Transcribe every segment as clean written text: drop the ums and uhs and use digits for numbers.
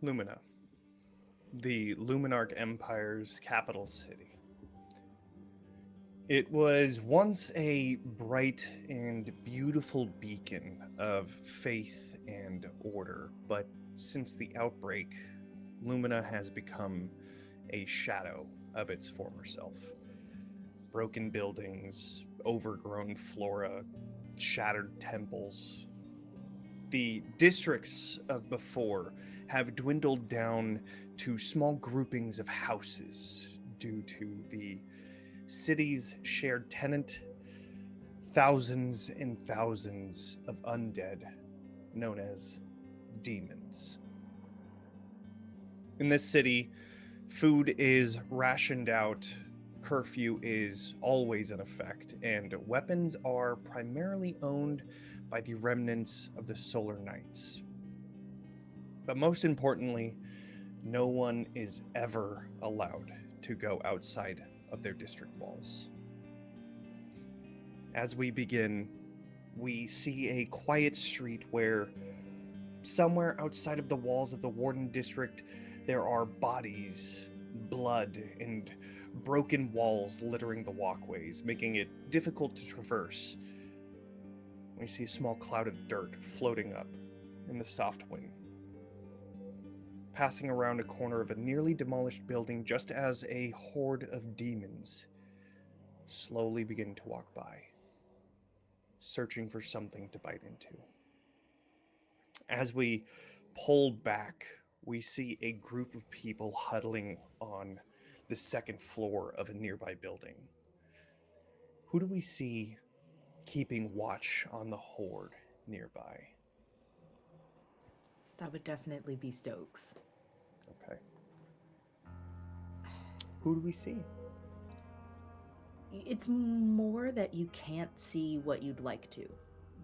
Lumina, the Luminarch Empire's capital city. It was once a bright and beautiful beacon of faith and order, but since the outbreak, Lumina has become a shadow of its former self. Broken buildings, overgrown flora, shattered temples. The districts of before have dwindled down to small groupings of houses due to the city's shared tenant, thousands and thousands of undead known as demons. In this city, food is rationed out, curfew is always in effect, and weapons are primarily owned by the remnants of the Solar Knights. But most importantly, no one is ever allowed to go outside of their district walls. As we begin, we see a quiet street where, somewhere outside of the walls of the Warden District, there are bodies, blood, and broken walls littering the walkways, making it difficult to traverse. We see a small cloud of dirt floating up in the soft wind, passing around a corner of a nearly demolished building just as a horde of demons slowly begin to walk by, searching for something to bite into. As we pull back, we see a group of people huddling on the second floor of a nearby building. Who do we see keeping watch on the horde nearby? That would definitely be Stokes. Okay. Who do we see? It's more that you can't see what you'd like to.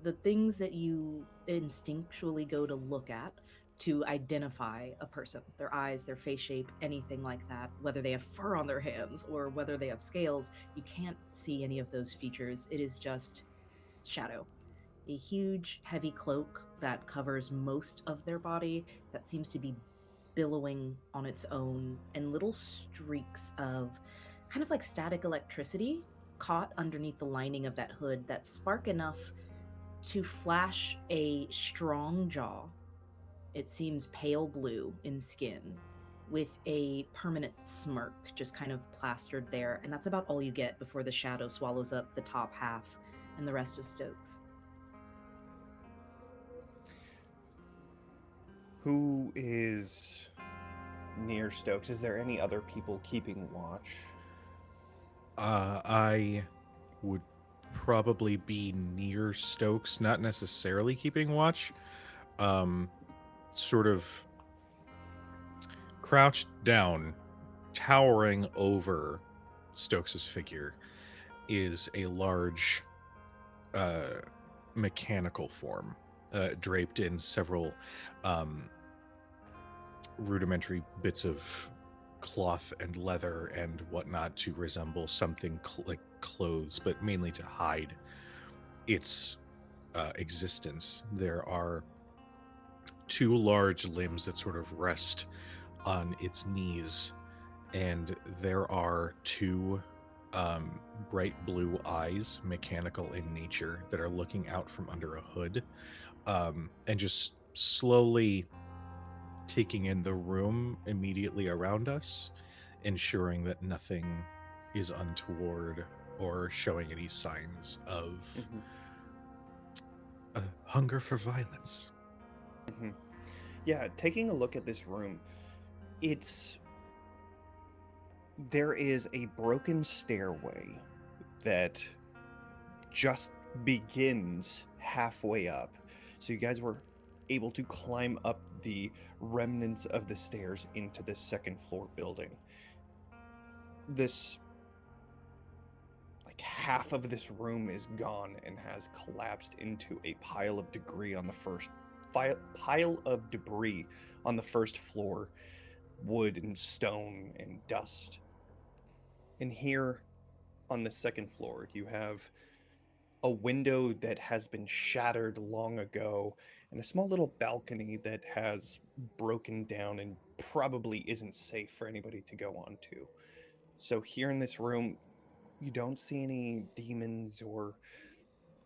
The things that you instinctually go to look at to identify a person, their eyes, their face shape, anything like that, whether they have fur on their hands or whether they have scales, you can't see any of those features. It is just shadow. A huge, heavy cloak that covers most of their body that seems to be billowing on its own, and little streaks of kind of like static electricity caught underneath the lining of that hood that spark enough to flash a strong jaw. It seems pale blue in skin with a permanent smirk just kind of plastered there, and that's about all you get before the shadow swallows up the top half and the rest of Stokes. Who is near Stokes? Is there any other people keeping watch? I would probably be near Stokes, not necessarily keeping watch. Sort of crouched down, towering over Stokes's figure, is a large mechanical form, draped in several rudimentary bits of cloth and leather and whatnot to resemble something like clothes, but mainly to hide its existence. There are two large limbs that sort of rest on its knees, and there are two bright blue eyes, mechanical in nature, that are looking out from under a hood, and just slowly taking in the room immediately around us, ensuring that nothing is untoward or showing any signs of a hunger for violence. Yeah, taking a look at this room, there is a broken stairway that just begins halfway up. So you guys were able to climb up the remnants of the stairs into this second floor building. This, like, half of this room is gone and has collapsed into a pile of debris on the first floor, wood and stone and dust. And here on the second floor, you have a window that has been shattered long ago, and a small little balcony that has broken down and probably isn't safe for anybody to go onto. So, here in this room, you don't see any demons or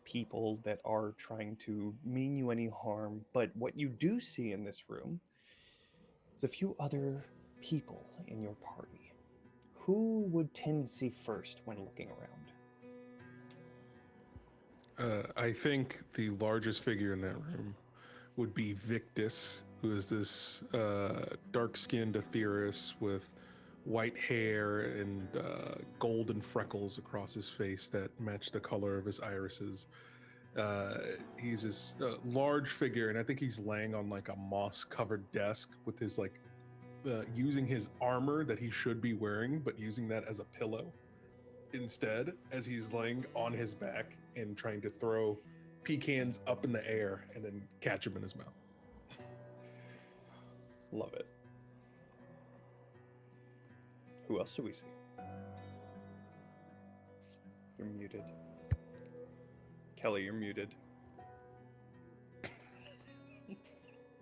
people that are trying to mean you any harm, but what you do see in this room is a few other people in your party. Who would tend to see first when looking around? I think the largest figure in that room would be Victus, who is this dark-skinned Aetheris with white hair and golden freckles across his face that match the color of his irises. He's this large figure, and I think he's laying on like a moss-covered desk with his using his armor that he should be wearing, but using that as a pillow instead, as he's laying on his back and trying to throw pecans up in the air and then catch them in his mouth. Love it. Who else do we see? You're muted. Kelly, you're muted.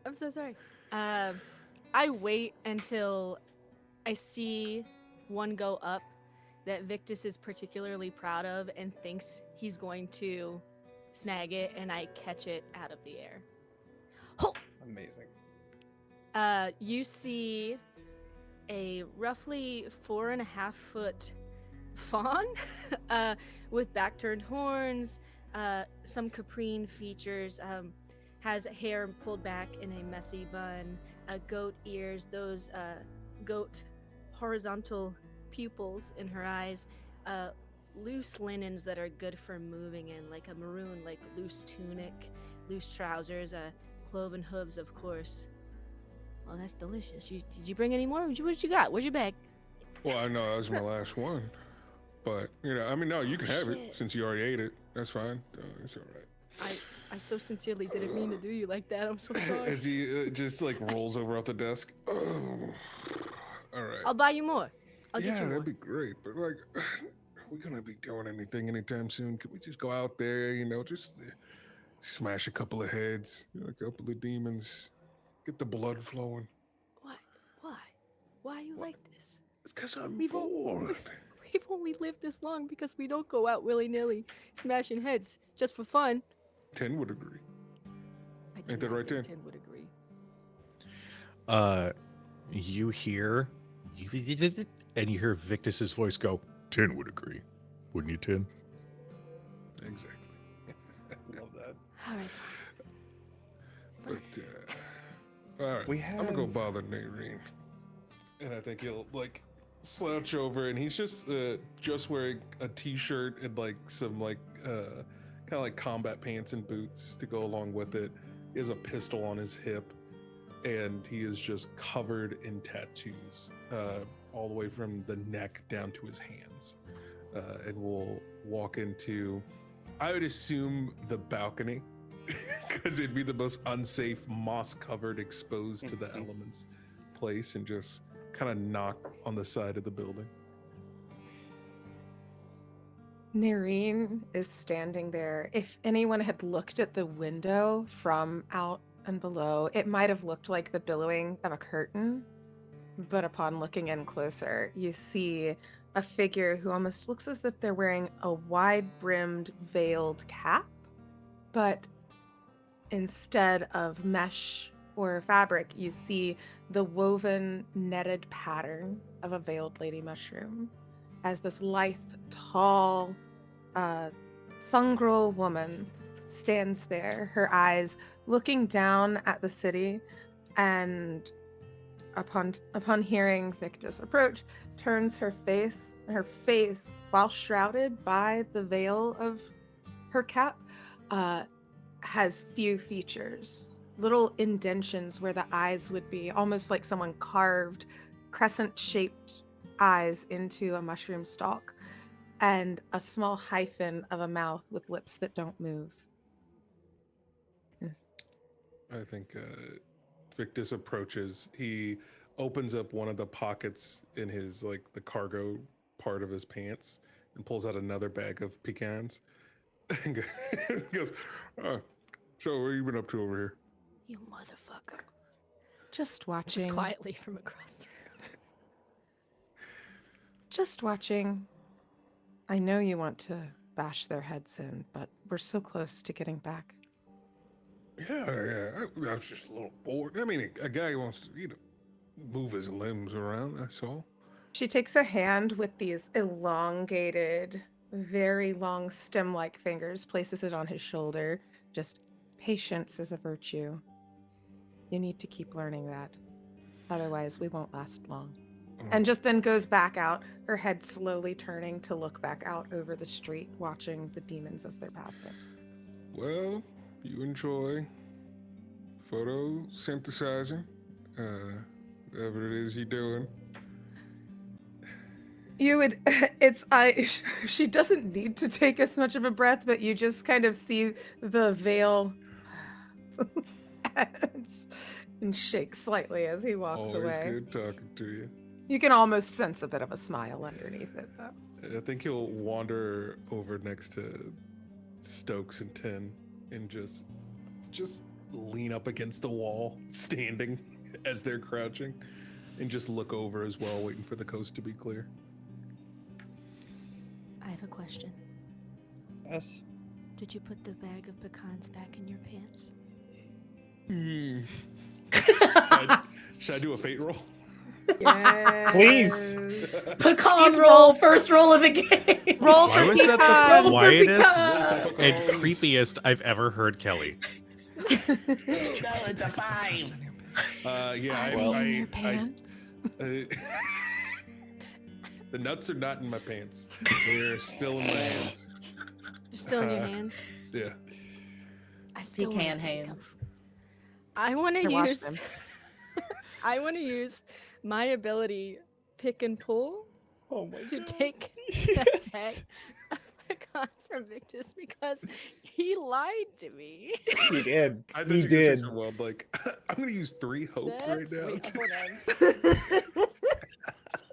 I'm so sorry. I wait until I see one go up that Victus is particularly proud of and thinks he's going to snag it, and I catch it out of the air. Oh! Amazing. You see a roughly 4.5 foot fawn with back-turned horns, some caprine features, has hair pulled back in a messy bun, goat ears, those goat horizontal pupils in her eyes, loose linens that are good for moving in, like a maroon, like loose tunic, loose trousers, cloven hooves, of course. Oh, that's delicious. Did you bring any more? What you got? Where's your bag? Well, I know that was my last one, but no, you can have it since you already ate it. That's fine. It's all right. I so sincerely didn't mean to do you like that. I'm so sorry. As he just rolls over off the desk. Oh, all right. I'll buy you more. I'll get you more. That'd be great. But are we gonna be doing anything anytime soon? Could we just go out there, just smash a couple of heads, a couple of demons, get the blood flowing? What? Why? Why are you like this? It's because I'm We've bored. We've only lived this long because we don't go out willy-nilly smashing heads just for fun. 10 would agree. I Ain't that right, 10? 10 would agree. You hear, and you hear Victus's voice go, 10 would agree. Wouldn't you, 10? Exactly. Love that. All right. But, all right. I'm going to go bother Nareen. And I think he'll, slouch over, and he's just wearing a t-shirt and, some, kind of combat pants and boots to go along with it. He has a pistol on his hip, and he is just covered in tattoos, all the way from the neck down to his hands. And we'll walk into, I would assume, the balcony, because it'd be the most unsafe, moss-covered, exposed to the elements place, and just kind of knock on the side of the building. Nareen is standing there. If anyone had looked at the window from out and below, it might have looked like the billowing of a curtain. But upon looking in closer, you see a figure who almost looks as if they're wearing a wide-brimmed, veiled cap. But instead of mesh or fabric, you see the woven, netted pattern of a veiled lady mushroom as this lithe, tall, fungal woman stands there, her eyes looking down at the city, and upon hearing Victus approach, turns her face, while shrouded by the veil of her cap, has few features, little indentions where the eyes would be, almost like someone carved crescent-shaped eyes into a mushroom stalk, and a small hyphen of a mouth with lips that don't move. I think Victus approaches. He opens up one of the pockets in his, the cargo part of his pants, and pulls out another bag of pecans, and goes, so what have you been up to over here? You motherfucker. Just watching. Just quietly from across the room. Just watching. I know you want to bash their heads in, but we're so close to getting back. Yeah. I was just a little bored. I mean, a guy who wants to, move his limbs around, that's all. She takes a hand with these elongated, very long stem-like fingers, places it on his shoulder. Just patience is a virtue. You need to keep learning that. Otherwise, we won't last long. And just then goes back out, her head slowly turning to look back out over the street, watching the demons as they're passing. Well, you enjoy photosynthesizing, whatever it is you're doing. You would, she doesn't need to take as much of a breath, but you just kind of see the veil and shake slightly as he walks Always away. good talking to you. You can almost sense a bit of a smile underneath it, though. I think he'll wander over next to Stokes and Tin and just lean up against the wall, standing as they're crouching, and just look over as well, waiting for the coast to be clear. I have a question. Yes. Did you put the bag of pecans back in your pants? Should I do a fate roll? Yes. Please. Pecan roll, first roll of the game. Roll Why for was that pecan. the Roll for quietest pecan. and creepiest I've ever heard Kelly? No, it's a 5. Yeah, Well, in your I pants. the nuts are not in my pants. They're still in my hands. They're still in your hands. Yeah. I still wanna Pecan take 'em. hands. I want to Or wash use. them. I want to use my ability, pick and pull, Oh my to god. take that bag of pecans from Victus because he lied to me. He did. I thought He you were gonna say did. something wild, like, I'm gonna use 3 hope right now. Wait, hold on.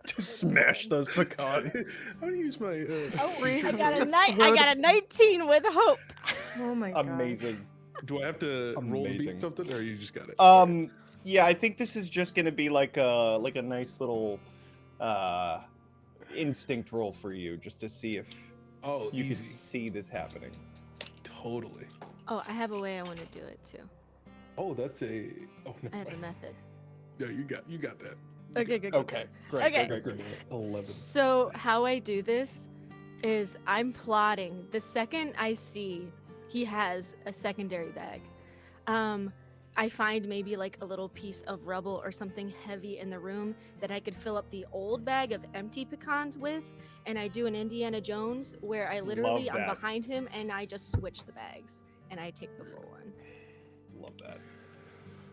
To smash those pecans. I'm gonna use my Oh, Free I got to a throw I got a 19 with hope. Oh my god. Amazing. Do I have to roll to Amazing. beat something, or you just got it? Yeah, I think this is just gonna be like a nice little instinct roll for you, just to see if Oh, you can easy. see this happening. Totally. Oh, I have a way I want to do it too. Oh, that's a. Oh, no. I have a method. Yeah, you got that. Okay, good. Okay, great. Okay. Great, That's great, an great. 11. So how I do this is I'm plotting. The second I see he has a secondary bag, I find maybe like a little piece of rubble or something heavy in the room that I could fill up the old bag of empty pecans with, and I do an Indiana Jones where I literally Love I'm that. behind him and I just switch the bags and I take the full one. Love that.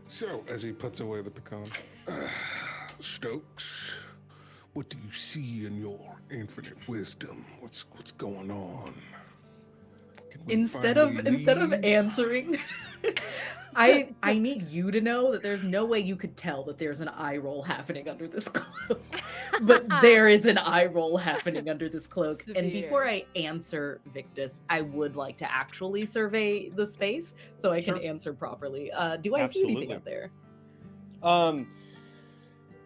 So, as he puts away the pecan, Stokes, what do you see in your infinite wisdom? What's going on? Can we Instead of finally leave? answering, I need you to know that there's no way you could tell that there's an eye roll happening under this cloak. But there is an eye roll happening under this cloak. And before Severe. I answer Victus, I would like to actually survey the space so I can Sure. answer properly. Do I see anything Absolutely. up there?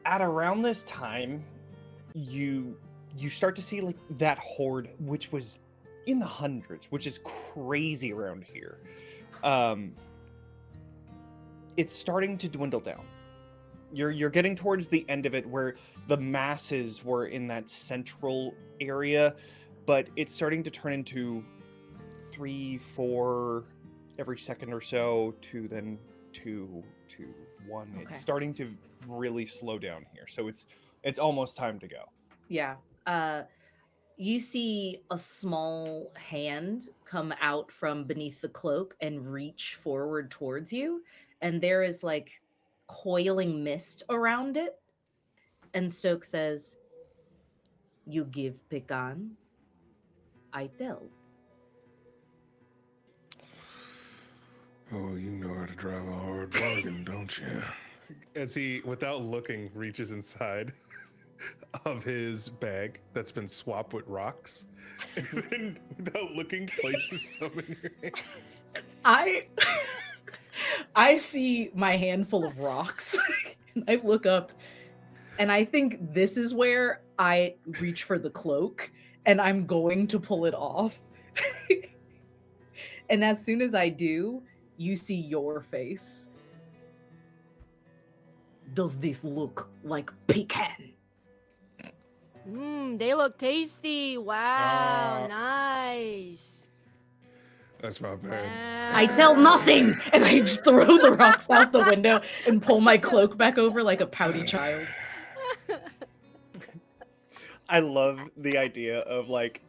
At around this time, you start to see like that horde, which was in the hundreds, which is crazy around here. It's starting to dwindle down. You're getting towards the end of it, where the masses were in that central area, but it's starting to turn into 3, 4 every second or so, to then 2 to 1. Okay. It's starting to really slow down here, so it's almost time to go. Yeah. You see a small hand come out from beneath the cloak and reach forward towards you. And there is like coiling mist around it. And Stokes says, "You give pecan, I tell." Oh, you know how to drive a hard bargain, don't you? As he, without looking, reaches inside of his bag that's been swapped with rocks, and then without looking, places some in your hands. I see my handful of rocks and I look up and I think this is where I reach for the cloak and I'm going to pull it off. And as soon as I do, you see your face. Does this look like pecan? They look tasty. Wow, nice. That's not bad. Wow. I tell nothing! And I just throw the rocks out the window and pull my cloak back over like a pouty child. I love the idea of like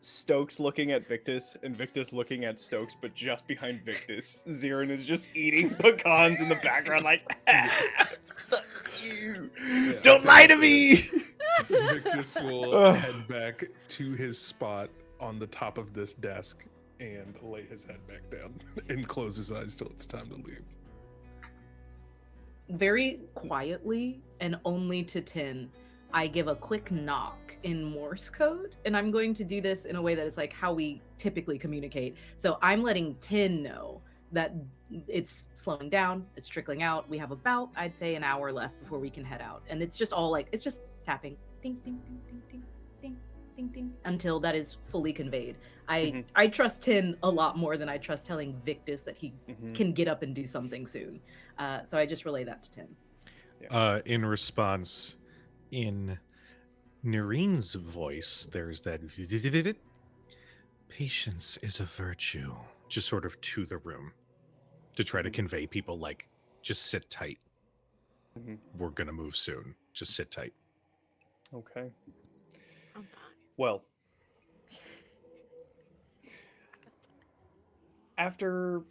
Stokes looking at Victus and Victus looking at Stokes, but just behind Victus, Zirin is just eating pecans in the background, like, fuck you! Yeah, Don't lie to me! Victus will head back to his spot on the top of this desk and lay his head back down and close his eyes till it's time to leave. Very quietly and only to Tin, I give a quick knock in Morse code, and I'm going to do this in a way that is like how we typically communicate. So I'm letting Tin know that it's slowing down, it's trickling out. We have about, I'd say, an hour left before we can head out. And it's just all like, it's just tapping, ding, ding, ding, ding, ding, ding, ding, ding, until that is fully conveyed. I trust Tin a lot more than I trust telling Victus that he can get up and do something soon. So I just relay that to Tin. In response, in Nereen's voice, there's that patience is a virtue, just sort of to the room, to try to convey people like, just sit tight. We're gonna move soon. Just sit tight. Okay. I'm fine. Well, after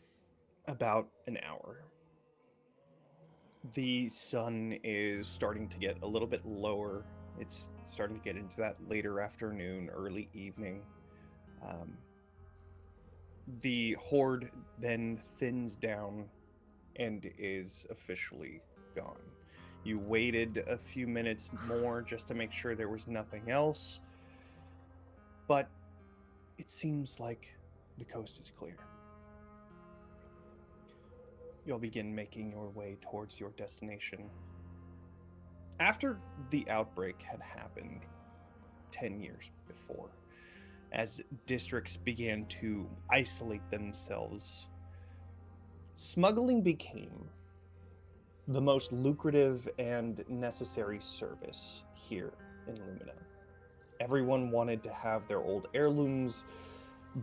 about an hour, the sun is starting to get a little bit lower. It's starting to get into that later afternoon, early evening. The horde then thins down and is officially gone. You waited a few minutes more just to make sure there was nothing else, but it seems like the coast is clear. You'll begin making your way towards your destination. After the outbreak had happened 10 years before, as districts began to isolate themselves, smuggling became the most lucrative and necessary service here in Lumina. Everyone wanted to have their old heirlooms,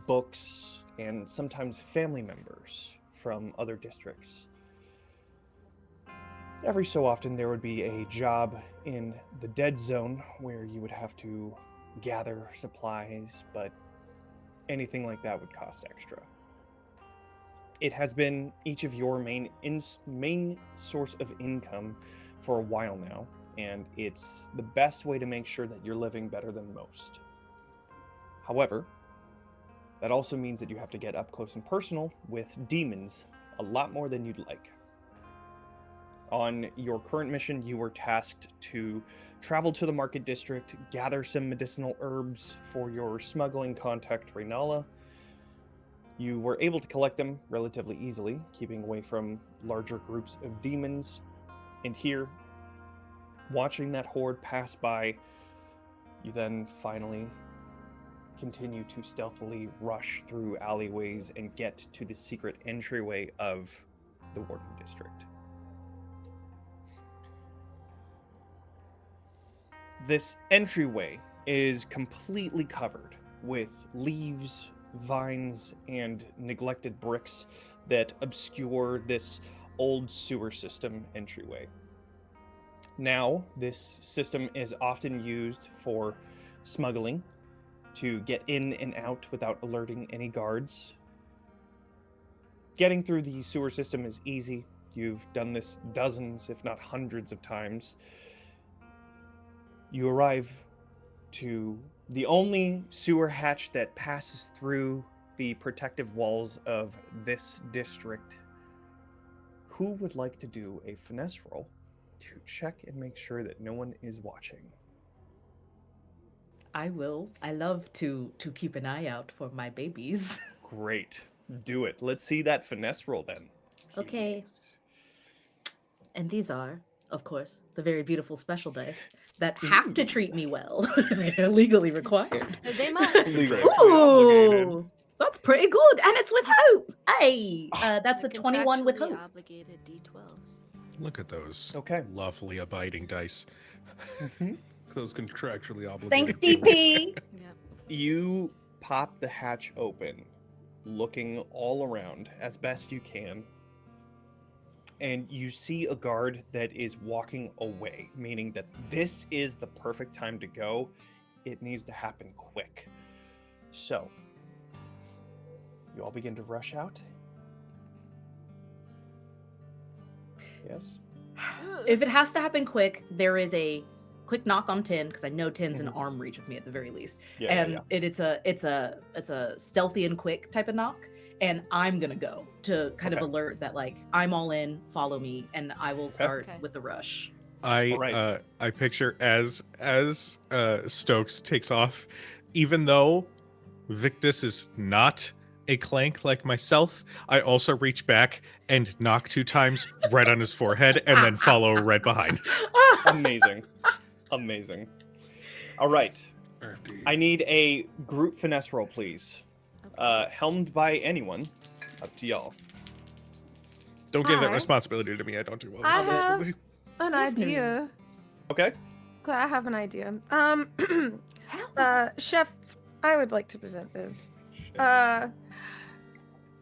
books, and sometimes family members from other districts. Every so often there would be a job in the dead zone where you would have to gather supplies, but anything like that would cost extra. It has been each of your main source of income for a while now, and it's the best way to make sure that you're living better than most. However, that also means that you have to get up close and personal with demons a lot more than you'd like. On your current mission, you were tasked to travel to the market district, gather some medicinal herbs for your smuggling contact, Reala. You were able to collect them relatively easily, keeping away from larger groups of demons. And here, watching that horde pass by, you then finally continue to stealthily rush through alleyways and get to the secret entryway of the Warden District. This entryway is completely covered with leaves, vines, and neglected bricks that obscure this old sewer system entryway. Now, this system is often used for smuggling, to get in and out without alerting any guards. Getting through the sewer system is easy. You've done this dozens, if not hundreds of times. You arrive to the only sewer hatch that passes through the protective walls of this district. Who would like to do a finesse roll? to check and make sure that no one is watching. I will. I love to keep an eye out for my babies. Great. Do it. Let's see that finesse roll then. Okay. Please. And these are, of course, the very beautiful special dice that have to treat me well. They're legally required. They must. Legally obligated. Ooh, that's pretty good. And it's with hope. Hey, that's a The 21 with contractually hope. obligated D12s. Look at those Okay. lovely abiding dice. Those contractually obligated. Thanks, DP. Yep. You pop the hatch open, looking all around as best you can, and you see a guard that is walking away, meaning that this is the perfect time to go. It needs to happen quick. So, you all begin to rush out. Yes? If it has to happen quick, there is a quick knock on Tin, because I know Tin's in Mhm. arm reach with me at the very least. Yeah, And it's a stealthy and quick type of knock. And I'm gonna go to kind of Okay. alert that like I'm all in, follow me, and I will start Okay. with the rush. I picture as Stokes takes off, even though Victus is not a clank like myself, I also reach back and knock 2 times right on his forehead and then follow right behind. Amazing. Amazing. All right. RD. I need a group finesse roll, please. Helmed by anyone. Up to y'all. Don't give that Hi. responsibility to me. I don't do well. with I that have- responsibility. An Yes, idea. Okay. Glad I have an idea. Help. Chef, I would like to present this.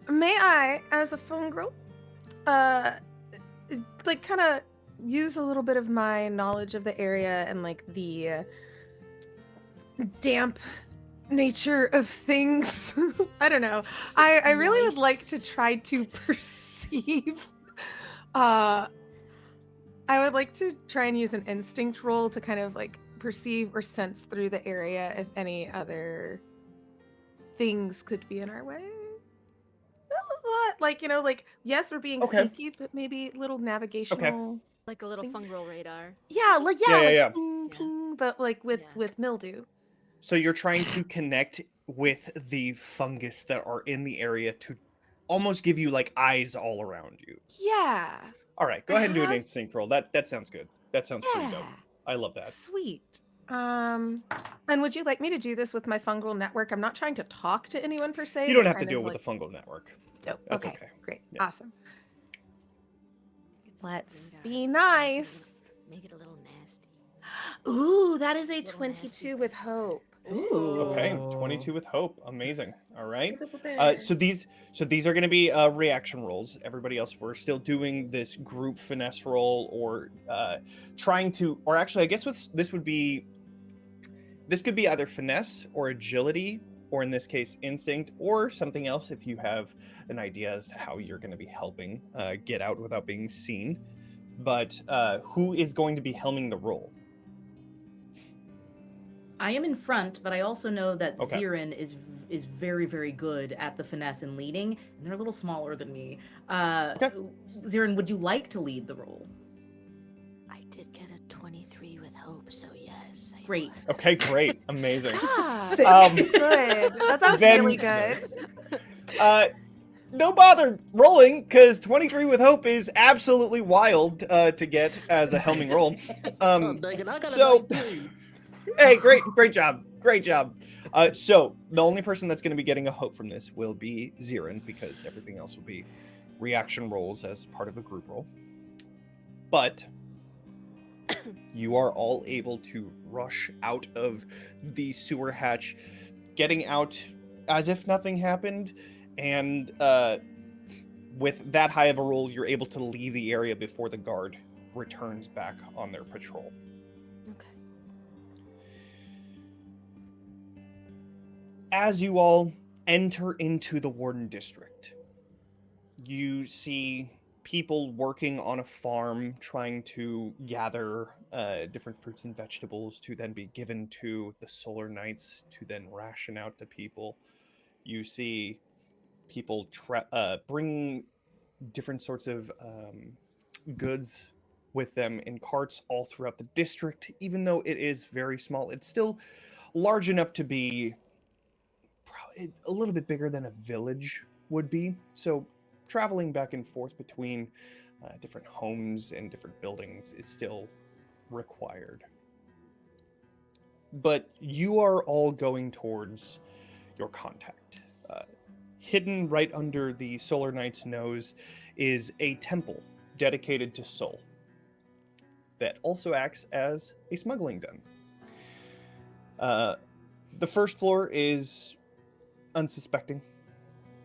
May I, as a phone girl, like kind of use a little bit of my knowledge of the area and like the damp nature of things. I don't know. I really would like to try to perceive. I would like to try and use an instinct roll to kind of like perceive or sense through the area if any other things could be in our way. A lot, like like yes, we're being Okay. sneaky, but maybe little navigational. Like a little Think- fungal radar. Yeah, like Yeah, like yeah. ping, Yeah. ping, but like with Yeah. mildew. So you're trying to connect with the fungus that are in the area to almost give you like eyes all around you. Yeah. All right, go ahead and do an Uh-huh. instinct roll. That sounds good. That sounds pretty dope. Yeah. I love that. Sweet. And would you like me to do this with my fungal network? I'm not trying to talk to anyone per se. You don't but have to kind do of, it with like, the fungal network. dope. That's okay. okay. Great. Yeah. Awesome. It's Let's radar. be nice. Make it a little nasty. Ooh, that is a Little 22 nasty with radar. hope. Ooh. Okay, 22 with hope. Amazing. All right. So these are going to be reaction rolls. Everybody else, we're still doing this group finesse roll, or trying to, or actually, I guess this could be either finesse or agility, or in this case, instinct, or something else. If you have an idea as to how you're going to be helping get out without being seen, but who is going to be helming the roll? I am in front, but I also know that Okay. Zirin is very, very good at the finesse and leading, and they're a little smaller than me. Okay. Zirin, would you like to lead the role? I did get a 23 with hope, so yes. I Great. would. Okay, great, amazing. Ah, Sick. good. That sounds Then- really good. No bother rolling, because 23 with hope is absolutely wild to get as a helming roll. Oh, dang it, I got a so- 19. Hey, great job. So the only person that's going to be getting a hope from this will be Zirin, because everything else will be reaction rolls as part of a group roll. But you are all able to rush out of the sewer hatch, getting out as if nothing happened, and with that high of a roll, you're able to leave the area before the guard returns back on their patrol. Okay. As you all enter into the Warden District, you see people working on a farm trying to gather different fruits and vegetables to then be given to the Solar Knights to then ration out to people. You see people bringing different sorts of goods with them in carts all throughout the district. Even though it is very small, it's still large enough to be probably a little bit bigger than a village would be. So traveling back and forth between different homes and different buildings is still required. But you are all going towards your contact. Hidden right under the Solar Knight's nose is a temple dedicated to Sol that also acts as a smuggling den. The first floor is unsuspecting.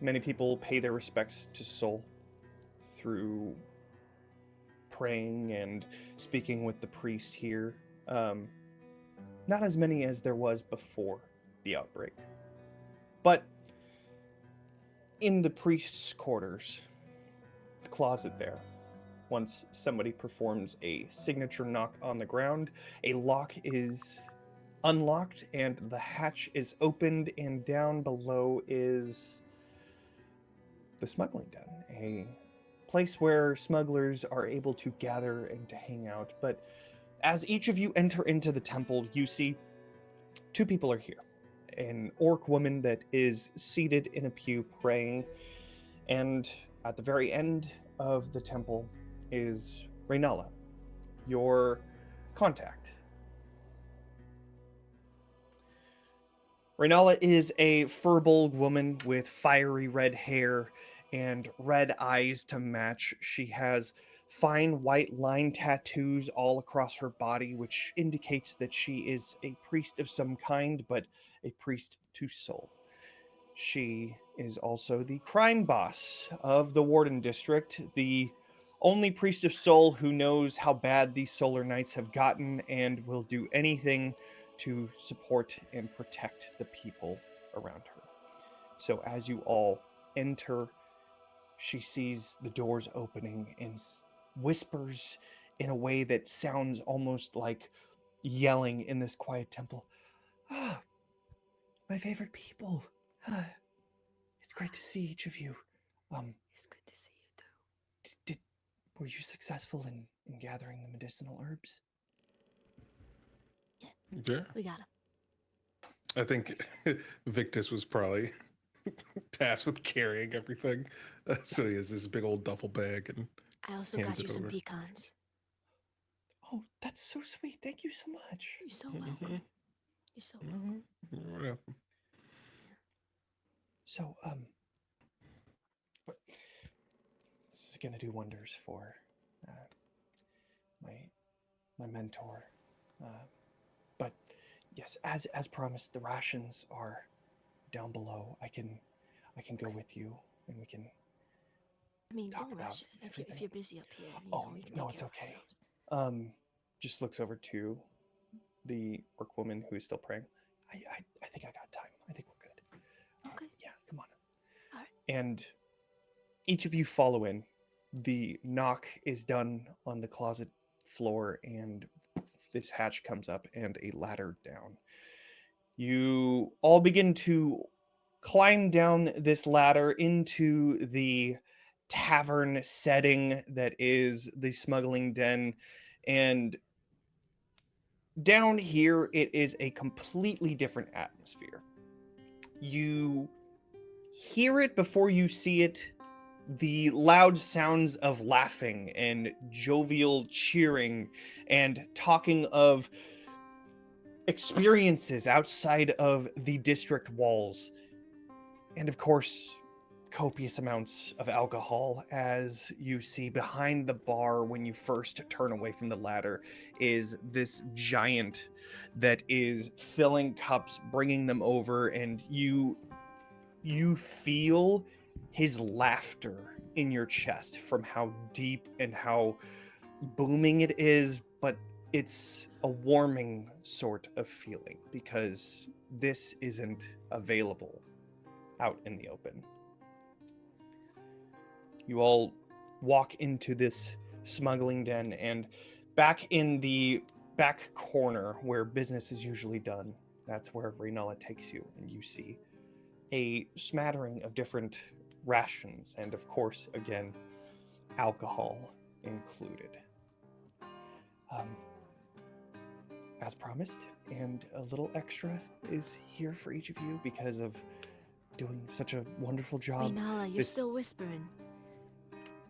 Many people pay their respects to Sol through praying and speaking with the priest here. Not as many as there was before the outbreak. But in the priest's quarters, the closet there, once somebody performs a signature knock on the ground, a lock is unlocked and the hatch is opened, and down below is the smuggling den, a place where smugglers are able to gather and to hang out. But as each of you enter into the temple, you see two people are here. An orc woman that is seated in a pew praying, and at the very end of the temple is Reala, your contact. Reala is a furball woman with fiery red hair and red eyes to match. She has fine white line tattoos all across her body, which indicates that she is a priest of some kind, but a priest to Sol. She is also the crime boss of the Warden District, the only priest of Sol who knows how bad these Solar Knights have gotten and will do anything to support and protect the people around her. So as you all enter, she sees the doors opening and whispers in a way that sounds almost like yelling in this quiet temple. Ah, my favorite people. It's great to see each of you. It's good to see you too. Were you successful in gathering the medicinal herbs? Yeah. We got him. I think Victus was probably tasked with carrying everything. So he has this big old duffel bag and I also hands got you it some over. pecans. Oh, that's so sweet. Thank you so much. You're so welcome. You're so welcome. Yeah. So, this is gonna do wonders for my mentor. But yes, as promised, the rations are down below. I can go with you, and we can. I mean, Talk don't about rush it. If you're busy up here, we can no, take it's care of okay. ourselves. Just looks over to the orc woman who is still praying. I think I got time. I think we're good. Okay. Yeah, come on. All right. And each of you follow in. The knock is done on the closet floor, and this hatch comes up and a ladder down. You all begin to climb down this ladder into the tavern setting that is the smuggling den, and down here it is a completely different atmosphere. You hear it before you see it, the loud sounds of laughing and jovial cheering and talking of experiences outside of the district walls, and of course copious amounts of alcohol. As you see behind the bar when you first turn away from the ladder is this giant that is filling cups, bringing them over, and you feel his laughter in your chest from how deep and how booming it is, but it's a warming sort of feeling because this isn't available out in the open. You all walk into this smuggling den, and back in the back corner where business is usually done, that's where Reala takes you, and you see a smattering of different rations and, of course, again, alcohol included. as promised, and a little extra is here for each of you because of doing such a wonderful job. Reala, you're still whispering.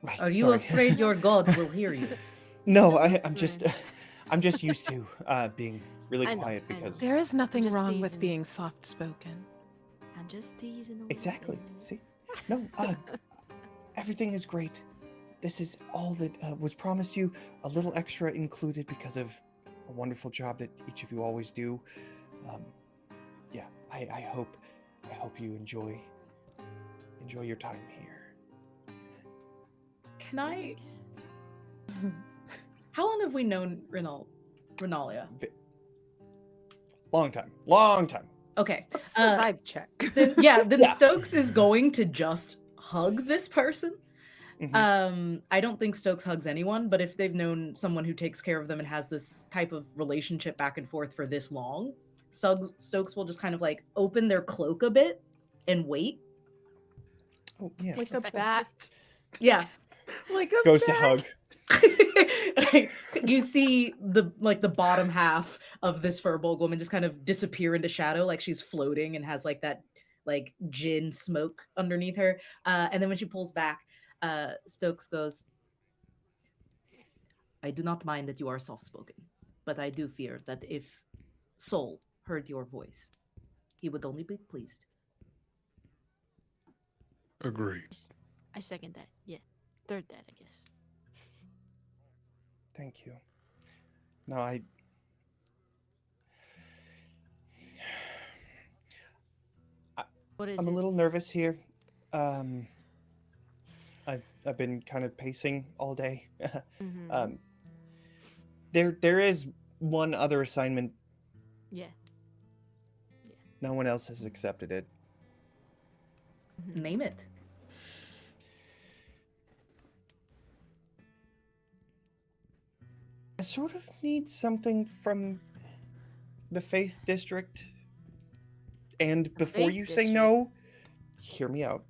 Right, Are you sorry. afraid your god will hear you? No, Still I'm just I'm just used to being really I know, quiet I know. because There is nothing just wrong with teasing. being soft-spoken. I'm just teasing a little exactly. bit. See, no, everything is great. This is all that was promised you. A little extra included because of a wonderful job that each of you always do. Yeah, I hope you enjoy your time here. Can I? How long have we known Renalia? Long time. Okay. What's the vibe check? Then Yeah. Stokes is going to just hug this person. Mhm. I don't think Stokes hugs anyone, but if they've known someone who takes care of them and has this type of relationship back and forth for this long, Stokes will just kind of like open their cloak a bit and wait. Oh yeah. Like a bat. Yeah. Like a Goes to bat. hug. You see the bottom half of this furbolg woman just kind of disappear into shadow, like she's floating and has like that like gin smoke underneath her. And then when she pulls back, Stokes goes, I do not mind that you are soft-spoken, but I do fear that if Soul heard your voice, he would only be pleased. Agreed. I second that. Yeah. Third that, I guess. Thank you. No, I'm What is a it? little nervous here. I've been kind of pacing all day. Mhm. There is one other assignment. Yeah. No one else has accepted it. Name it. I sort of need something from the Faith District. And before Faith you say District? no, hear me out.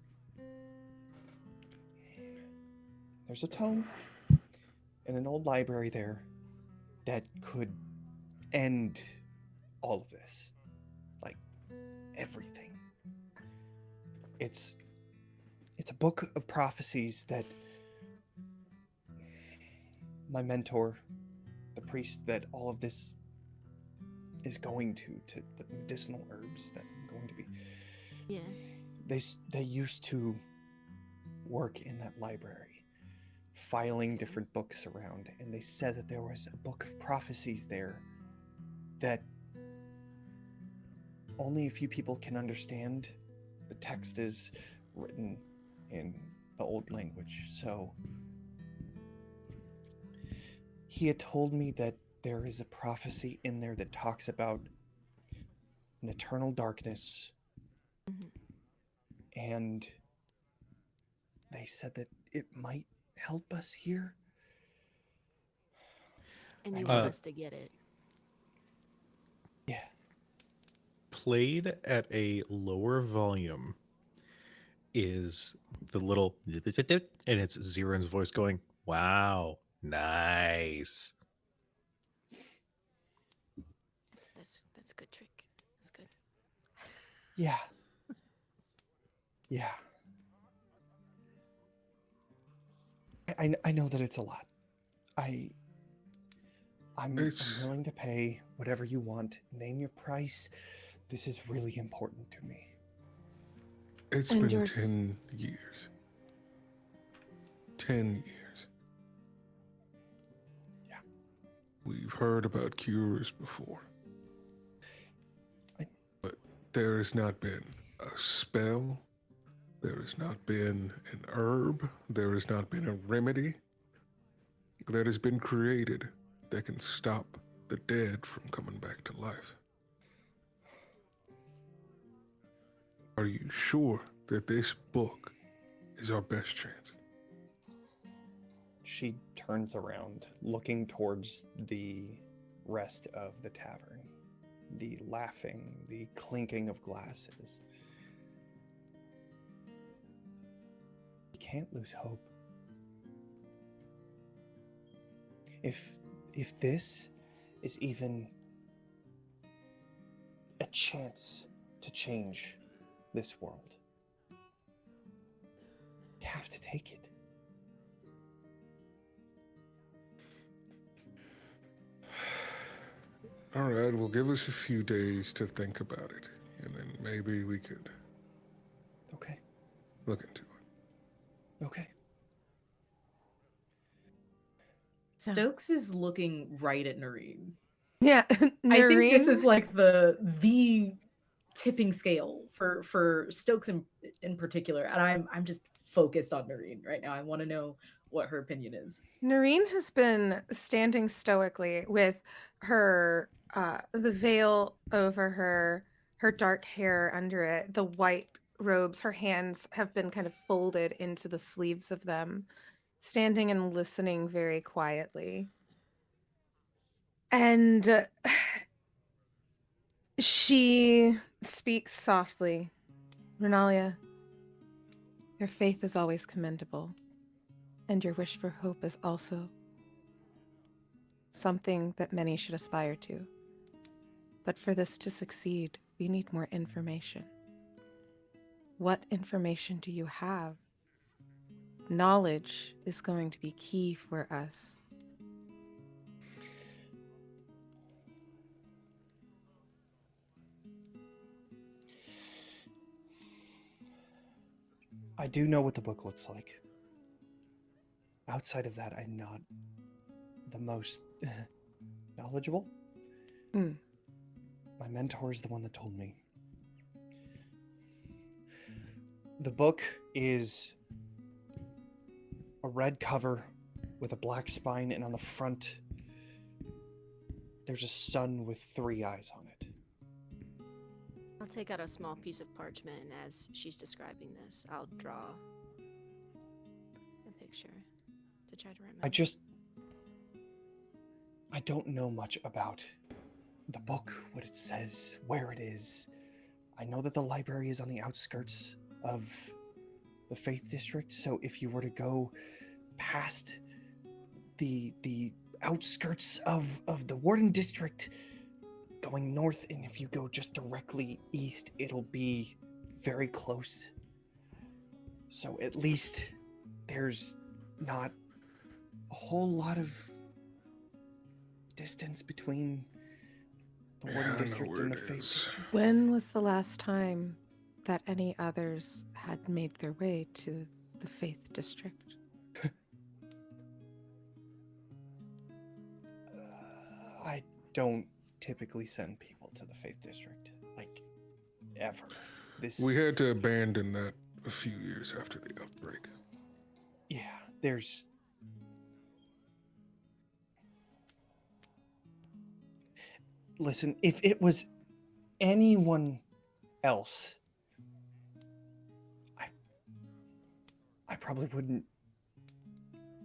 There's a tome in an old library there that could end all of this. Like, everything. It's a book of prophecies that my mentor, the priest that all of this is going to the medicinal herbs that I'm going to be. Yeah. They used to work in that library, filing different books around, and they said that there was a book of prophecies there that only a few people can understand. The text is written in the old language, so he had told me that there is a prophecy in there that talks about an eternal darkness, and they said that it might help us here. And you want us to get it. Yeah. Played at a lower volume is the little and it's Ziren's voice going, "Wow, nice." That's a good trick. That's good. Yeah. Yeah. I know that it's a lot. I'm willing to pay whatever you want. Name your price. This is really important to me. It's And been yours- 10 years. 10 years. Yeah. We've heard about cures before. But there has not been a spell. There has not been an herb. There has not been a remedy that has been created that can stop the dead from coming back to life. Are you sure that this book is our best chance? She turns around, looking towards the rest of the tavern. The laughing, the clinking of glasses. We can't lose hope. If this is even a chance to change this world, you have to take it. All right, well, give us a few days to think about it, and then maybe we could Okay. look into it. Okay. Stokes is looking right at Noreen. Yeah, I think this Noreen- is like the tipping scale for Stokes in particular, and I'm just focused on Noreen right now. I want to know what her opinion is. Noreen has been standing stoically with her the veil over her dark hair under it, the white robes. Her hands have been kind of folded into the sleeves of them, standing and listening very quietly. And she speaks softly. Renalia, your faith is always commendable, and your wish for hope is also something that many should aspire to. But for this to succeed, we need more information. What information do you have? Knowledge is going to be key for us. I do know what the book looks like. Outside of that, I'm not the most knowledgeable. Mm. My mentor is the one that told me. The book is a red cover with a black spine, and on the front, there's a sun with 3 eyes on it. I'll take out a small piece of parchment, and as she's describing this, I'll draw a picture to try to remember. I don't know much about the book, what it says, where it is. I know that the library is on the outskirts of the Faith District, so if you were to go past the outskirts of the Warden District, going north, and if you go just directly east, it'll be very close. So at least there's not a whole lot of distance between the Warden District and the Faith District. When was the last time that any others had made their way to the Faith District? I don't typically send people to the Faith District, like, ever. We had to abandon that a few years after the outbreak. Yeah, there's... Listen, if it was anyone else, I probably wouldn't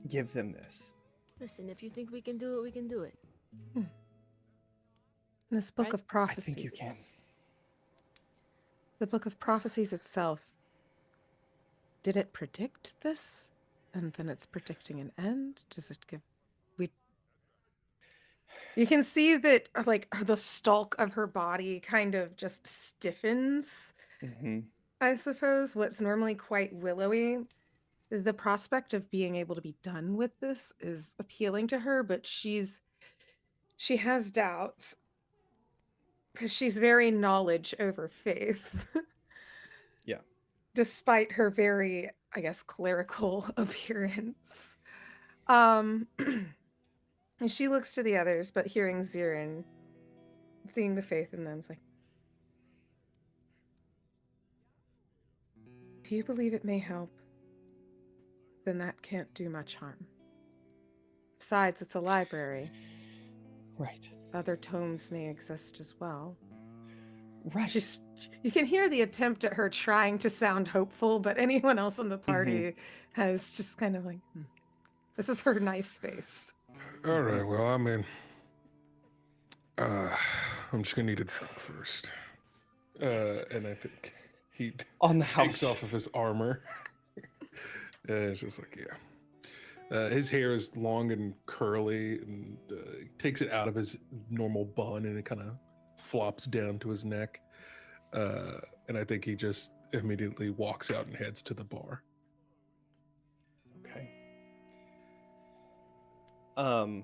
give them this. Listen, if you think we can do it, we can do it. This book Right? of I prophecies. think you can. The book of prophecies itself, did it predict this? And then it's predicting an end? Does it give... You can see that, like, the stalk of her body kind of just stiffens, Mm-hmm. I suppose. What's normally quite willowy. The prospect of being able to be done with this is appealing to her, but she has doubts. Because she's very knowledge over faith. Yeah. Despite her very, I guess, clerical appearance. And she looks to the others, but hearing Zirin, seeing the faith in them, is like, if you believe it may help, then that can't do much harm. Besides, it's a library. Right. Other tomes may exist as well. Right. You can hear the attempt at her trying to sound hopeful, but anyone else in the party has just kind of like, this is her nice face. All right, well, I'm in. I'm just gonna need a drink first. And I think he On the takes house. off of his armor. It's just like, yeah. His hair is long and curly, and he takes it out of his normal bun, and it kind of flops down to his neck. And I think he just immediately walks out and heads to the bar. Okay. I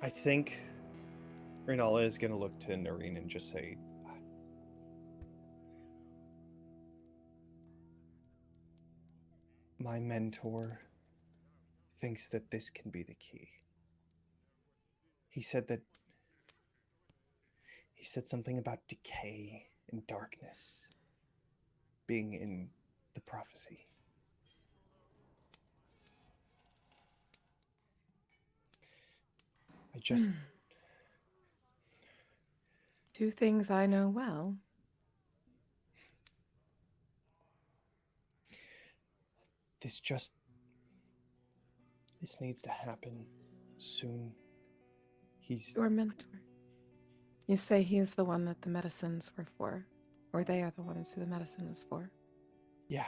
think Reala is going to look to Noreen and just say, my mentor thinks that this can be the key. He said something about decay and darkness being in the prophecy. I just... Two things I know well. This needs to happen soon. He's Your mentor. You say he is the one that the medicines were for, or they are the ones who the medicine is for. Yeah.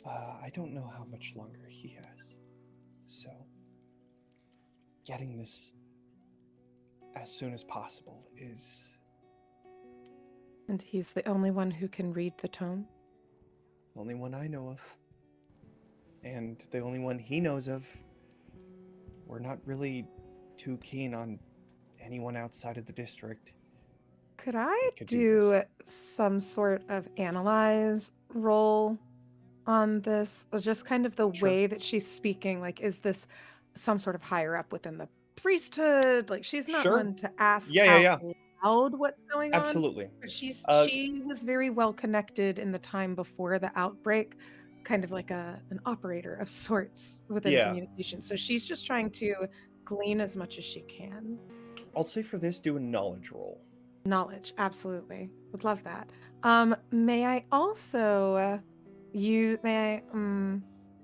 I don't know how much longer he has. So, getting this as soon as possible is... And he's the only one who can read the tome? Only one I know of. And the only one he knows of. We're not really too keen on anyone outside of the district. Could I do some sort of analyze roll on this? Just kind of the way that she's speaking. Like, is this some sort of higher up within the priesthood? Like, she's not one to ask out loud what's going on. Absolutely. But she was very well connected in the time before the outbreak, kind of like an operator of sorts within communication. So she's just trying to glean as much as she can. I'll say for this, do a knowledge roll. Knowledge, absolutely. Would love that. May I also do I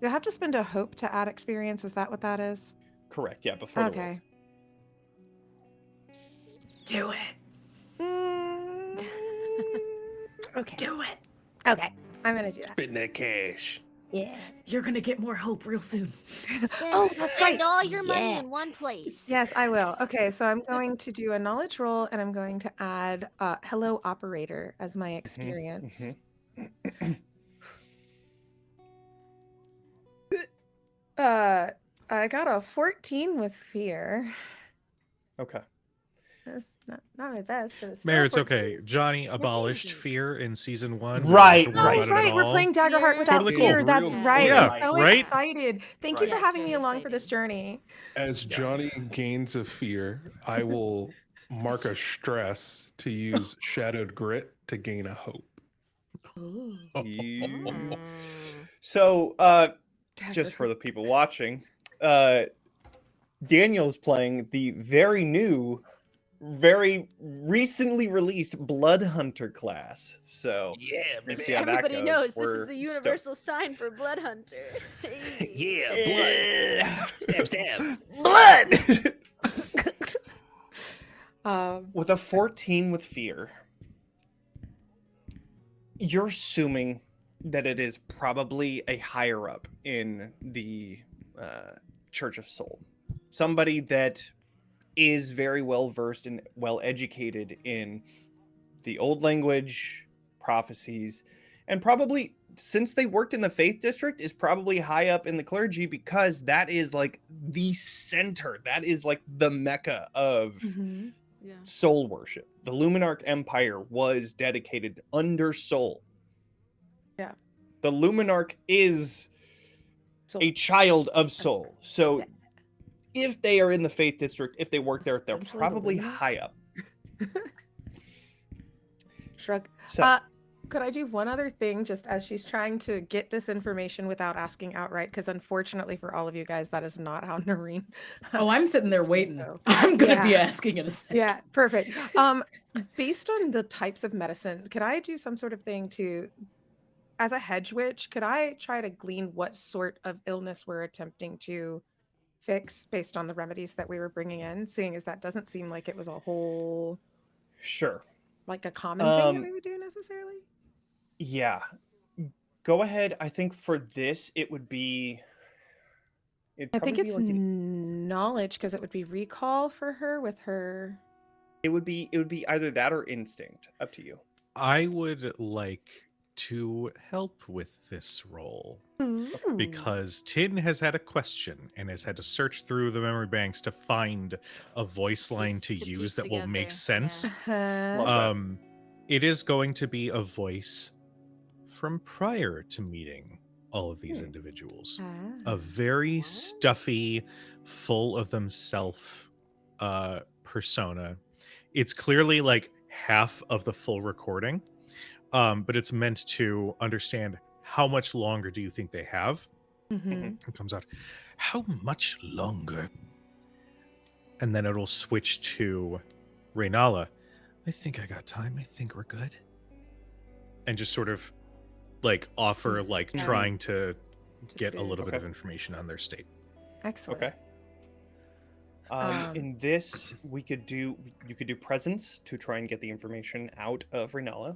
have to spend a hope to add experience? Is that what that is? Correct, yeah, before the roll. Do it. Okay. Do it. Okay, I'm gonna do that. Spend that cash. Yeah. You're gonna get more hope real soon. Oh, that's right. Spend all your money in one place. Yes, I will. Okay, so I'm going to do a knowledge roll, and I'm going to add Hello Operator as my experience. I got a 14 with fear. Okay. That's not my best. But it's Mayor, it's 14. okay. Johnny abolished easy. fear in season 1. Right, We don't have to worry Oh, about it right. at We're all. playing Daggerheart without Totally fear. cool. That's Yeah. right. Yeah, I'm so right? excited. Thank you Right. for having That's me very along for this exciting. journey. As Johnny gains a fear, I will mark a stress to use Shadowed Grit to gain a hope. Mm. So, just for the people watching, Daniel's playing the very new, very recently released Blood Hunter class. So, Yeah, baby. see how that Everybody goes. knows this We're is the universal sign for Blood Hunter. Yeah, blood. Stab. Blood! Um, With a 14 with fear, you're assuming that it is probably a higher up in the Church of Soul. Somebody that is very well versed and well educated in the old language, prophecies, and probably, since they worked in the Faith District, is probably high up in the clergy, because that is like the center. That is like the mecca of Yeah. soul worship. The Luminarch Empire was dedicated under Soul. Yeah. The Luminarch is a child of Soul. So if they are in the Faith District, if they work there, they're Essentially the probably Luminarch? high up. Shrug. So, Could I do one other thing just as she's trying to get this information without asking outright? Because unfortunately for all of you guys, that is not how Noreen. Oh, I'm sitting there waiting. So, I'm gonna be yeah. asking in a second. Yeah, perfect. Based on the types of medicine, could I do some sort of thing to, as a hedge witch, could I try to glean what sort of illness we're attempting to fix based on the remedies that we were bringing in, seeing as that doesn't seem like it was a whole, sure. like a common thing that we would do necessarily? Yeah. Go ahead. I think for this, it would be... I think it's knowledge because it would be recall for her with her. It would be either that or instinct. Up to you. I would like to help with this role because Tin has had a question and has had to search through the memory banks to find a voice line to to use piece that will make together, sense. Love that. It is going to be a voice from prior to meeting all of these individuals. A very stuffy, full of themselves persona. It's clearly like half of the full recording, but it's meant to understand how much longer do you think they have. Mm-hmm. It comes out, how much longer? And then it'll switch to Reala. I think I got time. I think we're good. And just sort of like offer like trying to get a little bit of information on their state. Excellent. Okay. In this, you could do presence to try and get the information out of Reala,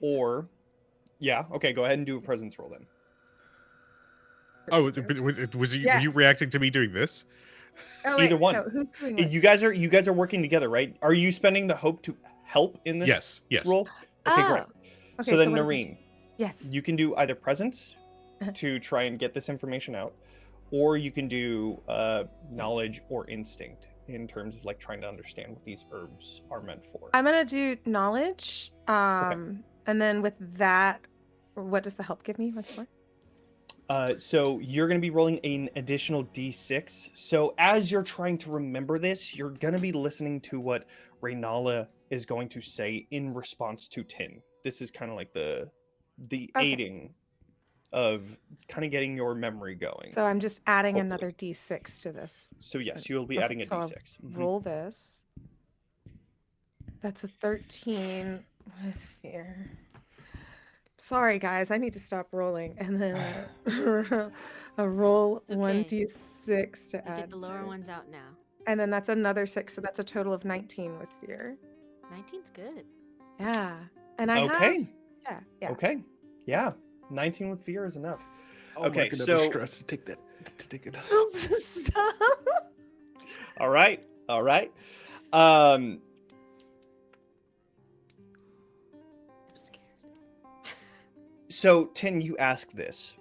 or okay, go ahead and do a presence roll then. Oh, were you reacting to me doing this? Oh, wait, Either one. No, who's doing what? You guys are working together, right? Are you spending the hope to help in this Yes. roll? Okay, great. Okay, So then, what is it? Noreen, Yes. you can do either presence to try and get this information out, or you can do knowledge or instinct in terms of like trying to understand what these herbs are meant for. I'm gonna do knowledge. And then with that, what does the help give me? What's more? So you're going to be rolling an additional d6. So as you're trying to remember this, you're going to be listening to what Reala is going to say in response to Tin. This is kind of like the aiding of kind of getting your memory going. So I'm just adding Hopefully. another d6 to this. So yes, you'll be adding a so I'll d6. roll this. That's a 13 with fear. Sorry, guys, I need to stop rolling. And then a roll It's okay. 1d6 to You add. get the lower to. ones out now. And then that's another 6, so that's a total of 19 with fear. 19's good. Yeah. And I Okay. have... Yeah. Okay. Yeah. 19 with fear is enough. Oh, Okay, like so- another stress to take that. To take it. Stop. All right. I'm scared. So, Tin, you ask this.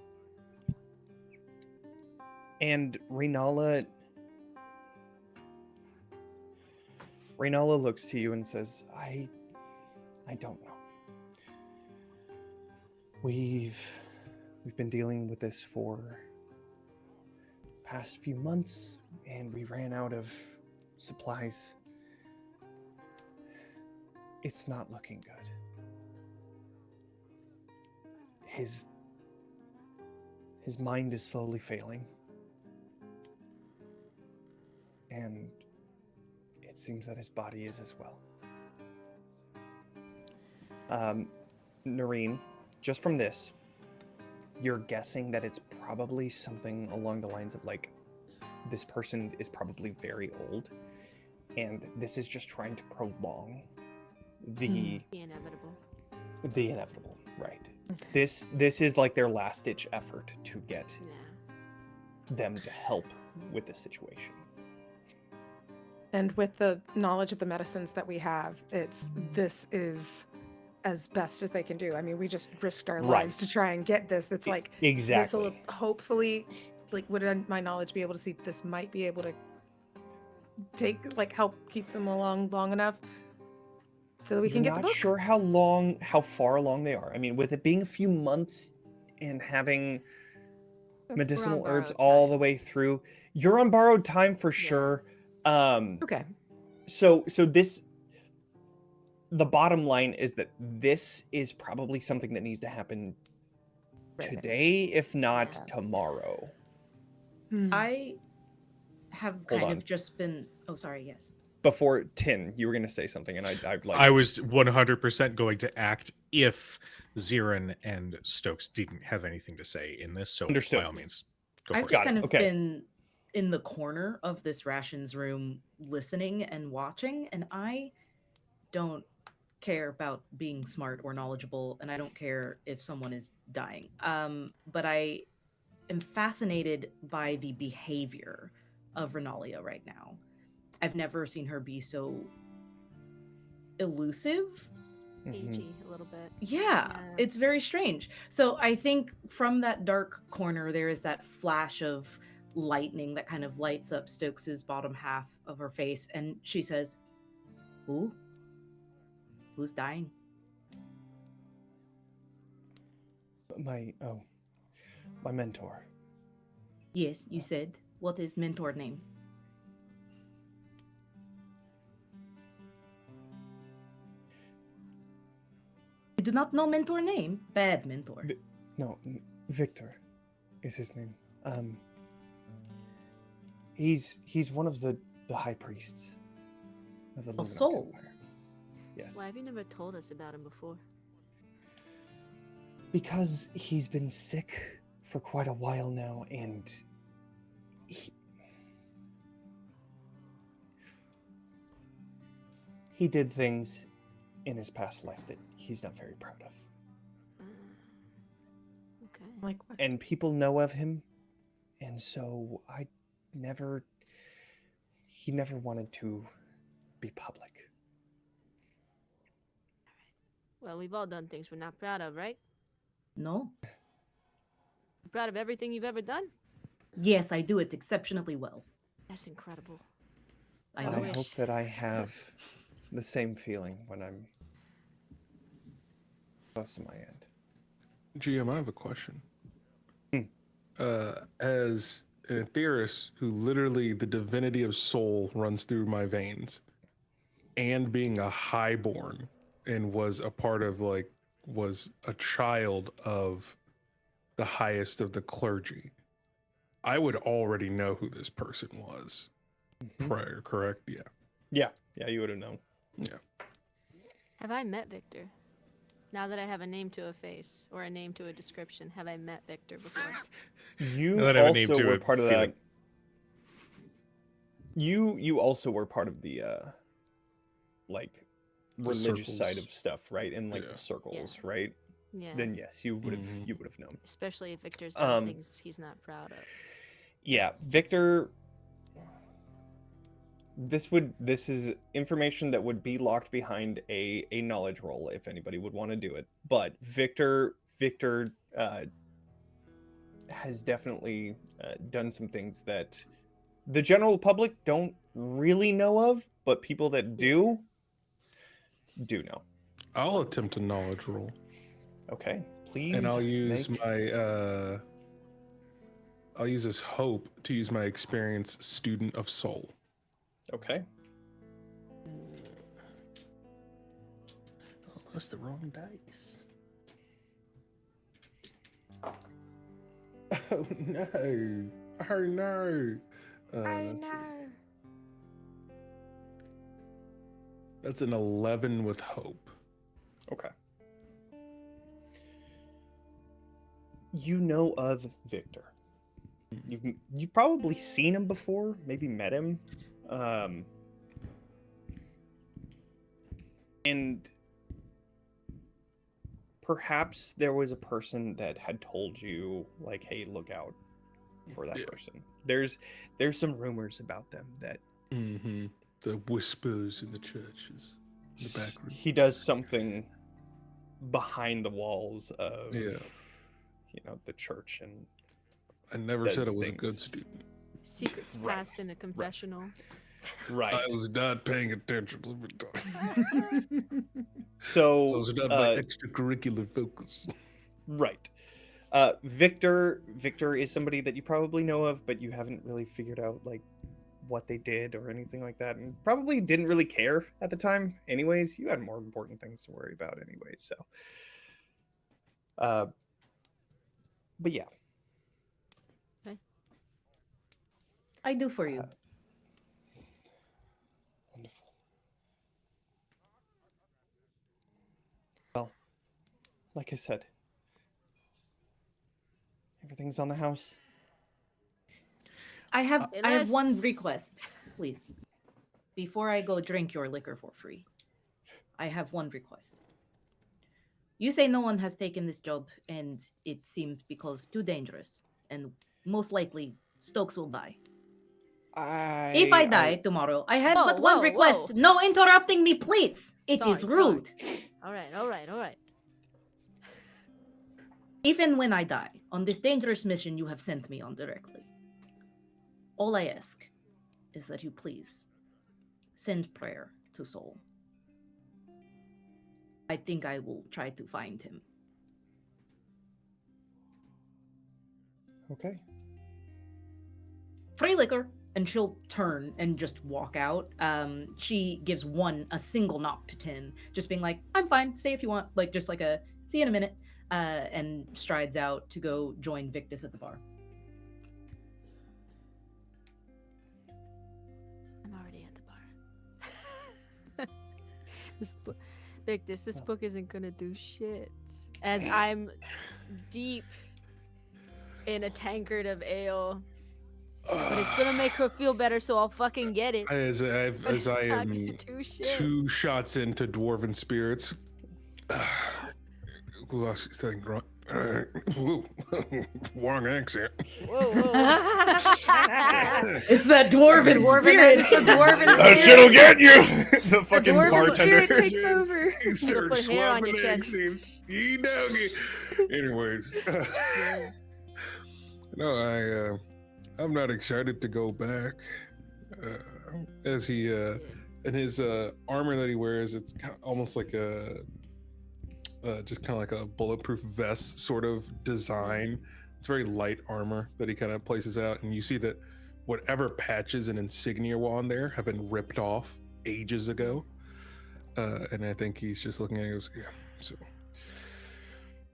And Reala looks to you and says, I don't know. We've been dealing with this for the past few months, and we ran out of supplies. It's not looking good. His mind is slowly failing. And it seems that his body is as well. Noreen, just from this, you're guessing that it's probably something along the lines of like, this person is probably very old, and this is just trying to prolong the inevitable. The inevitable, right. Okay. This is like their last ditch effort to get Yeah. them to help with the situation. And with the knowledge of the medicines that we have, this is as best as they can do. I mean, we just risked our Right. lives to try and get this. That's like Exactly. This'll hopefully, like, would my knowledge be able to see this might be able to help keep them along long enough so that we can You're get the not book. sure how far along they are. I mean, with it being a few months and having medicinal borrowed herbs all time. the way through, you're on borrowed time for sure. Okay. So this, the bottom line is that this is probably something that needs to happen Right. today, if not Yeah. tomorrow. I have Hold kind on. of just been. Oh, sorry. Yes. Before Tin, you were going to say something, and I'd like. I was 100% going to act if Zirin and Stokes didn't have anything to say in this. So Understood. by all means, go I've for just it. Got it, kind of okay. been in the corner of this rations room listening and watching, and I don't care about being smart or knowledgeable, and I don't care if someone is dying. But I am fascinated by the behavior of Renalia right now. I've never seen her be so elusive. Agey a little bit. Yeah, it's very strange. So I think from that dark corner, there is that flash of lightning that kind of lights up Stokes's bottom half of her face, and she says, "Who? Who's dying?" My mentor. Yes, you said. What is mentor name? You do not know mentor name? Bad mentor. No, Victor is his name. He's one of the high priests of the Luminarch Soul. Empire. Yes. Why have you never told us about him before? Because he's been sick for quite a while now, and he did things in his past life that he's not very proud of. Okay. Like what? And people know of him, and so he never wanted to be public. Well, we've all done things we're not proud of, right? No? You proud of everything you've ever done? Yes, I do it exceptionally well. That's incredible. I I know. wish. hope that I have the same feeling when I'm close to my end. GM, I have a question. Hmm. As an Aetheris who literally the divinity of soul runs through my veins, and being a highborn and was a part of was a child of the highest of the clergy, I would already know who this person was prior, correct? Yeah. Yeah, you would have known. Yeah. Have I met Victor? Now that I have a name to a face or a name to a description, have I met Victor before? You Now that I have a name also to were it, part of feeling. that. You also were part of the like The religious circles. side of stuff, right? And like Yeah. the circles, Yeah. right? Yeah. Then yes, you would have Mhm. you would have known. Especially if Victor's done Um, things he's not proud of. Yeah, Victor. This is information that would be locked behind a knowledge roll if anybody would want to do it. But Victor has definitely done some things that the general public don't really know of, but people that do know. I'll attempt a knowledge roll. Okay, please. And I'll use make- my I'll use this hope to use my experience student of soul. Okay. Oh, that's the wrong dice. Oh no. Oh no. Let's see. That's an 11 with hope. Okay. You know of Victor. You've probably seen him before, maybe met him. And perhaps there was a person that had told you, like, hey, look out for that Yeah. person. There's some rumors about them that Mm-hmm. The whispers in the churches. In the back room. he does something behind the walls of Yeah. the church, and I never does said I was a good things. student. Secrets Right. passed in a confessional. right. I was not paying attention. Let me tell you. So Those are not my extracurricular focus. right. Victor is somebody that you probably know of, but you haven't really figured out like what they did or anything like that, and probably didn't really care at the time. Anyways, you had more important things to worry about, anyways. So, but yeah, I do for you. wonderful. Well, like I said, everything's on the house. I have one Unless- request, please. Before I go drink your liquor for free, I have one request. You say no one has taken this job, and it seems because too dangerous, and most likely Stokes will die. If I die tomorrow, I had but one Whoa, request. whoa. No interrupting me, please. It is Sorry, rude. All right. If and when I die on this dangerous mission you have sent me on directly, all I ask is that you please send prayer to Soul. I think I will try to find him. Okay. Free liquor. And she'll turn and just walk out. She gives a single knock to Tin, just being like, I'm fine, stay if you want. Like, just like a, see you in a minute. And strides out to go join Victus at the bar. I'm already at the bar. This book isn't gonna do shit. As I'm deep in a tankard of ale. But it's gonna make her feel better, so I'll fucking get it. As I am 2 shots into dwarven spirits. Wrong accent. Whoa. It's that dwarven spirit. It's the dwarven That spirit. shit'll get you. The fucking dwarven bartender. spirit takes over. He started put hair on your swapping chest. accents. You doggy. Anyways. No, I'm not excited to go back. As he, in his armor that he wears, it's almost like just kind of like a bulletproof vest sort of design. It's very light armor that he kind of places out, and you see that whatever patches and insignia were on there have been ripped off ages ago. And I think he's just looking at it and goes, yeah, so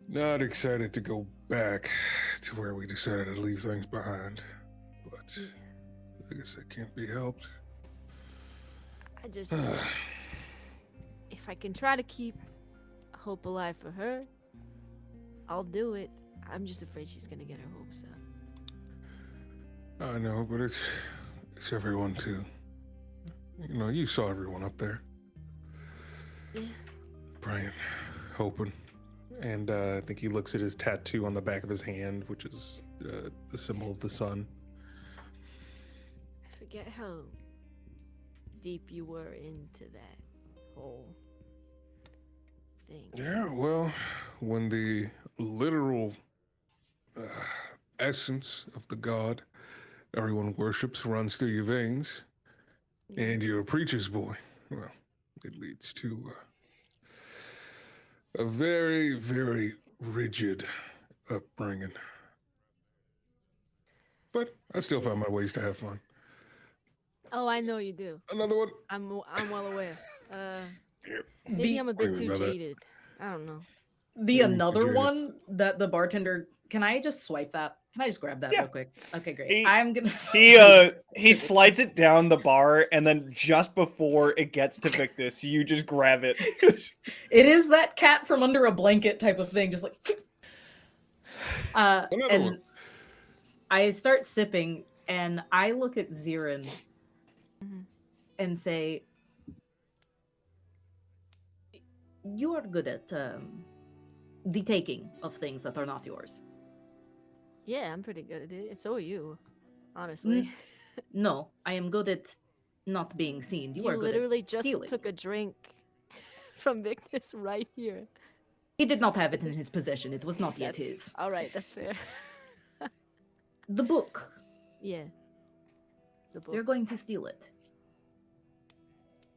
not excited to go back to where we decided to leave things behind. But I guess that can't be helped. I just, if I can try to keep hope alive for her, I'll do it. I'm just afraid she's gonna get her hopes up. I know, but it's everyone too. You know, you saw everyone up there. Yeah. Praying, hoping. And I think he looks at his tattoo on the back of his hand, which is the symbol of the sun. I forget how deep you were into that whole thing. Yeah, well, when the literal essence of the god everyone worships runs through your veins, and you're a preacher's boy, well, it leads to a very, very rigid upbringing. But I still find my ways to have fun. Oh, I know you do. Another one? I'm well aware. Here. Maybe I'm a bit Wait, too brother. jaded. I don't know. The another Jaded. one that the bartender, can I just swipe that? Can I just grab that Yeah. real quick? Okay, great. He- I'm gonna. He slides it down the bar, and then just before it gets to Victus, you just grab it. It is that cat from under a blanket type of thing, just like. Another And one. I start sipping, and I look at Zirin Mhm. and say, "You are good at the taking of things that are not yours." Yeah, I'm pretty good at it. And so are you, honestly. No, I am good at not being seen. You You are good literally at just stealing. took a drink from Victus right here. He did not have it in his possession. It was not yet That's his. all right. That's fair. The book. Yeah. The book. You're going to steal it.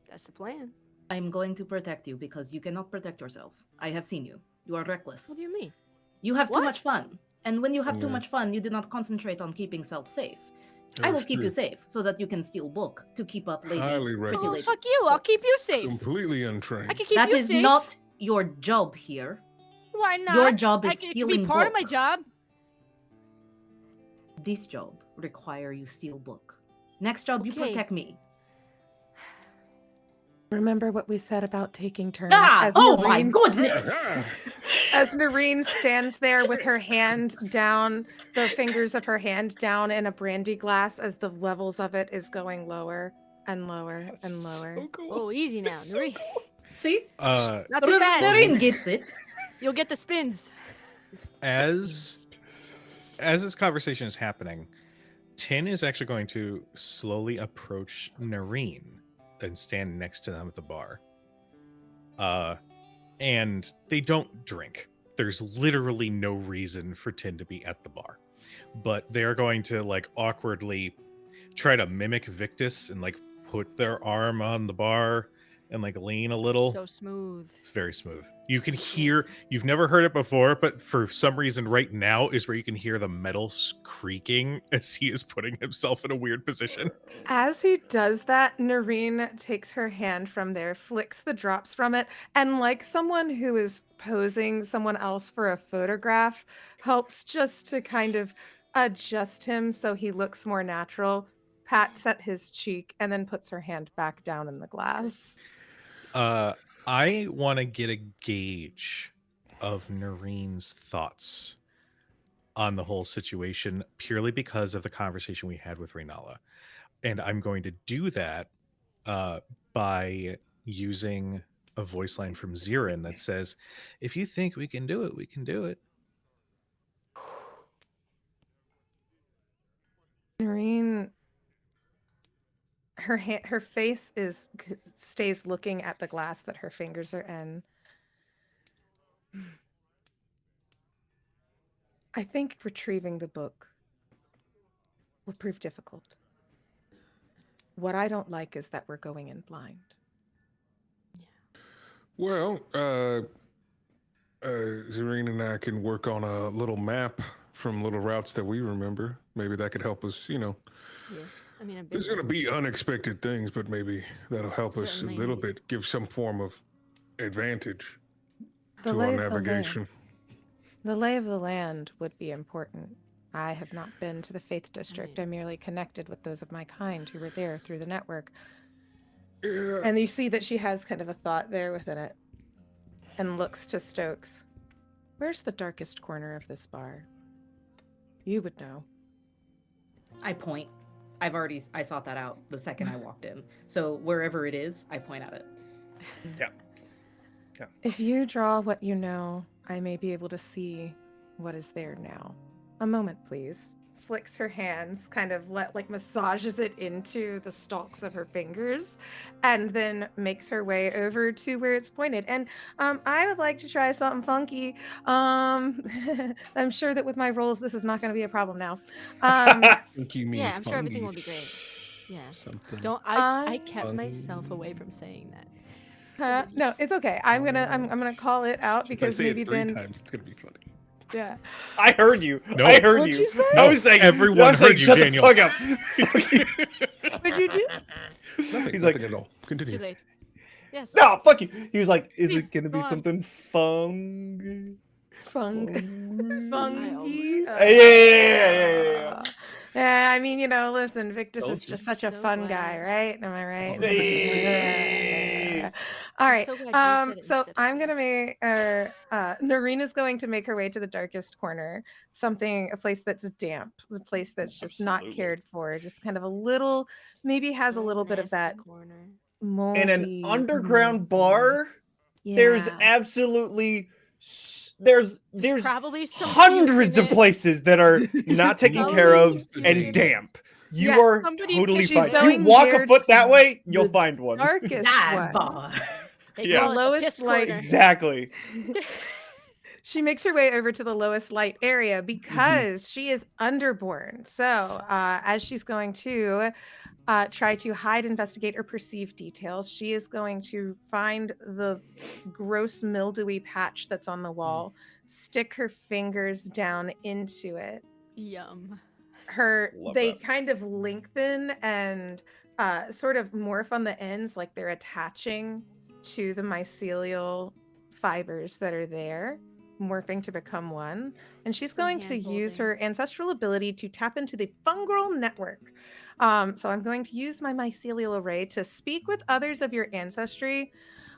That's the plan. I am going to protect you because you cannot protect yourself. I have seen you. You are reckless. What do you mean? You have too What? much fun. And when you have too Yeah. much fun, you do not concentrate on keeping self safe. I will That's keep true. you safe so that you can steal book to keep up lady. Highly pretty Oh, recommend. lady fuck you! I'll keep books. you safe. Completely untrained. I can keep That you is safe. not your job here. Why not? Your job is It can stealing be part of my book. job. This job require you steal book. Next job, you Okay. protect me. Remember what we said about taking turns? Ah! Oh my Noreen- goodness! As Noreen stands there with her hand down, the fingers of her hand down in a brandy glass as the levels of it is going lower and lower and lower. So cool. Oh, easy now, So Nuri. cool. See? Not too fast. Noreen gets it. You'll get the spins. As this conversation is happening, Tin is actually going to slowly approach Nareen and stand next to them at the bar. And they don't drink. There's literally no reason for Tin to be at the bar. But they're going to like awkwardly try to mimic Victus and like put their arm on the bar and like lean a little. So smooth. It's very smooth. You can hear, Yes. you've never heard it before, but for some reason right now is where you can hear the metal creaking as he is putting himself in a weird position. As he does that, Nareen takes her hand from there, flicks the drops from it, and like someone who is posing someone else for a photograph, helps just to kind of adjust him so he looks more natural, pats at his cheek, and then puts her hand back down in the glass. I want to get a gauge of Nareen's thoughts on the whole situation purely because of the conversation we had with Reala. And I'm going to do that by using a voice line from Zirin that says, if you think we can do it, we can do it. Nareen, her face stays looking at the glass that her fingers are in. I think retrieving the book will prove difficult. What I don't like is that we're going in blind. Well, Zareen and I can work on a little map from little routes that we remember. Maybe that could help us, Yeah. I mean, There's going to be unexpected things, but maybe that'll help us a Certainly. little bit, give some form of advantage The to lay our of the land. navigation. The lay of the land would be important. I have not been to the Faith District. I'm merely connected with those of my kind who were there through the network. Yeah. And you see that she has kind of a thought there within it and looks to Stokes. Where's the darkest corner of this bar? You would know. I point. I sought that out the second I walked in. So wherever it is, I point at it. If you draw what you know, I may be able to see what is there now. A moment, please. Flicks her hands, kind of massages it into the stalks of her fingers, and then makes her way over to where it's pointed. And I would like to try something funky. I'm sure that with my rolls, this is not going to be a problem now. Think you mean Yeah, I'm sure everything will fungi. be great. Yeah. Something. Don't I Um, kept myself away from saying that. No, it's okay. I'm gonna call it out If I because say maybe it three then times, it's going to be funny. yeah. I heard you. No. I heard What'd you. you say? I was like, Everyone I was like, heard you, shut Daniel." the fuck up. What'd you do? Nothing, He's nothing like- at all. It's Continue. too late. Yes. No, fuck you. He was like, is Please, it gonna be go on. something funky? Funky. Yeah. Yeah, I mean, listen, Victus Told is you. just such a So fun glad. guy, right? Am I right? Hey. All I'm right. so glad you said it So instead of I'm me. gonna make Narina's going to make her way to the darkest corner, a place that's damp, a place that's just not Absolutely. cared for, just kind of a little, maybe has a little bit of Nasty that corner. moldy. In an underground moldy- bar, there's Yeah. absolutely there's Probably some hundreds puke of in it. places that are not taken care of Probably and some damp. You Yeah, are somebody totally she's fine. You going walk a near foot that to way, you'll the find one. darkest Dive one. bar. They Yeah. call it the Lowest piss light- corner. Exactly. She makes her way over to the lowest light area because she is underborn. So, as she's going to try to hide, investigate, or perceive details, she is going to find the gross mildewy patch that's on the wall, stick her fingers down into it. Yum. Love They that. kind of lengthen and sort of morph on the ends, like they're attaching to the mycelial fibers that are there, morphing to become one. And she's Some going to use hand-holding. her ancestral ability to tap into the fungal network. So I'm going to use my mycelial array to speak with others of your ancestry.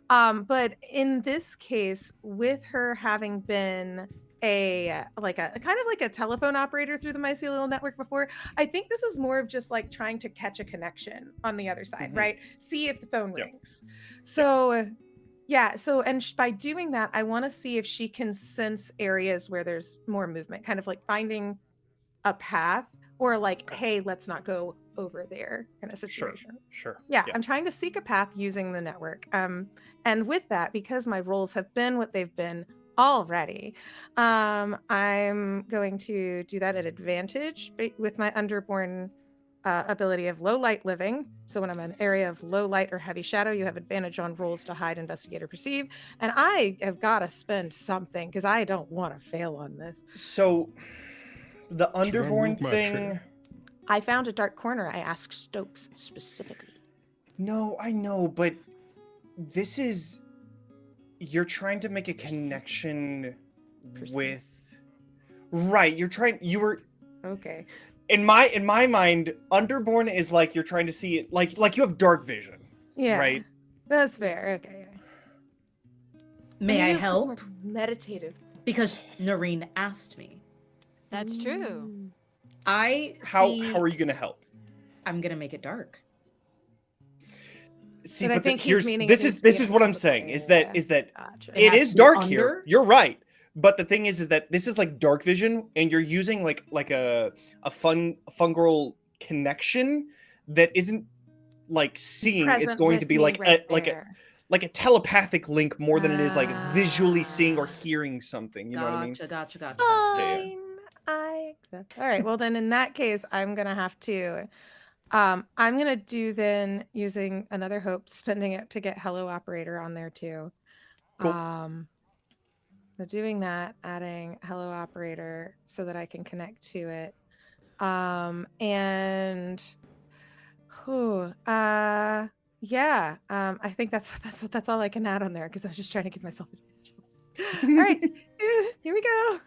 But in this case, with her having been a kind of like a telephone operator through the mycelial network before, I think this is more of just like trying to catch a connection on the other side, Mhm. right? See if the phone Yep. rings. So yeah, so by doing that, I want to see if she can sense areas where there's more movement, kind of like finding a path or like, hey, let's not go over there kind of Sure. situation. Sure. Yeah, I'm trying to seek a path using the network. And with that, because my rolls have been what they've been already, I'm going to do that at advantage with my Underborn ability of low light living. So when I'm in an area of low light or heavy shadow, you have advantage on rolls to hide, investigate, or perceive. And I have got to spend something because I don't want to fail on this. So the Should I move Underborn my thing. chair? I found a dark corner. I asked Stokes specifically. No, I know, but this is you're trying to make a connection with right. You were Okay. in my mind, Underborn is like you're trying to see it like you have dark vision. Yeah. Right? That's fair. Okay. May I Maybe a bit help? more Meditative. Because Noreen asked me. That's true. I How see... are you gonna help? I'm gonna make it dark. See, But I but think he's here's meaning this it is needs to this be is what I'm under- saying yeah. is that Gotcha. It it has is to be dark here. under? You're right. But the thing is that this is like dark vision, and you're using like a fungal connection that isn't like seeing. It's Present going with to be me like right a there. like a telepathic link more than it is like visually seeing or Ah. hearing something. You know what I mean? Gotcha. Yeah. Fine. I accept. All right. Well, then in that case, I'm gonna have to. I'm gonna do then using another hope, spending it to get Hello Operator on there too. Cool. So doing that, adding Hello Operator so that I can connect to it. And yeah. I think that's all I can add on there because I was just trying to give myself a all right. Here we go.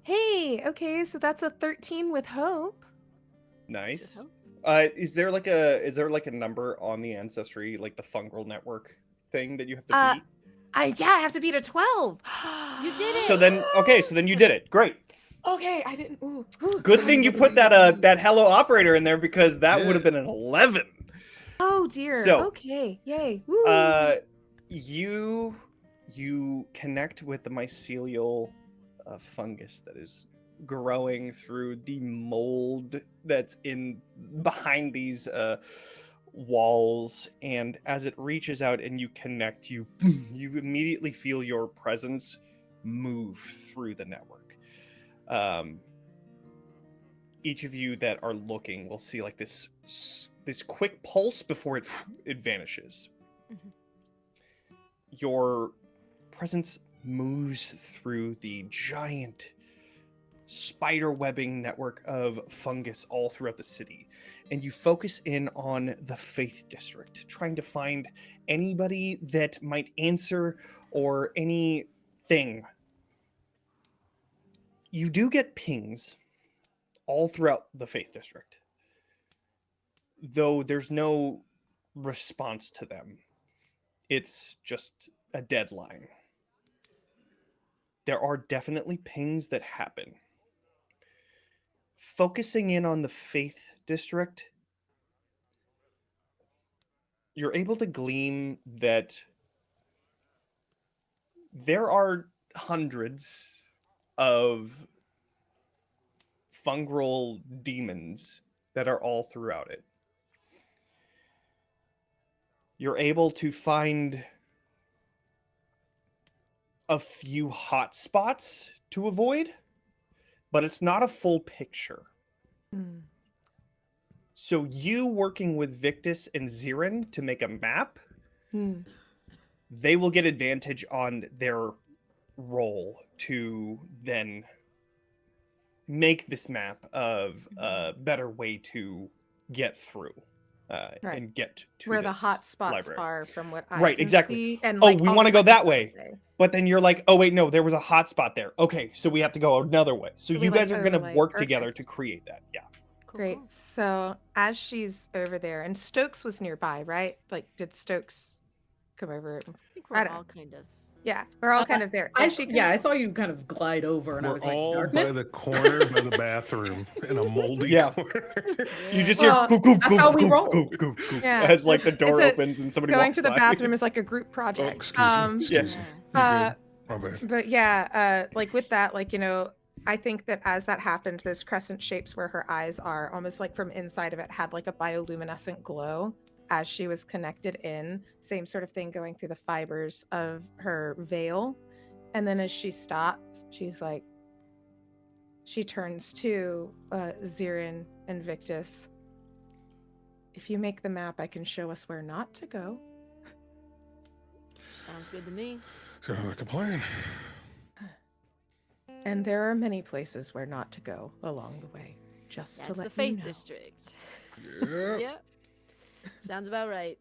Hey, okay, so that's a 13 with hope. Nice. Is there like a number on the ancestry, like the fungal network thing that you have to beat? I have to beat a 12. You did it. So then you did it. Great. Okay, I didn't. Ooh. Good thing you put that Hello Operator in there because that would have Yeah. been an 11. Oh dear. So, okay, yay. Woo. You connect with the mycelial fungus that is growing through the mold that's in behind these walls, and as it reaches out and you connect, you immediately feel your presence move through the network. Each of you that are looking will see like this quick pulse before it vanishes. Mhm. Your presence moves through the giant spider webbing network of fungus all throughout the city, and you focus in on the Faith District, trying to find anybody that might answer or anything. You do get pings all throughout the Faith District, though there's no response to them. It's just a deadline. There are definitely pings that happen. Focusing in on the Faith District, you're able to glean that there are hundreds of fungal demons that are all throughout it. You're able to find a few hot spots to avoid, but it's not a full picture. Hmm. So you working with Victus and Zirin to make a map, Hmm. they will get advantage on their roll to then make this map of a better way to get through Right. and get to Where the this hot spots library. are from what I Right, can exactly. see, and Oh, like, we all wanna the go that sections way. say. But then you're like, oh wait, no, there was a hot spot there. Okay, so we have to go another way. So So we, you like, guys are gonna overlay. work together Perfect. to create that. Yeah. Cool, Great. cool. So as she's over there, and Stokes was nearby, right? Like, did Stokes come over? I think I we're don't- all kind of. Yeah, we're all kind of there. I Did she come- I saw you kind of glide over, and I We're was like, all darkness? by the corner by the bathroom in a moldy Yeah. corner. You just Well, hear goo, that's how we roll. Yeah. as like the door It's opens and somebody going walks to the by. bathroom is like a group project. excuse me. Yeah. Excuse me. Yeah. You're good. My bad. But yeah, like with that, like, I think that as that happened, those crescent shapes where her eyes are, almost like from inside of it, had like a bioluminescent glow as she was connected in. Same sort of thing going through the fibers of her veil. And then as she stops, she's like, she turns to Zirin and Victus. If you make the map, I can show us where not to go. Sounds good to me. Sounds like a plan. And there are many places where not to go along the way. Just That's to let the Faith you know. District. Yeah. Yep. Sounds about right.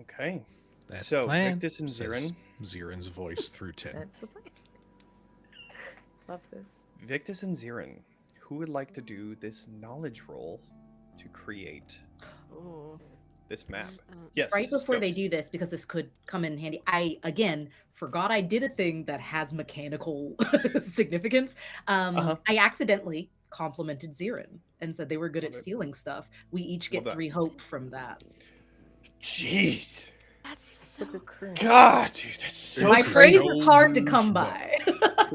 Okay. That's So, the plan, Victus and says Zirin. Zirin's voice through Tin. That's the plan. Love this. Victus and Zirin, who would like to do this knowledge roll to create Oh. this map? Yes. Right before they Scopes. do this, because this could come in handy, I again forgot I did a thing that has mechanical significance. I accidentally complimented Zirin and said they were good at stealing stuff. We each get Love that. 3 hope from that. Jeez. That's so cool. God, dude, that's so My This is praise so is hard to come douchebag. by.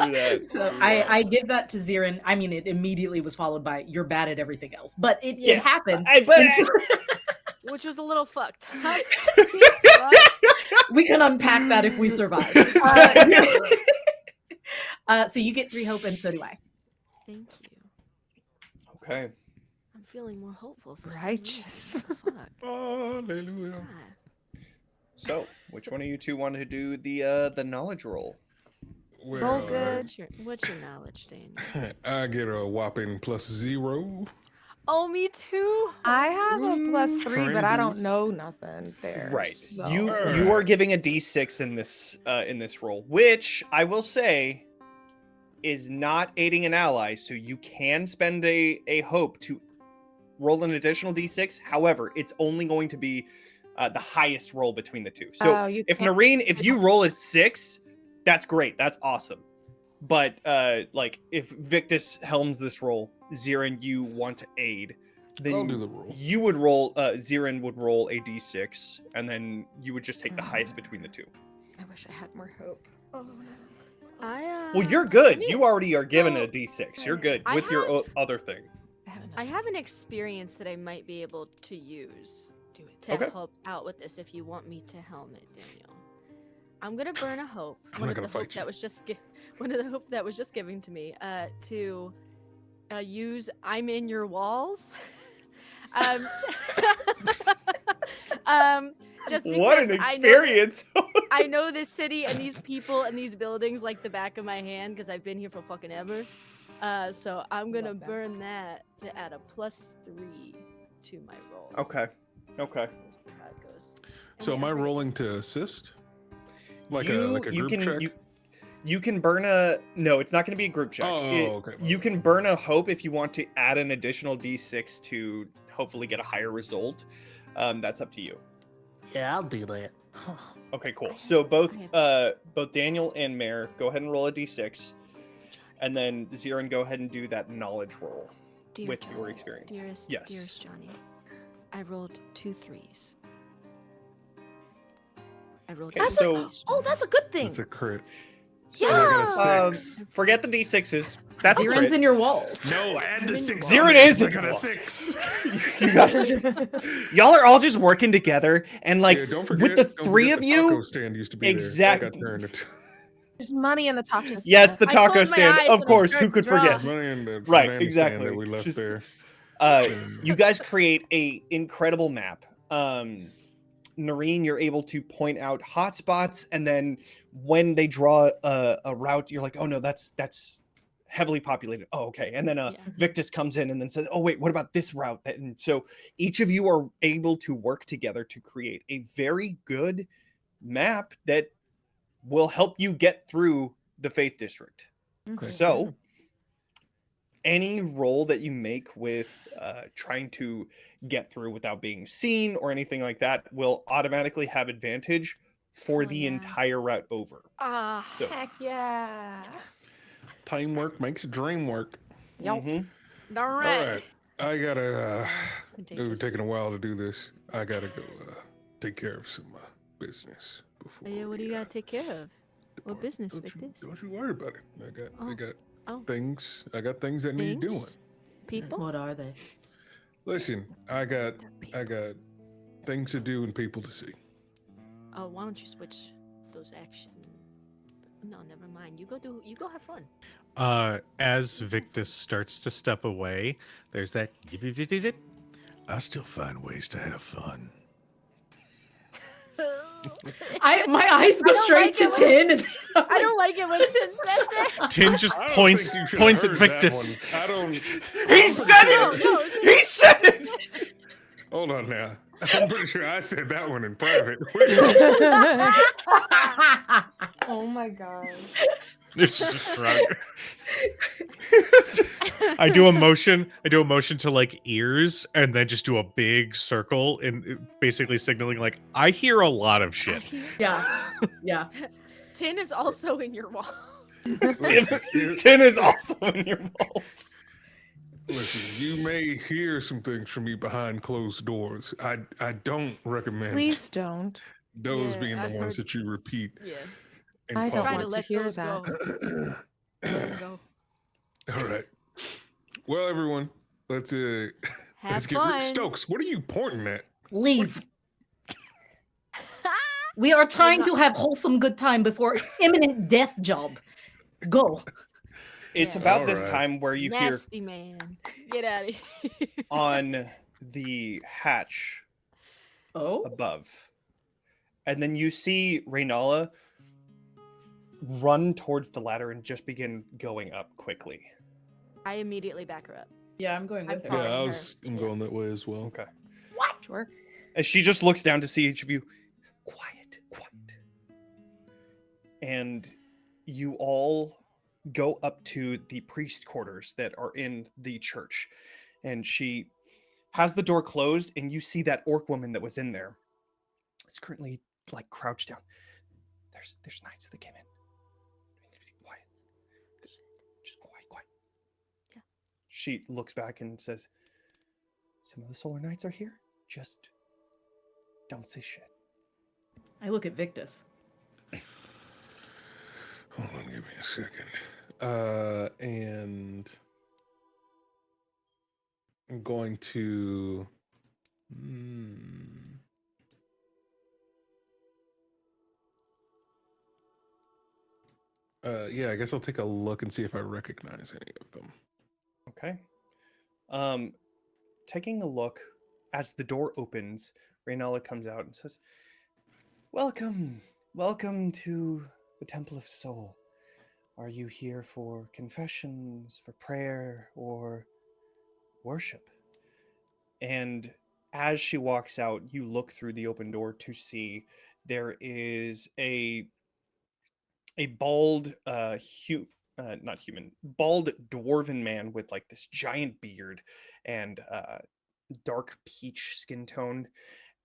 True that. So I give that to Zirin. I mean, it immediately was followed by "you're bad at everything else," but it Yeah. happened. But And so- Which was a little fucked. Huh? we can unpack that if we survive. So you get 3 hope, and so do I. Thank you. okay. I'm feeling more hopeful for Righteous. some reason. Fuck. Hallelujah. God. So, which one of you two want to do the knowledge roll? Well, What's your knowledge, Daniel? I get a whopping +0. Oh, me too. I have a +3, but I don't Twinsies. know nothing there. Right. so- You are giving a d6 in this roll, which I will say is not aiding an ally, so you can spend a hope to roll an additional d6. However, it's only going to be the highest roll between the two. So Oh, you if can't- Nareen, if you roll a 6, that's great. That's awesome. But like if Victus helms this roll, Zirin, you want to aid, then I'll do the roll. you would roll. Zirin would roll a d6, and then you would just take the highest between the two. I wish I had more hope. Oh no. Well, you're good. me- You already are given a so, d6. You're good I with your have- other thing. I have an experience that I might be able to use Do it. to Okay. help out with this if you want me to helm it, Daniel. I'm gonna burn a hope. I'm One not of the gonna hope fight you. that was just one of the hope that was just given to me to use "I'm in your walls." Just because What an I experience! I know this city and these people and these buildings like the back of my hand because I've been here for fucking ever. So I'm gonna Love that. burn that to add a +3 to my roll. Okay. Okay. We'll see how it goes. And So am yeah, I I'm rolling to assist? Like you, a you group can check? you can burn a no. It's not going to be a group check. Oh, okay. You can burn a hope if you want to add an additional d6 to hopefully get a higher result. That's up to you. Yeah, I'll do that. Okay, cool. So both Okay. both Daniel and Mare, go ahead and roll a d6, and then Zirin, go ahead and do that knowledge roll Dear with Johnny, your experience. Dearest, Yes. dearest Johnny, I rolled 2 3s. I rolled Okay, two That's so- threes. Oh, that's a good thing. It's a crit. So, I got a 6. forget the d6s. That's a Zirin's crit. in your walls. No, add the 6. Zirin is I in got a the 6. You guys, y'all are all just working together, and like Yeah, don't forget, with the don't three forget of the you, taco stand used to be exactly. There. That got turned into There's money in the taco stand. yes, the I taco closed my stand, eyes of and I course. Who started to could draw. forget? money in the Right, banana exactly. stand that we left Just- there. You guys create a incredible map. Nareen, you're able to point out hotspots, and then when they draw a route, you're like, oh no, that's heavily populated. Oh, okay. And then Yeah. Victus comes in and then says, oh wait, what about this route? And so each of you are able to work together to create a very good map that will help you get through the Faith District. Okay. So any roll that you make with trying to get through without being seen or anything like that will automatically have advantage for Hell the yeah. entire route over. Ah, So Heck yeah. Time work makes a dream work. Yup. mhm. all All right. right. I gotta. It was Contagious. taking a while to do this. I gotta go take care of some business before. Yeah, what do you we, gotta take care of? What business, Victus? Don't you worry about it. I got Oh. things. I got things that need doing. Things? People? What are they? Listen, I got things to do and people to see. Oh, why don't you switch those actions? No, never mind. You go have fun. As Victus starts to step away, there's that. I still find ways to have fun. My eyes go straight to Tin. And I don't like it when Tin says that. Tin just I don't points think you should've at heard that Victus. one. I don't. He said it! No, He said it! Hold on now. I'm pretty sure I said that one in private. Oh my god. There's just a shrug. I do a motion to like ears, and then just do a big circle, and basically signaling like I hear a lot of shit. yeah. Tin is also in your wall. Tin is also in your balls. Listen, you may hear some things from me behind closed doors. I don't recommend Please don't. those Yeah, being the I've ones heard- that you repeat. Yeah. in I don't Try public. to want to let hear those that. go. Let 'em go. All right. Well, everyone, let's Have get fun. Stokes. What are you pointing at? Leave. We are trying to have wholesome good time before imminent death job. Go. It's Yeah. about this Alright. time where you hear Nasty man. Get out of here. on the hatch Oh. above. And then you see Reala run towards the ladder and just begin going up quickly. I immediately back her up. Yeah, I'm going with I'm her. fine. Yeah, her. I'm Yeah. going that way as well. Okay. Sure. As she just looks down to see each of you, quiet. And you all go up to the priest quarters that are in the church. And she has the door closed, and you see that orc woman that was in there. It's currently like crouched down. There's knights that came in. We need to be quiet. Just quiet. Yeah. She looks back and says, some of the Solar Knights are here. Just don't say shit. I look at Victus. Hold on, give me a second. And I'm going to. Yeah, I guess I'll take a look and see if I recognize any of them. Okay. Taking a look, as the door opens, Reala comes out and says, Welcome to the Temple of Soul. Are you here for confessions, for prayer, or worship? And as she walks out, you look through the open door to see there is a bald, bald dwarven man with like this giant beard and dark peach skin tone.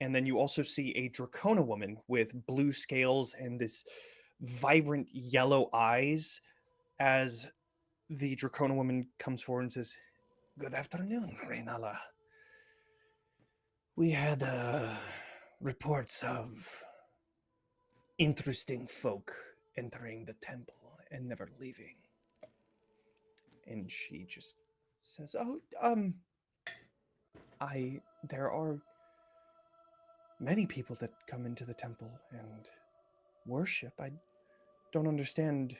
And then you also see a Dracona woman with blue scales and this vibrant yellow eyes as the Dracona woman comes forward and says, Good afternoon, Reala. We had reports of interesting folk entering the temple and never leaving. And she just says, there are many people that come into the temple and worship. I don't understand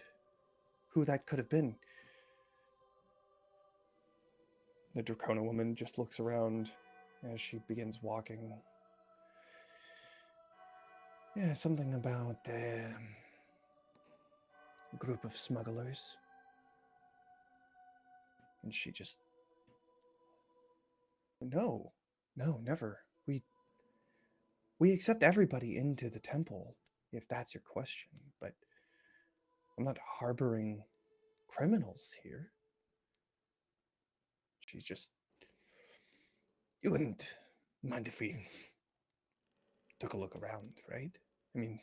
who that could have been. The Dracona woman just looks around as she begins walking. Yeah, something about a group of smugglers. And she just... No, never. We accept everybody into the temple, if that's your question, but I'm not harboring criminals here. She's just... You wouldn't mind if we took a look around, right? I mean,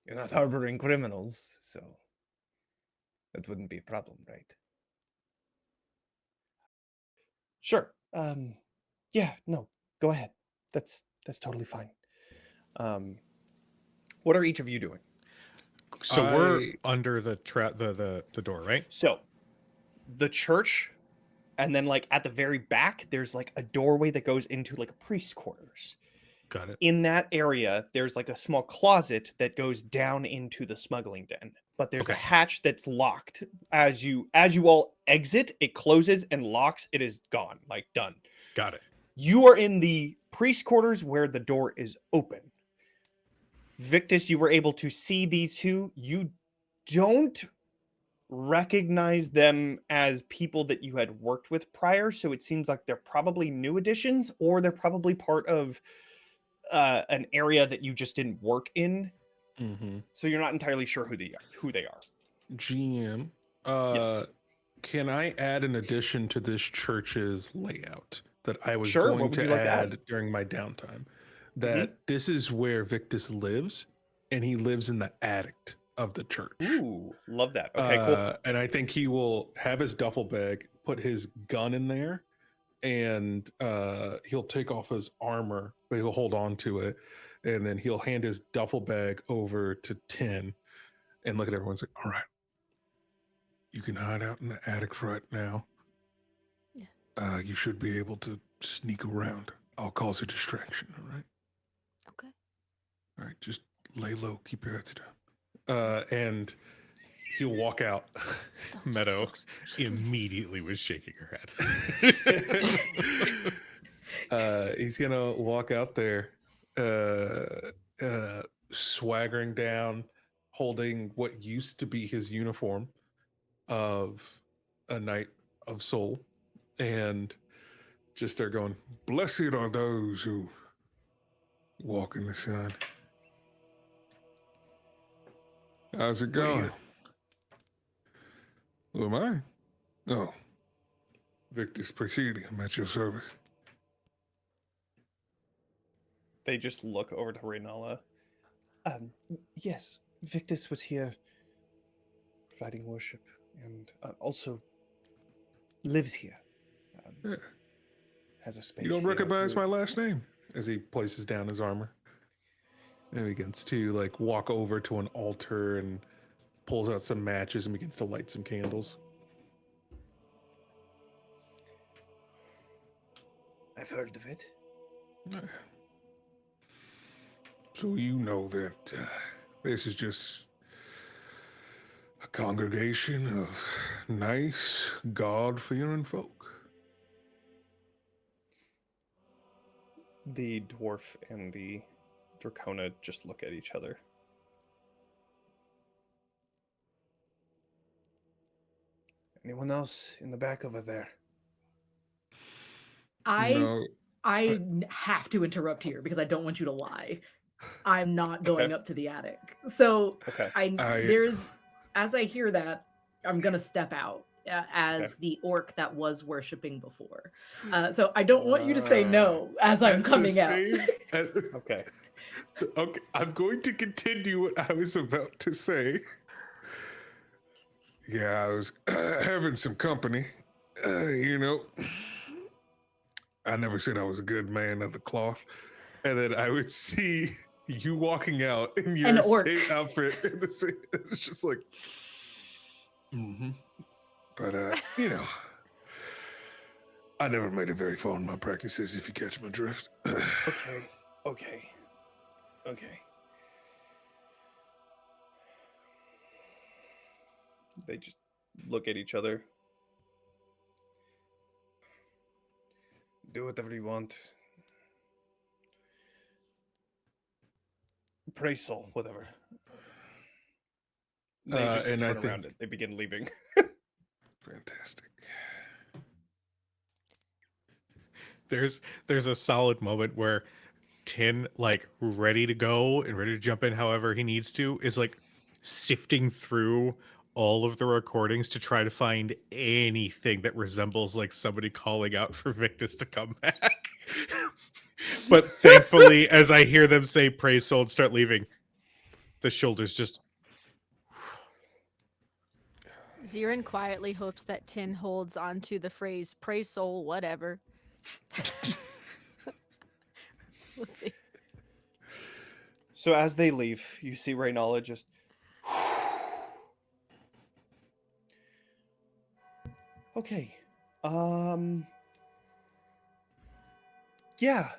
you're not harboring criminals, so that wouldn't be a problem, right? Sure. Yeah, no, go ahead. That's totally fine. What are each of you doing? So we're under the the door, right? So the church, and then like at the very back, there's like a doorway that goes into like a priest quarters. Got it. In that area, there's like a small closet that goes down into the smuggling den. But there's a hatch that's locked. As you all exit, it closes and locks. It is gone, like done. Got it. You are in the priest quarters where the door is open. Victus, you were able to see these two. You don't recognize them as people that you had worked with prior, so it seems like they're probably new additions, or they're probably part of an area that you just didn't work in. So you're not entirely sure who they are. GM, yes. Can I add an addition to this church's layout that I was Sure. going to add during my downtime? That this is where Victus lives, and he lives in the attic of the church. Ooh, love that. Okay, cool. And I think he will have his duffel bag, put his gun in there, and he'll take off his armor, but he'll hold on to it, and then he'll hand his duffel bag over to Tin and look at everyone and say, all right, you can hide out in the attic right now. Yeah. You should be able to sneak around. I'll cause a distraction, all right? Okay. All right, just lay low, keep your heads down. And he'll walk out. Meadow immediately was shaking her head. He's gonna walk out there, swaggering down, holding what used to be his uniform of a Knight of Soul, and just start going, blessed are those who walk in the sun. How's it going? Who am I? Oh, Victus Presidium at your service. They just look over to Reala. Yes, Victus was here providing worship and also lives here. Yeah. Has a space. You don't here. recognize my last name? As he places down his armor and begins to like walk over to an altar and pulls out some matches and begins to light some candles. I've heard of it. So you know that this is just a congregation of nice, God-fearing folk. The dwarf and the Dracona just look at each other. Anyone else in the back over there? I have to interrupt here because I don't want you to lie. I'm not going up to the attic. So as I hear that, I'm gonna step out as the orc that was worshiping before. So I don't want you to say no as I'm coming out. Okay. Okay, I'm going to continue what I was about to say. Yeah, I was having some company. You know, I never said I was a good man of the cloth. And then I would see you walking out in your same outfit. It's just like, But, you know, I never made it very far in my practices, if you catch my drift. Okay. They just look at each other. Do whatever you want. Pray soul, whatever. They just turn around and they begin leaving. Fantastic. There's a solid moment where Tin, like, ready to go and ready to jump in however he needs to, is like sifting through all of the recordings to try to find anything that resembles like somebody calling out for Victus to come back. But thankfully, as I hear them say praise soul and start leaving, the shoulders just... Zirin quietly hopes that Tin holds on to the phrase praise soul, whatever. Let's see. So as they leave, you see Reala just Okay. Yeah,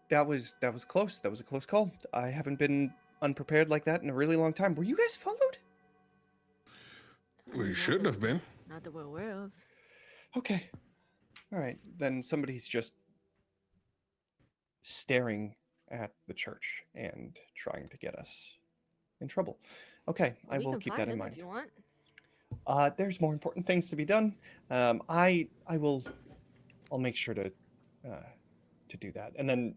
that was close. That was a close call. I haven't been unprepared like that in a really long time. Were you guys followed? I We mean, should have been. Not that we're aware of. Okay. All right. Then somebody's just staring at the church and trying to get us in trouble. Okay, I We will can keep find that in them mind. if you want. There's more important things to be done. I'll make sure to do that. And then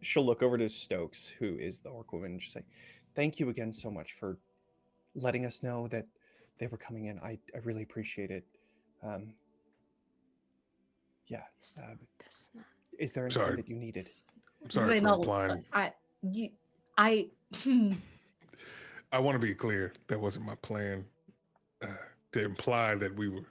she'll look over to Stokes, who is the orc woman, and just say, "Thank you again so much for letting us know that they were coming in. I really appreciate it. Yeah. That's not. Is there anything Sorry. that you needed?" I'm sorry for implying. I I want to be clear. That wasn't my plan to imply that we were.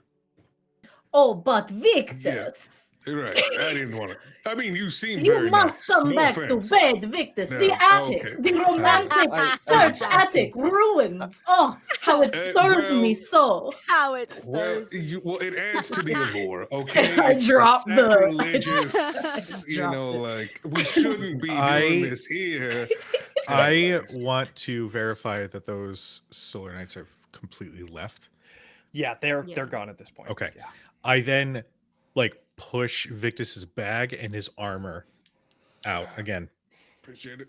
Oh, but Victus, Right. I didn't want to. I mean, you seem you very must nice. come No back offense. to bed, Victus. No, The attic, okay. the romantic I church understand. attic ruins. Oh, how it stirs me so. How it Well, stirs. it adds to the allure, okay? I It's dropped the- sacrilegious, you dropped know, it. like we shouldn't be doing this here. I want to verify that those Solar Knights have completely left. Yeah, they're Yeah. gone at this point. Okay. Yeah. I then push Victus's bag and his armor out again. Appreciate it.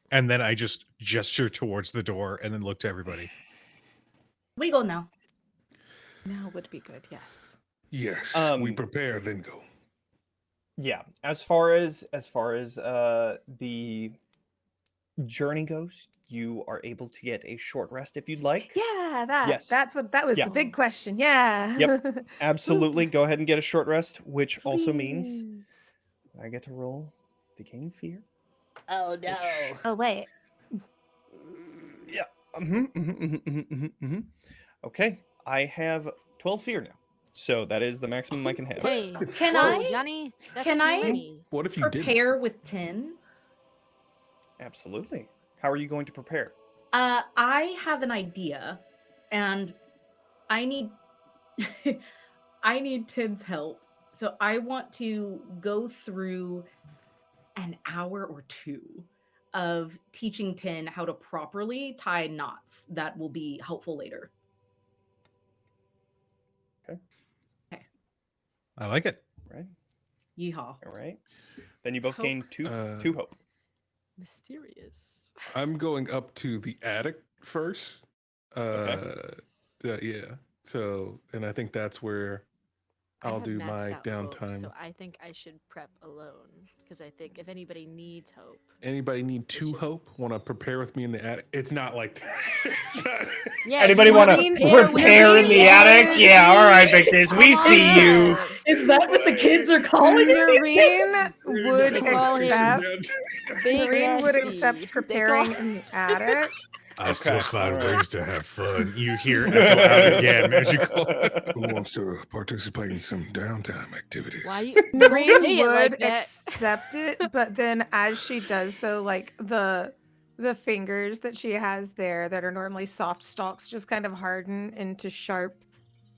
And then I just gesture towards the door and then look to everybody. We go now. Now would be good, yes. Yes, we Um, prepare, then go. Yeah. As far as the journey goes, you are able to get a short rest if you'd like. Yeah, Yes. that was Yeah. the big question. Yeah. Yep. Absolutely. Go ahead and get a short rest, which also means Please. I get to roll the Gain Fear. Oh no. Oh wait. Yeah. Okay. I have 12 fear now. So that is the maximum I can have. Hey, Can whoa, I- Johnny? That's can too I- many. What if you did? Prepare with 10. Absolutely. How are you going to prepare? I have an idea, and I need I need 10's help. So I want to go through an hour or two of teaching 10 how to properly tie knots that will be helpful later. I like it. Right. Yeehaw. All right. Then you both Hope. gain two hope. Mysterious. I'm going up to the attic first. Yeah. So, and I think that's where I I'll have do maxed my out hope, downtime. so I think I should prep alone because I think if anybody needs hope, Anybody need It's two just- hope? Want to prepare with me in the attic? It's not like it's not- yeah. Anybody you want to mean- prepare in the attic? Yeah, all right, Victus. We Come see on. you. Is that what the kids are calling it? Noreen would They call him accept. Big Noreen would Nasty. accept They preparing call- in the attic. I still Okay, find all right. ways to have fun. You hear echo out again as you call. Who wants to participate in some downtime activities? Why you? Noreen Don't say it would like that. accept it, but then as she does so, like the fingers that she has there that are normally soft stalks just kind of harden into sharp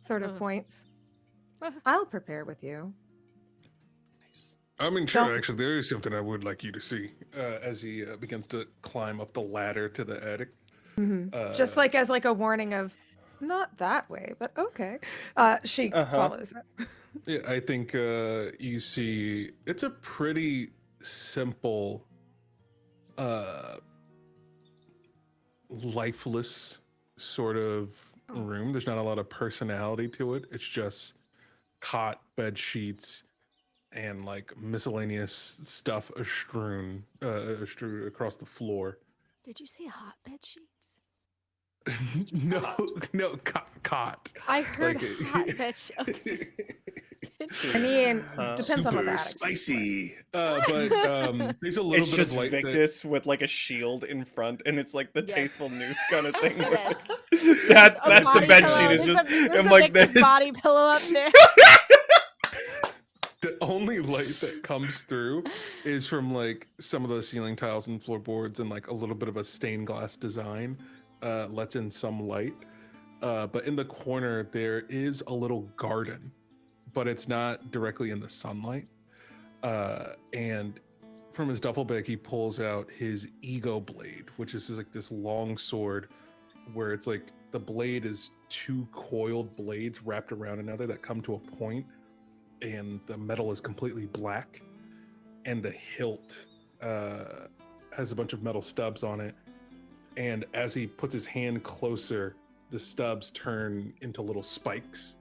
sort of points. I'll prepare with you. I mean, sure. Don't- Actually, there is something I would like you to see as he begins to climb up the ladder to the attic. Just like as like a warning of not that way, but okay. She follows it. Yeah, I think you see it's a pretty simple, lifeless sort of room. There's not a lot of personality to it. It's just cot, bed sheets, and like miscellaneous stuff strewn across the floor. Did you say hot bed sheets? no, cot. I heard Like hot bed sheets. Okay. I mean, depends on what Super the attic is. spicy. But there's a little It's bit just of light. Victus with like a shield in front, and it's like the Yes. tasteful news kind of thing. Yes. that's A the body bed pillow. sheet. Is There's just there's I'm a like Victus this. body pillow up there. The only light that comes through is from like some of the ceiling tiles and floorboards and like a little bit of a stained glass design lets in some light. But in the corner there is a little garden but it's not directly in the sunlight. And from his duffel bag, he pulls out his ego blade, which is like this long sword where it's like the blade is two coiled blades wrapped around another that come to a point, and the metal is completely black, and the hilt has a bunch of metal stubs on it. And as he puts his hand closer, the stubs turn into little spikes,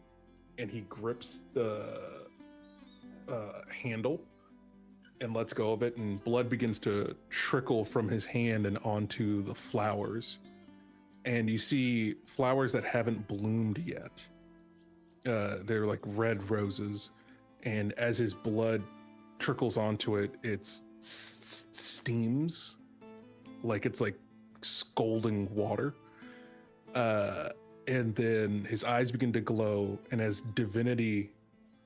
and he grips the handle and lets go of it, and blood begins to trickle from his hand and onto the flowers. And you see flowers that haven't bloomed yet. They're like red roses. And as his blood trickles onto it, it steams like it's like scalding water. And then his eyes begin to glow, and as divinity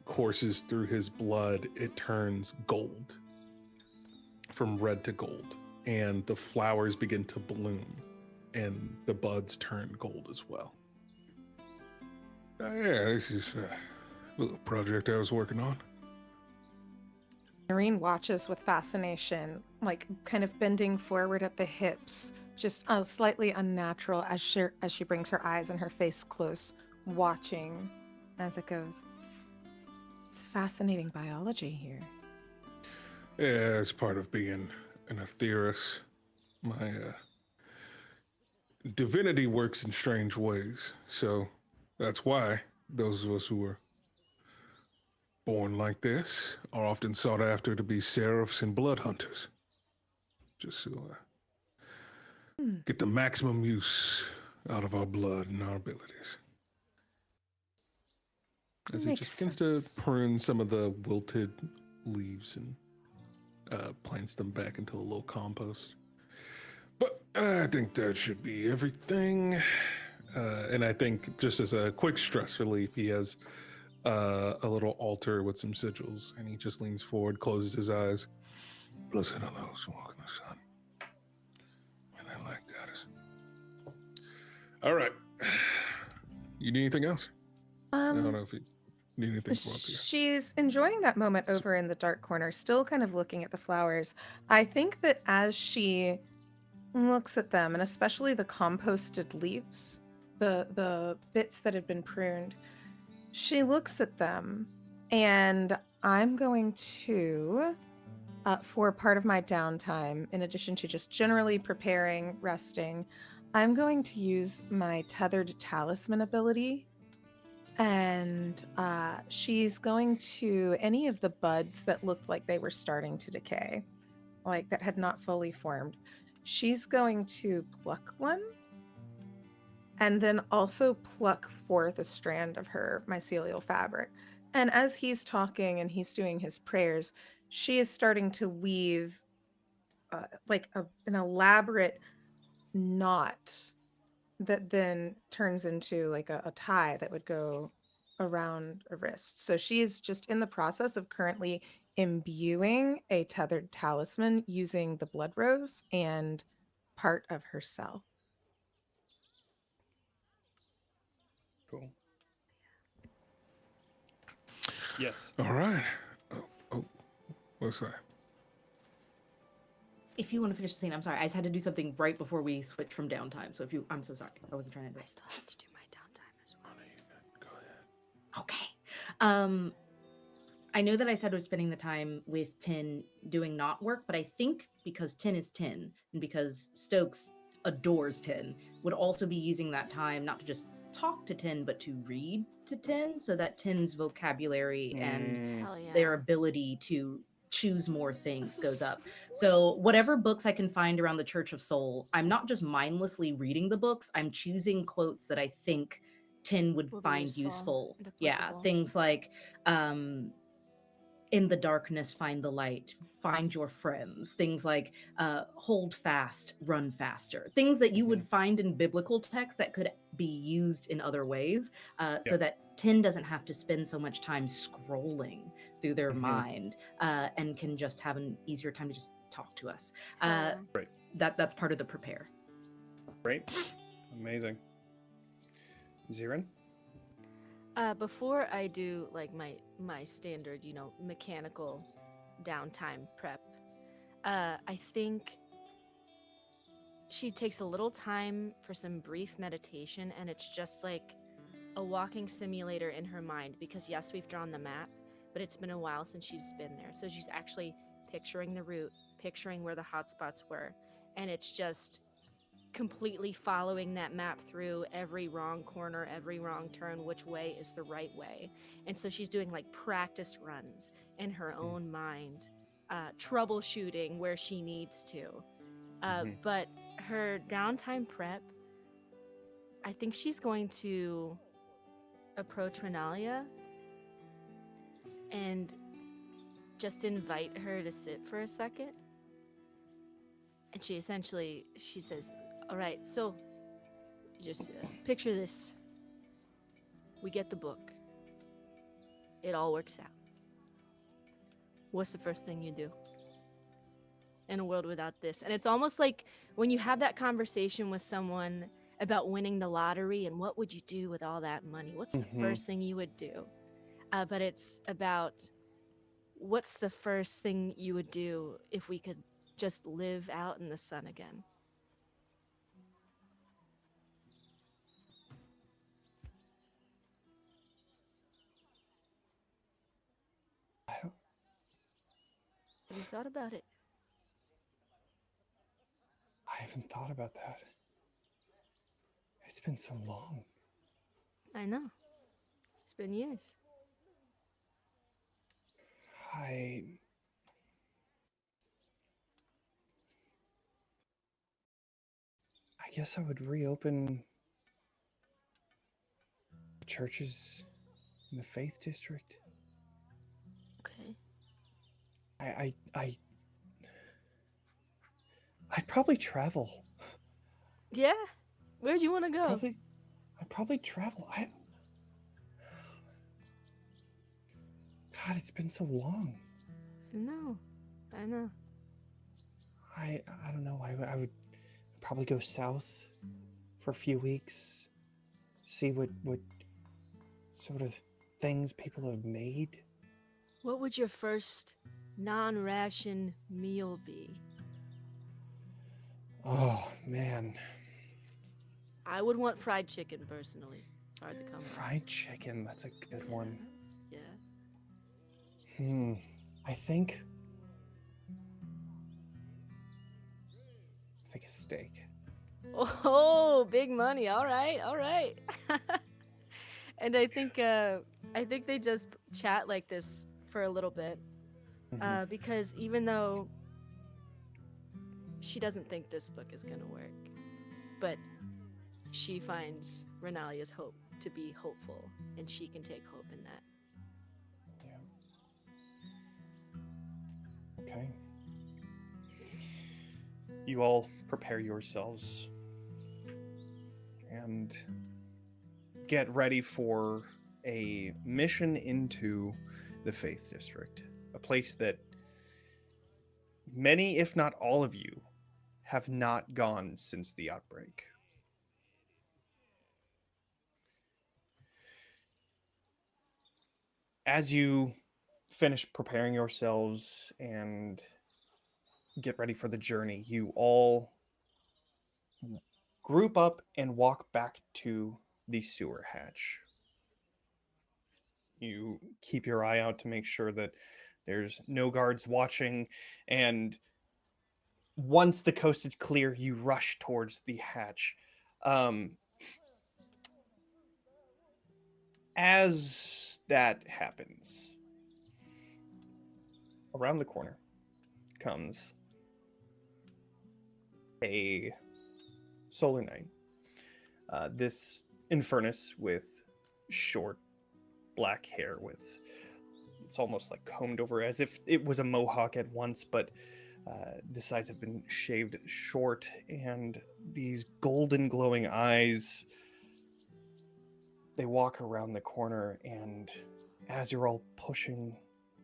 courses through his blood, it turns gold, from red to gold, and the flowers begin to bloom, and the buds turn gold as well. Yeah, this is a little project I was working on. Noreen watches with fascination, like kind of bending forward at the hips, just slightly unnatural as she brings her eyes and her face close, watching as it goes. It's fascinating biology here. Yeah, it's part of being an Aetheris. My divinity works in strange ways, so that's why those of us who were born like this are often sought after to be seraphs and blood hunters. Just to get the maximum use out of our blood and our abilities. As he just begins to prune some of the wilted leaves and plants them back into a little compost. But I think that should be everything. And I think just as a quick stress relief, he has a little altar with some sigils, and he just leans forward, closes his eyes. Blessed are those who walk in the sun, and I like goddess. All right. You need anything else? I don't know if you need anything from up here. She's enjoying that moment over in the dark corner, still kind of looking at the flowers. I think that as she looks at them, and especially the composted leaves, the bits that have been pruned, she looks at them, and I'm going to, for part of my downtime, in addition to just generally preparing, resting, I'm going to use my tethered talisman ability. And she's going to, any of the buds that looked like they were starting to decay, like that had not fully formed, she's going to pluck one, and then also pluck forth a strand of her mycelial fabric. And as he's talking and he's doing his prayers, she is starting to weave like an elaborate knot that then turns into like a tie that would go around a wrist. So she is just in the process of currently imbuing a tethered talisman using the blood rose and part of herself. Cool. Yes. All right. Oh, what's that? If you want to finish the scene, I'm sorry. I just had to do something right before we switch from downtime. So I'm so sorry. I wasn't trying to do I it. still have to do my downtime as well. Go ahead. Okay. I know that I said I was spending the time with Tin doing knot work, but I think because Tin is Tin and because Stokes adores Tin, would also be using that time not to just talk to Tin, but to read to Tin, so that Tin's vocabulary and Hell yeah. their ability to choose more things goes up. So whatever books I can find around the Church of Soul, I'm not just mindlessly reading the books, I'm choosing quotes that I think Tin would Will be find useful useful. and Yeah, applicable. things like in the darkness find the light, find your friends, things like hold fast, run faster, things that you would find in biblical texts that could be used in other ways, so that Tin doesn't have to spend so much time scrolling through their mind, and can just have an easier time to just talk to us. Right. That's part of the prepare. Great. Amazing. Zirin? Before I do like my standard, mechanical downtime prep, I think she takes a little time for some brief meditation, and it's just like a walking simulator in her mind, because yes, we've drawn the map, but it's been a while since she's been there. So she's actually picturing the route, picturing where the hotspots were, and it's just completely following that map through every wrong corner, every wrong turn, which way is the right way. And so she's doing like practice runs in her own mind, troubleshooting where she needs to. But her downtime prep, I think she's going to approach Renalia and just invite her to sit for a second. And she says, all right, so just picture this. We get the book. It all works out. What's the first thing you do in a world without this? And it's almost like when you have that conversation with someone about winning the lottery and what would you do with all that money? What's the first thing you would do? But it's about what's the first thing you would do if we could just live out in the sun again? Have you thought about it? I haven't thought about that. It's been so long. I know. It's been years. I guess I would reopen churches in the Faith District. Okay. I'd probably travel. Yeah? Where'd you want to go? I'd probably travel. God, it's been so long. I know. I don't know. I would probably go south for a few weeks, see what sort of things people have made. What would your first non-ration meal be? Oh, man. I would want fried chicken, personally. It's hard to come by. Fried chicken, that's a good one. Yeah. I think a steak. Oh, big money. All right. And I think they just chat like this for a little bit, because even though she doesn't think this book is gonna work, but she finds Renalia's hope to be hopeful, and she can take hope in that. Yeah. Okay. You all prepare yourselves and get ready for a mission into the Faith District, a place that many, if not all of you, have not gone since the outbreak. As you finish preparing yourselves and get ready for the journey, you all group up and walk back to the sewer hatch. You keep your eye out to make sure that there's no guards watching, and once the coast is clear, you rush towards the hatch. As that happens, around the corner comes a solar knight. This Infernus with short black hair, with it's almost like combed over as if it was a mohawk at once, but the sides have been shaved short, and these golden glowing eyes. They walk around the corner, and as you're all pushing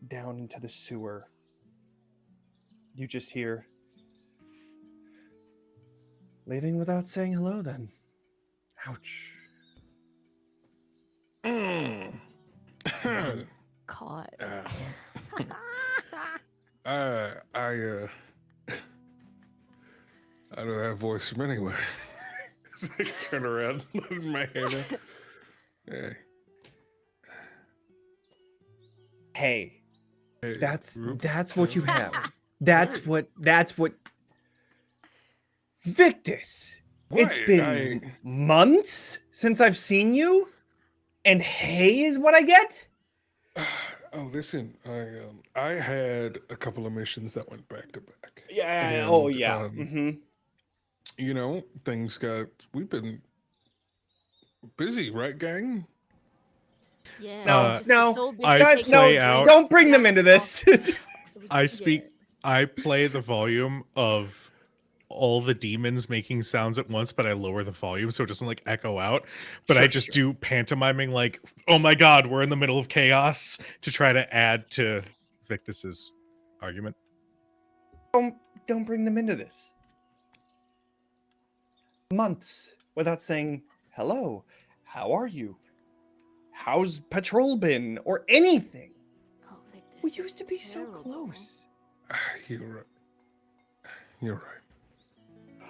down into the sewer, you just hear, "Leaving without saying hello, then. Ouch." Caught. I know that voice from anywhere. As I turn around, letting my hair down. Hey, Hey, that's group. what you have. That's what Victus. It's Why? been months since I've seen you, and hey is what I get. Oh, listen, I had a couple of missions that went back to back. Yeah. And, Oh yeah. You know, we've been busy, right, gang? Yeah. No, just no, so busy I taking play breaks. out- Don't bring them Yeah. into this. I play the volume of all the demons making sounds at once, but I lower the volume so it doesn't like echo out. But I just do pantomiming like, oh my god, we're in the middle of chaos, to try to add to Victus's argument. Don't bring them into this. Months without saying hello. How are you? How's patrol been? Or anything. Oh, Victus, We that's used to be so terrible. close. You're right. You're right.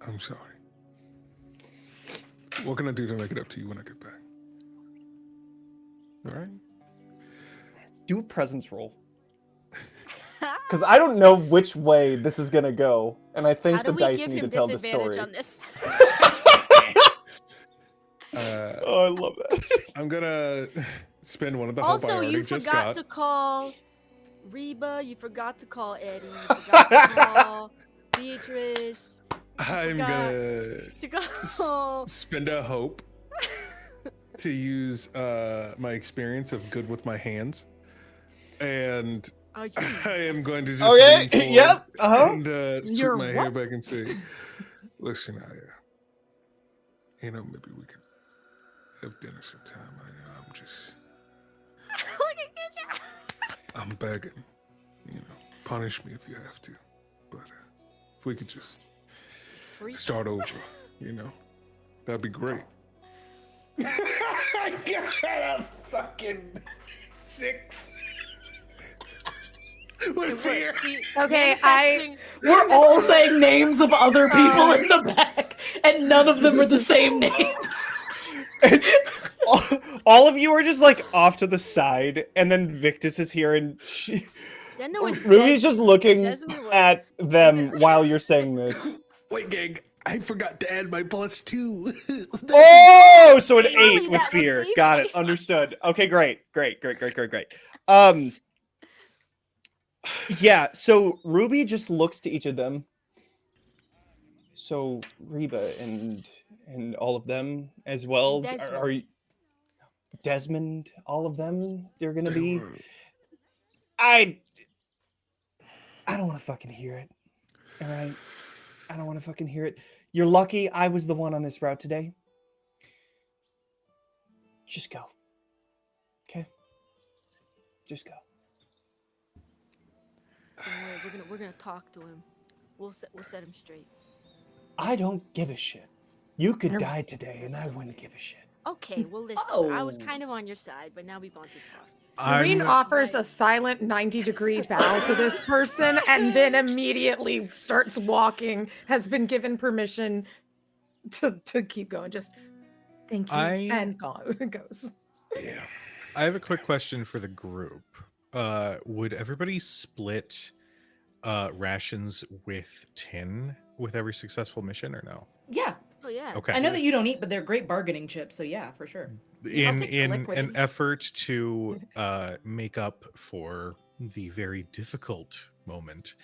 I'm sorry. What can I do to make it up to you when I get back? All right? Do a presence roll. Because I don't know which way this is going to go. And I think How the do we dice give need to him tell the disadvantage story. on this? Oh, I love that. I'm gonna spend one of the hope I Also, already you just forgot got. to call Reba. You forgot to call Eddie. You forgot to call Beatrice. I'm gonna To go. spend a hope to use my experience of good with my hands, and Oh, you I am yes. going to just Okay, lean forward yep, uh-huh. and swoop You're my hair what? back and say, "Listen, maybe we could have dinner sometime. I'm just, I'm begging, punish me if you have to, but if we could just Freak. start over, that'd be great." I got a fucking 6. With fear. Okay, Manifesting- We're all saying names of other people in the back, and none of them are the same names. all of you are just like off to the side, and then Victus is here, and Then there was Ruby's just looking Desmond was at them there. while you're saying this. Wait, gang, I forgot to add my +2. Oh, so an Really? 8 with That was fear. the Got it. eight? Understood. Okay, great. Yeah, so Ruby just looks to each of them. So Reba and all of them as well. Are you Desmond, all of them? They're gonna be. I don't want to fucking hear it. All right, I don't want to fucking hear it. You're lucky I was the one on this route today. Just go. Okay. Just go. Don't worry, we're gonna talk to him. We'll set him straight. I don't give a shit. You could You're- die today, and I wouldn't give a shit. Okay, well listen. I was kind of on your side, but now we've gone too far. Marine I'm offers a silent 90-degree bow to this person and then immediately starts walking, has been given permission to keep going. Just thank you and goes. Yeah. I have a quick question for the group. Would everybody split rations with tin with every successful mission, or no? Yeah, Oh yeah. Okay. I know that you don't eat, but they're great bargaining chips, so yeah, for sure. I'll In take the an liquids. effort to make up for the very difficult moment,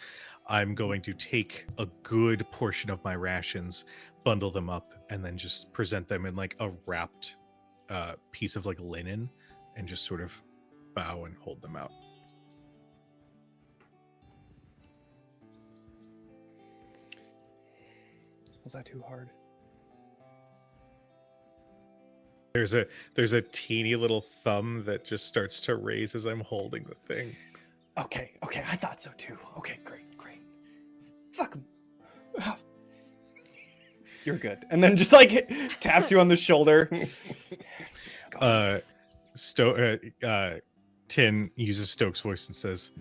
I'm going to take a good portion of my rations, bundle them up, and then just present them in like a wrapped piece of like linen, and just sort of bow and hold them out. Was that too hard? There's a teeny little thumb that just starts to raise as I'm holding the thing. Okay, I thought so too. Okay, great. Fuck him. You're good. And then just like taps you on the shoulder. Tin uses Stokes' voice and says,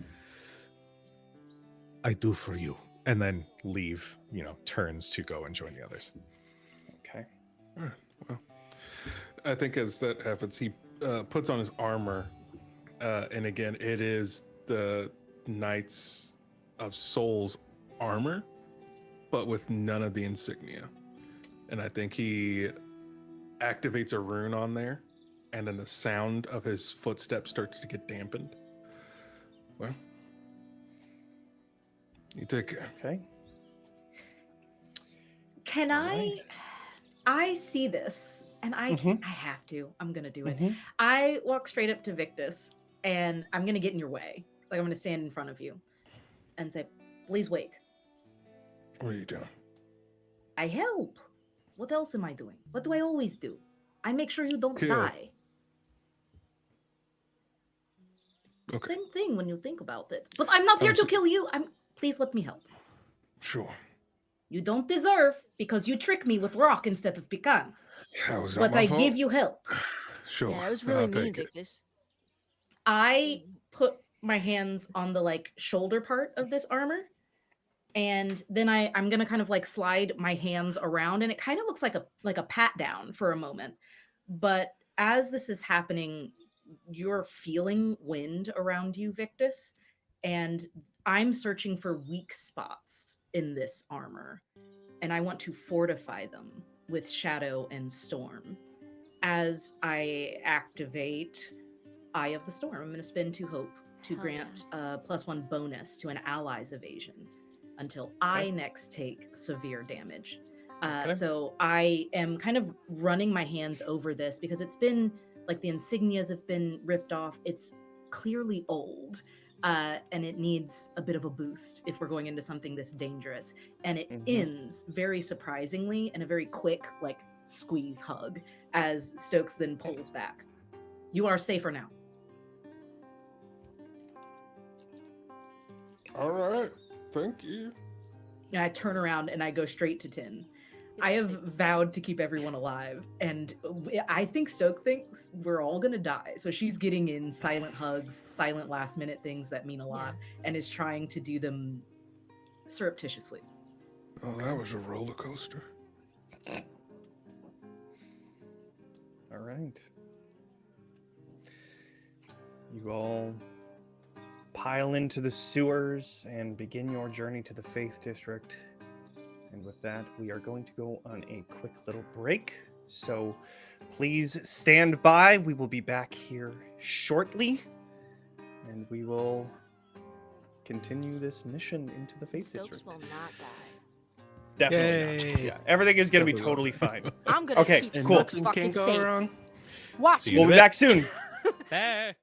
"I do for you," and then leave. Turns to go and join the others. Okay. All right, well, I think as that happens, he puts on his armor, and again, it is the Knights of Souls armor, but with none of the insignia. And I think he activates a rune on there, and then the sound of his footsteps starts to get dampened. Well, you take care. Okay. Can All I? right. I see this, and I Mhm. I have to. I'm gonna do it. Mhm. I walk straight up to Victus, and I'm gonna get in your way. Like I'm gonna stand in front of you, and say, "Please wait." What are you doing? I help. What else am I doing? What do I always do? I make sure you don't Kill. die. Okay, Same thing when you think about it. But I'm not here to kill you. Please let me help. sure. You don't deserve because you trick me with rock instead of pecan. That was not But my I fault. give you help. Sure. Yeah, that was really I'll mean, take it. Victus. I put my hands on the shoulder part of this armor, and then I'm gonna kind of slide my hands around, and it kind of looks like a pat down for a moment. But as this is happening, you're feeling wind around you, Victus, and I'm searching for weak spots in this armor, and I want to fortify them with shadow and storm. As I activate Eye of the Storm, I'm going to spend 2 hope to Hell grant a +1 bonus to an ally's evasion until I next take severe damage. Okay. So I am kind of running my hands over this because it's been the insignias have been ripped off. It's clearly old, and it needs a bit of a boost if we're going into something this dangerous. And it ends very surprisingly in a very quick squeeze hug as Stokes then pulls back. You are safer now. All right. Thank you. And I turn around and I go straight to Tin. I have vowed to keep everyone alive, and I think Stoke thinks we're all gonna die. So she's getting in silent hugs, silent last minute things that mean a lot, and is trying to do them surreptitiously. Oh, that was a roller coaster. All right. You all pile into the sewers and begin your journey to the Faith District. And with that, we are going to go on a quick little break. So please stand by. We will be back here shortly. And we will continue this mission into the Faith Stokes District. will not die. Definitely not. Yay. Yeah, everything is going to be Definitely totally not. fine. I'm gonna Okay, keep cool. Stokes Nothing fucking can go safe. wrong. Watch See me. you We'll in be a back soon. Hey.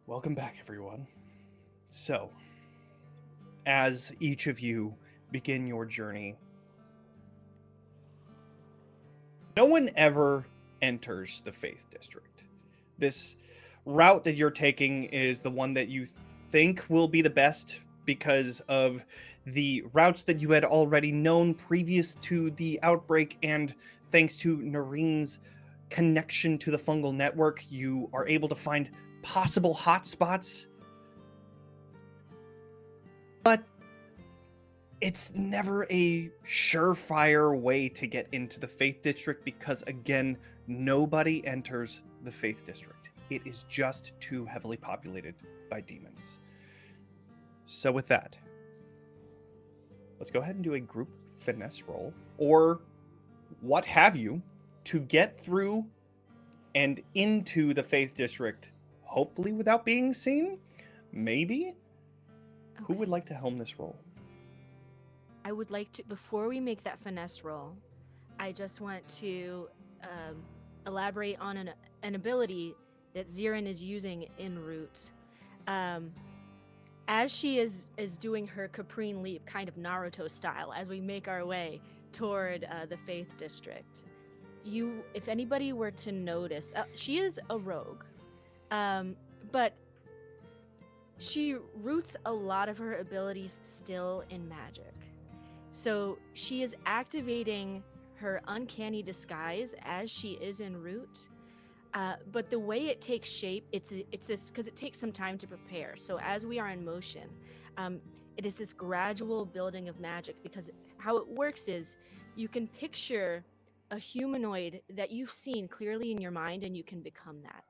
Welcome back, everyone. So, as each of you begin your journey, no one ever enters the Faith District. This route that you're taking is the one that you think will be the best because of the routes that you had already known previous to the outbreak, and thanks to Nareen's connection to the fungal network, you are able to find possible hotspots. But it's never a surefire way to get into the Faith District because, again, nobody enters the Faith District. It is just too heavily populated by demons. So with that, let's go ahead and do a group finesse roll, or what have you, to get through and into the Faith District, hopefully without being seen. Maybe. Okay. Who would like to helm this roll? I would like to, before we make that finesse roll, I just want to elaborate on an ability that Zirin is using en route. As she is doing her Caprine leap, kind of Naruto style, as we make our way toward the Faith District, if anybody were to notice, she is a rogue, but she roots a lot of her abilities still in magic. So she is activating her uncanny disguise as she is en route. But the way it takes shape, it's this, because it takes some time to prepare. So as we are in motion, it is this gradual building of magic, because how it works is you can picture a humanoid that you've seen clearly in your mind, and you can become that.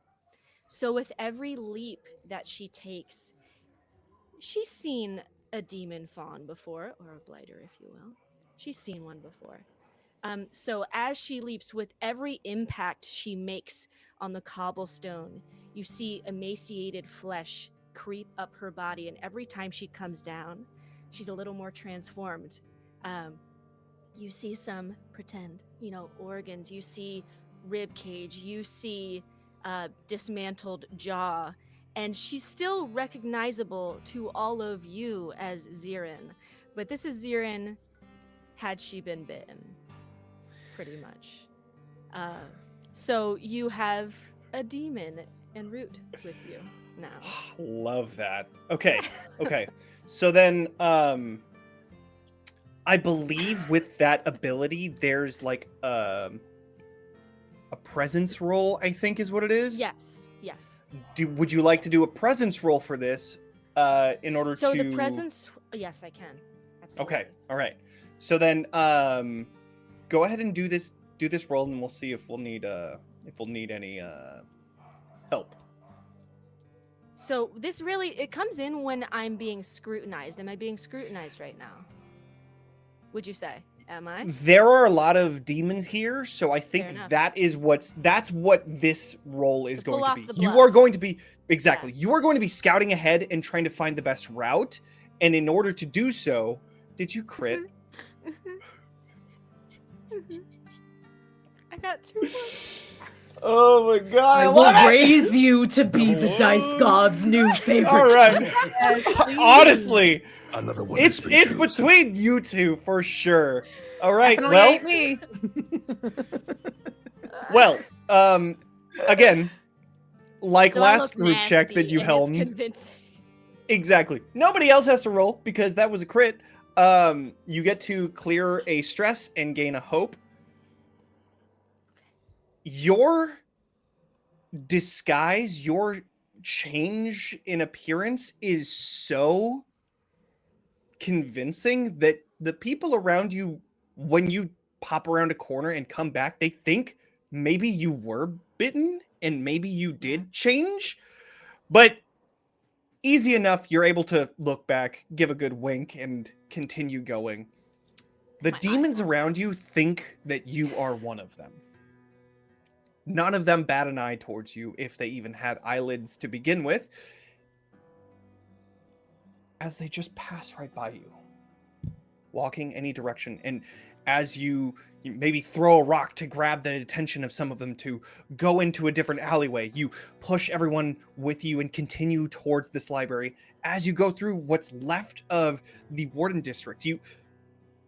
So with every leap that she takes, she's seen a demon fawn before, or a blighter, if you will. She's seen one before. So as she leaps, with every impact she makes on the cobblestone, you see emaciated flesh creep up her body, and every time she comes down, she's a little more transformed. You see some organs, you see rib cage, you see dismantled jaw, and she's still recognizable to all of you as Zirin. But this is Zirin had she been bitten, pretty much. So you have a demon en route with you now. Love that. Okay. So then, I believe with that ability, there's like a presence roll, I think is what it is. Yes. Would you like to do a presence roll for this in order to... So the presence... Yes, I can. Absolutely. Okay. All right. So then go ahead and do this roll, and we'll see if we'll need any help. So this really, it comes in when I'm being scrutinized. Am I being scrutinized right now? Would you say? Am I? There are a lot of demons here, so I think that's what this role is going to be. You are going to be you are going to be scouting ahead and trying to find the best route, and in order to do so, did you crit? I got 2. Oh my god! I will raise you to be the dice god's new favorite. All right. Honestly, another one. It's between you two for sure. All right. Definitely Well, again, like so last group check that you helmed. Exactly. Nobody else has to roll because that was a crit. You get to clear a stress and gain a hope. Your disguise, your change in appearance is so convincing that the people around you, when you pop around a corner and come back, they think maybe you were bitten and maybe you did change. But easy enough, you're able to look back, give a good wink, and continue going. The demons around you think that you are one of them. None of them bat an eye towards you, if they even had eyelids to begin with, as they just pass right by you, walking any direction. And as you You maybe throw a rock to grab the attention of some of them to go into a different alleyway. You push everyone with you and continue towards this library. As you go through what's left of the Warden District,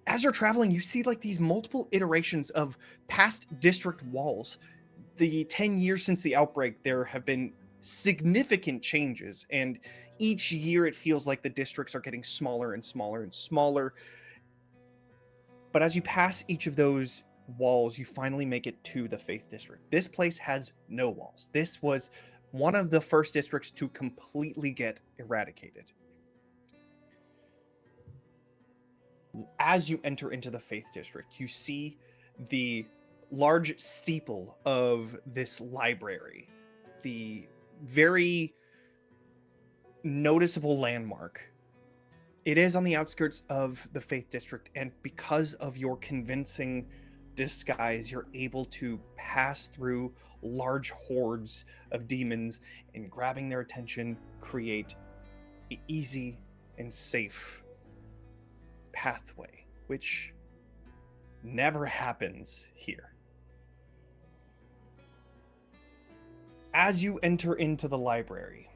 as you're traveling, you see like these multiple iterations of past district walls. The 10 years since the outbreak, there have been significant changes, and each year it feels like the districts are getting smaller and smaller and smaller. But as you pass each of those walls, you finally make it to the Faith District. This place has no walls. This was one of the first districts to completely get eradicated. As you enter into the Faith District, you see the large steeple of this library, the very noticeable landmark. It is on the outskirts of the Faith District, and because of your convincing disguise, you're able to pass through large hordes of demons and, grabbing their attention, create an easy and safe pathway, which never happens here. As you enter into the library,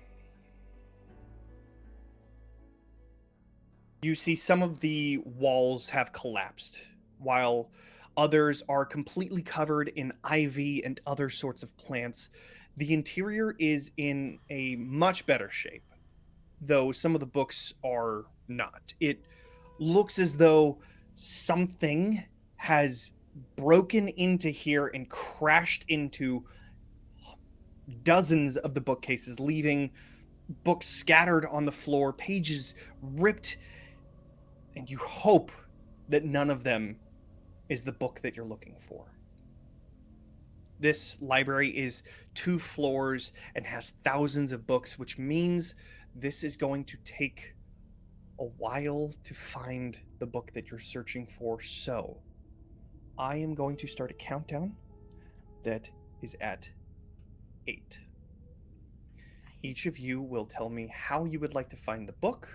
you see some of the walls have collapsed, while others are completely covered in ivy and other sorts of plants. The interior is in a much better shape, though some of the books are not. It looks as though something has broken into here and crashed into dozens of the bookcases, leaving books scattered on the floor, pages ripped, and you hope that none of them is the book that you're looking for. This library is 2 floors and has thousands of books, which means this is going to take a while to find the book that you're searching for. So I am going to start a countdown that is at 8. Each of you will tell me how you would like to find the book.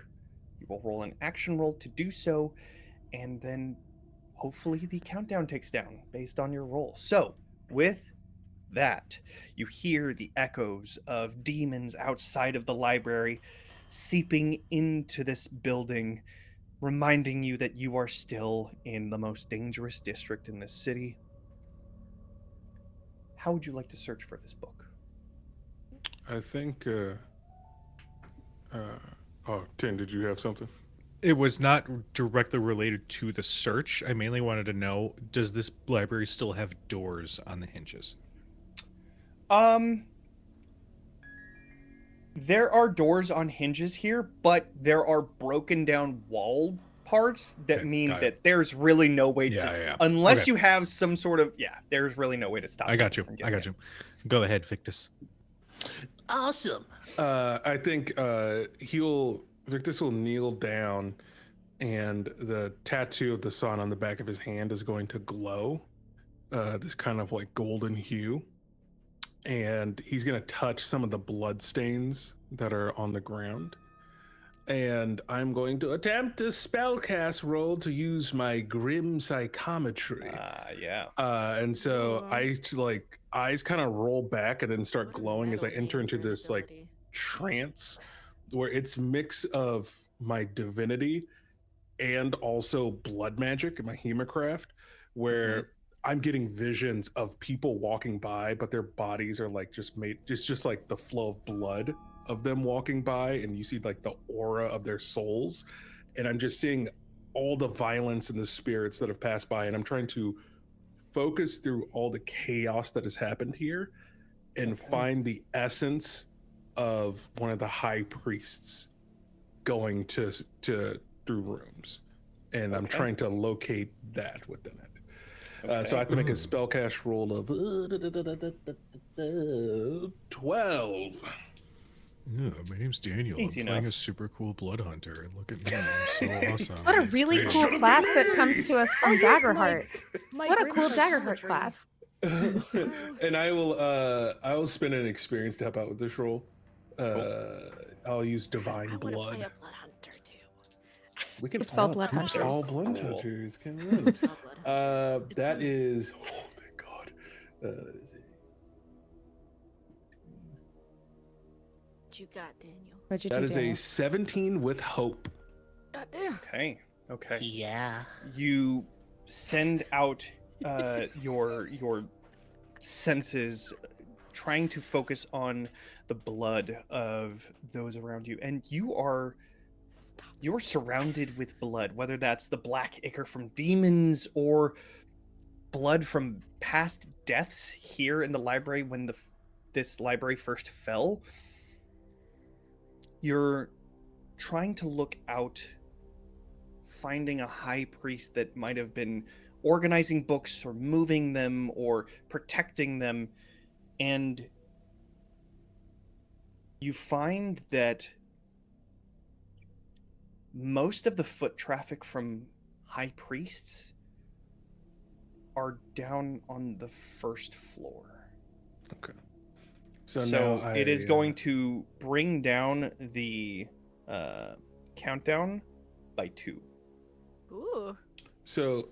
You will roll an action roll to do so, and then hopefully the countdown ticks down based on your roll. So with that, you hear the echoes of demons outside of the library seeping into this building, reminding you that you are still in the most dangerous district in this city. How would you like to search for this book? I think, Tin, did you have something? It was not directly related to the search. I mainly wanted to know, does this library still have doors on the hinges? There are doors on hinges here, but there are broken down wall parts that mean that there's really no way to, unless you have some sort of, there's really no way to stop. I got you. Go ahead, Victus. Awesome. I think Victus will kneel down, and the tattoo of the sun on the back of his hand is going to glow, this kind of like golden hue. And he's going to touch some of the blood stains that are on the ground. And I'm going to attempt a spellcast roll to use my grim psychometry. And so eyes kind of roll back and then start glowing as I enter into this like trance where it's mix of my divinity and also blood magic and my hemocraft, where I'm getting visions of people walking by, but their bodies are like just like the flow of blood of them walking by, and you see like the aura of their souls. And I'm just seeing all the violence and the spirits that have passed by, and I'm trying to focus through all the chaos that has happened here and find the essence of one of the high priests going to through rooms. And I'm trying to locate that within it. So I have to make a spellcast roll of 12. Yeah, my name's Daniel. Easy I'm playing a super cool blood hunter. Look at me, I'm so awesome. What a really cool class that comes to us from Daggerheart. What a cool Daggerheart class. And I will spend an experience to help out with this roll. I'll use divine blood. Play a blood hunter too. We can Oops, all blood Oops, all hunters. blood Cool. hunters. Can Oops, all blood hunters. It's that fun. is. Oh my god. That is it. What you got, Daniel? What'd you That do, is Daniel? a 17 with hope. Goddamn. Okay. Yeah. You send out your senses, trying to focus on the blood of those around you, and you're surrounded with blood, whether that's the black ichor from demons or blood from past deaths here in the library when this library first fell. You're trying to look out, finding a high priest that might have been organizing books or moving them or protecting them, and you find that most of the foot traffic from high priests are down on the first floor. Okay. So So now it is going to bring down the countdown by 2. Ooh. So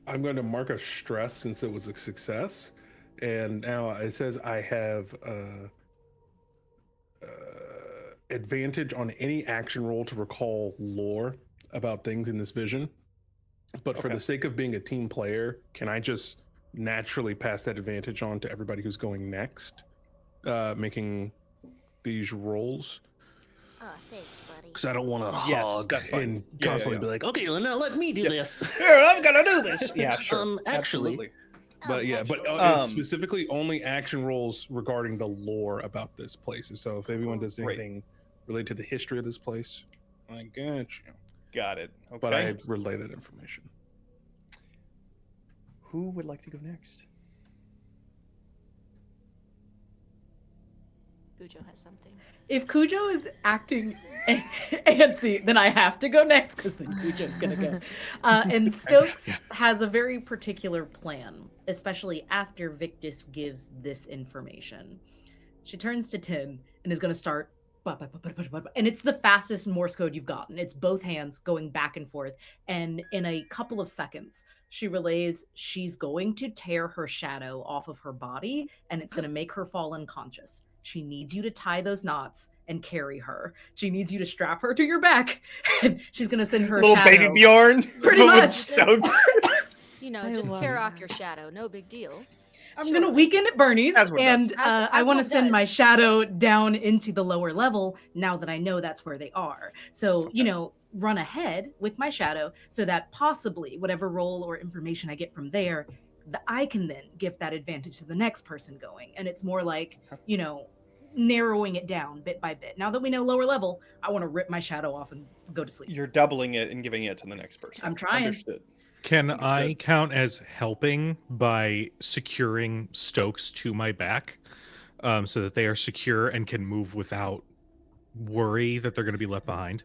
I'm going to mark a stress since it was a success, and now it says I have advantage on any action roll to recall lore about things in this vision. But for Okay. the sake of being a team player, can I just naturally pass that advantage on to everybody who's going next, making these rolls? Oh, thanks, buddy. Because I don't want to Yes, hog that's fine. and Yeah, constantly yeah. be like, okay, well, now let me do Yeah. this. Here, I'm gonna do this. Yeah, sure. Actually, Absolutely. But yeah, but actually. it's specifically only action rolls regarding the lore about this place. So if anyone does Great. anything related to the history of this place, I got you. Got it. Okay. But I relay that information. Who would like to go next? Cujo has something. If Cujo is acting antsy, then I have to go next because then Cujo's gonna go. And Stokes has a very particular plan, especially after Victus gives this information. She turns to Tin and is gonna start, and it's the fastest Morse code you've gotten. It's both hands going back and forth, and in a couple of seconds, she relays she's going to tear her shadow off of her body, and it's gonna make her fall unconscious. She needs you to tie those knots and carry her. She needs you to strap her to your back, and she's gonna send her Little shadow. baby Bjorn. Pretty but with much. Stokes. You know, I just love tear that. off your shadow. No big deal. I'm Sure. gonna weekend at Bernie's, As one does. and As I want to one send my does. shadow down into the lower level now that I know that's where they are. So, you know, run ahead with my shadow so that possibly whatever role or information I get from there, that I can then give that advantage to the next person going. And it's more like, you know, narrowing it down bit by bit. Now that we know lower level, I want to rip my shadow off and go to sleep. You're doubling it and giving it to the next person. I'm trying. Understood. Can I Understood. count as helping by securing Stokes to my back so that they are secure and can move without worry that they're going to be left behind?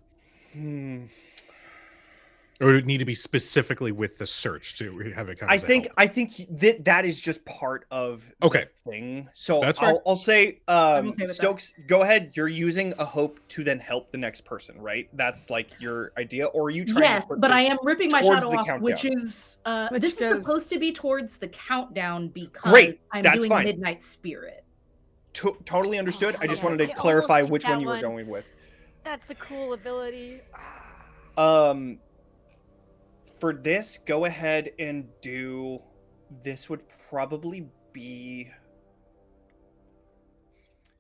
Or would it need to be specifically with the search to have it kind of I think that is just part of Okay. the thing. So That's fair. I'll say I'm okay with that. Stokes, go ahead. You're using a hope to then help the next person, right? That's like your idea, or are you trying Yes, to put but I this am ripping my towards shadow the off, which countdown? is Which this is goes- supposed to be towards the countdown because Great, I'm that's doing fine. Midnight Spirit. Totally understood. I just yeah, wanted to I almost clarify picked which that one you were one. going with. That's a cool ability. For this, go ahead and do. This would probably be.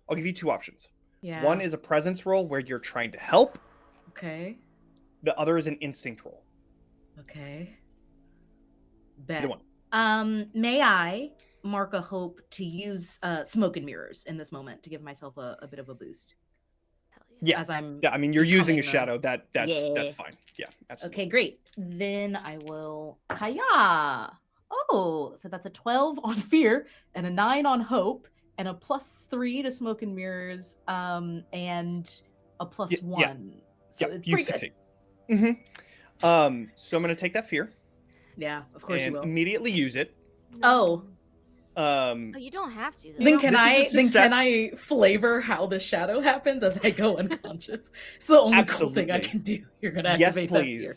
I'll give you 2 options. Yeah. One is a presence roll where you're trying to help. Okay. The other is an instinct roll. Okay. Either Bet. one. May I mark a hope to use smoke and mirrors in this moment to give myself a bit of a boost Hell yeah. Yeah. as I'm Yeah, I mean, you're using a becoming shadow. That's Yeah. fine. Yeah, absolutely. Okay, great. Then I will Kaya. Oh, so that's a 12 on fear and a 9 on hope and a +3 to smoke and mirrors and a +1. Yeah. So Yeah, it's you pretty good. succeed. So I'm gonna take that fear Yeah, of course you and will. immediately use it. Oh. Oh, you don't have to. Though. Then This is a can success. I flavor how the shadow happens as I go unconscious? It's the only cool thing I Absolutely. can do. You're gonna Yes, activate that fear.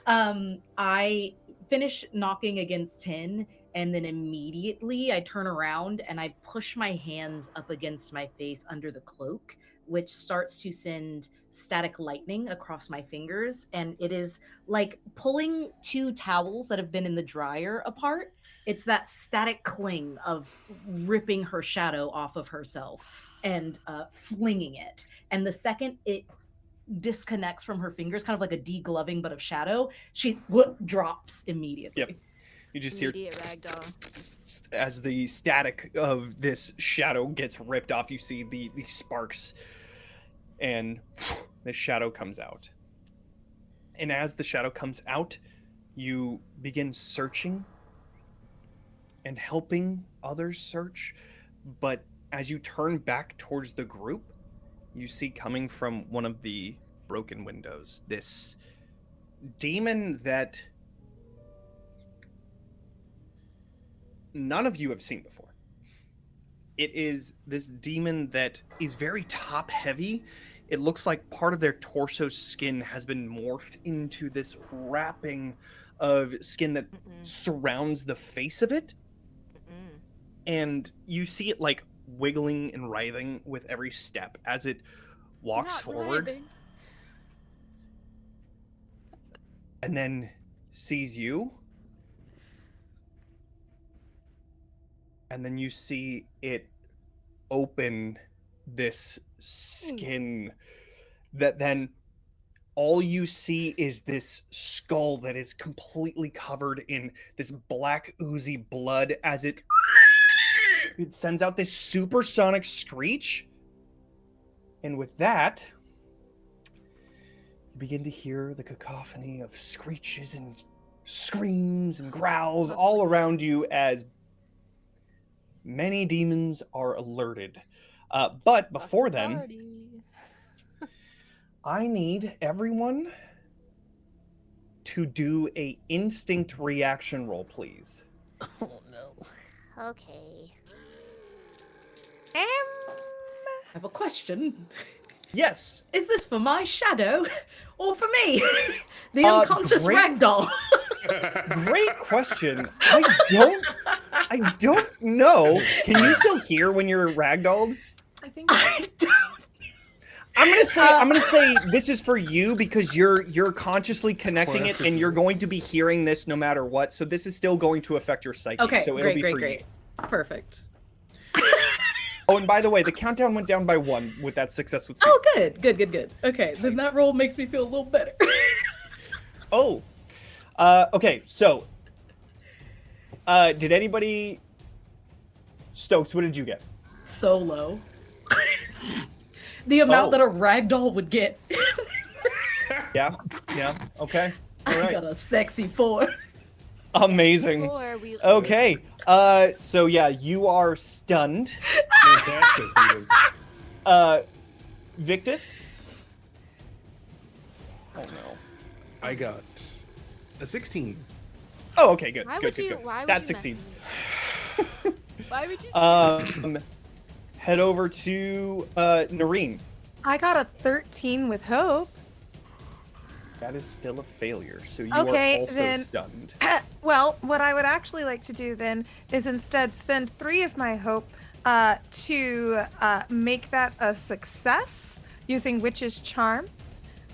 please. I finish knocking against 10, and then immediately I turn around and I push my hands up against my face under the cloak, which starts to send static lightning across my fingers. And it is like pulling two towels that have been in the dryer apart. It's that static cling of ripping her shadow off of herself and flinging it. And the second it disconnects from her fingers, kind of like a degloving but of shadow, she drops immediately. Yep. You just hear Immediate ragdoll. as the static of this shadow gets ripped off. You see the sparks, and the shadow comes out. And as the shadow comes out, you begin searching and helping others search. But as you turn back towards the group, you see coming from one of the broken windows this demon that none of you have seen before. It is this demon that is very top heavy. It looks like part of their torso skin has been morphed into this wrapping of skin that surrounds the face of it. And you see it like wiggling and writhing with every step as it walks Not forward. writhing. And then sees you. And then you see it open this skin that then all you see is this skull that is completely covered in this black oozy blood as it sends out this supersonic screech. And with that, you begin to hear the cacophony of screeches and screams and growls all around you as many demons are alerted. But before then, Party. I need everyone to do a instinct reaction roll, please. Oh no. Okay. I have a question. Yes. Is this for my shadow or for me? The unconscious great- ragdoll. Great question. I don't know. Can you still hear when you're ragdolled? I think I don't. I'm gonna say this is for you because you're consciously connecting it and you're going to be hearing this no matter what. So this is still going to affect your psyche. Okay, so it'll great, be great, for great. you. Perfect. Oh, and by the way, the countdown went down by 1 with that success with Oh, good, good, good, good. Okay, then that roll makes me feel a little better. Oh. Okay, so did anybody Stokes, what did you get? So low. The amount that a ragdoll would get. Yeah, okay. All I right. got a sexy 4. Amazing. Or we Okay. So yeah, you are stunned. Fantastic. Peter. Victus? Oh no. I got a 16. Oh, okay, good. Why good, would good, you? good. Why would That you succeeds. Mess with me? Why would you? Head over to Noreen. I got a 13 with hope. That is still a failure, so you Okay, are also then- stunned. Well, what I would actually like to do then is instead spend 3 of my hope to make that a success using Witch's Charm.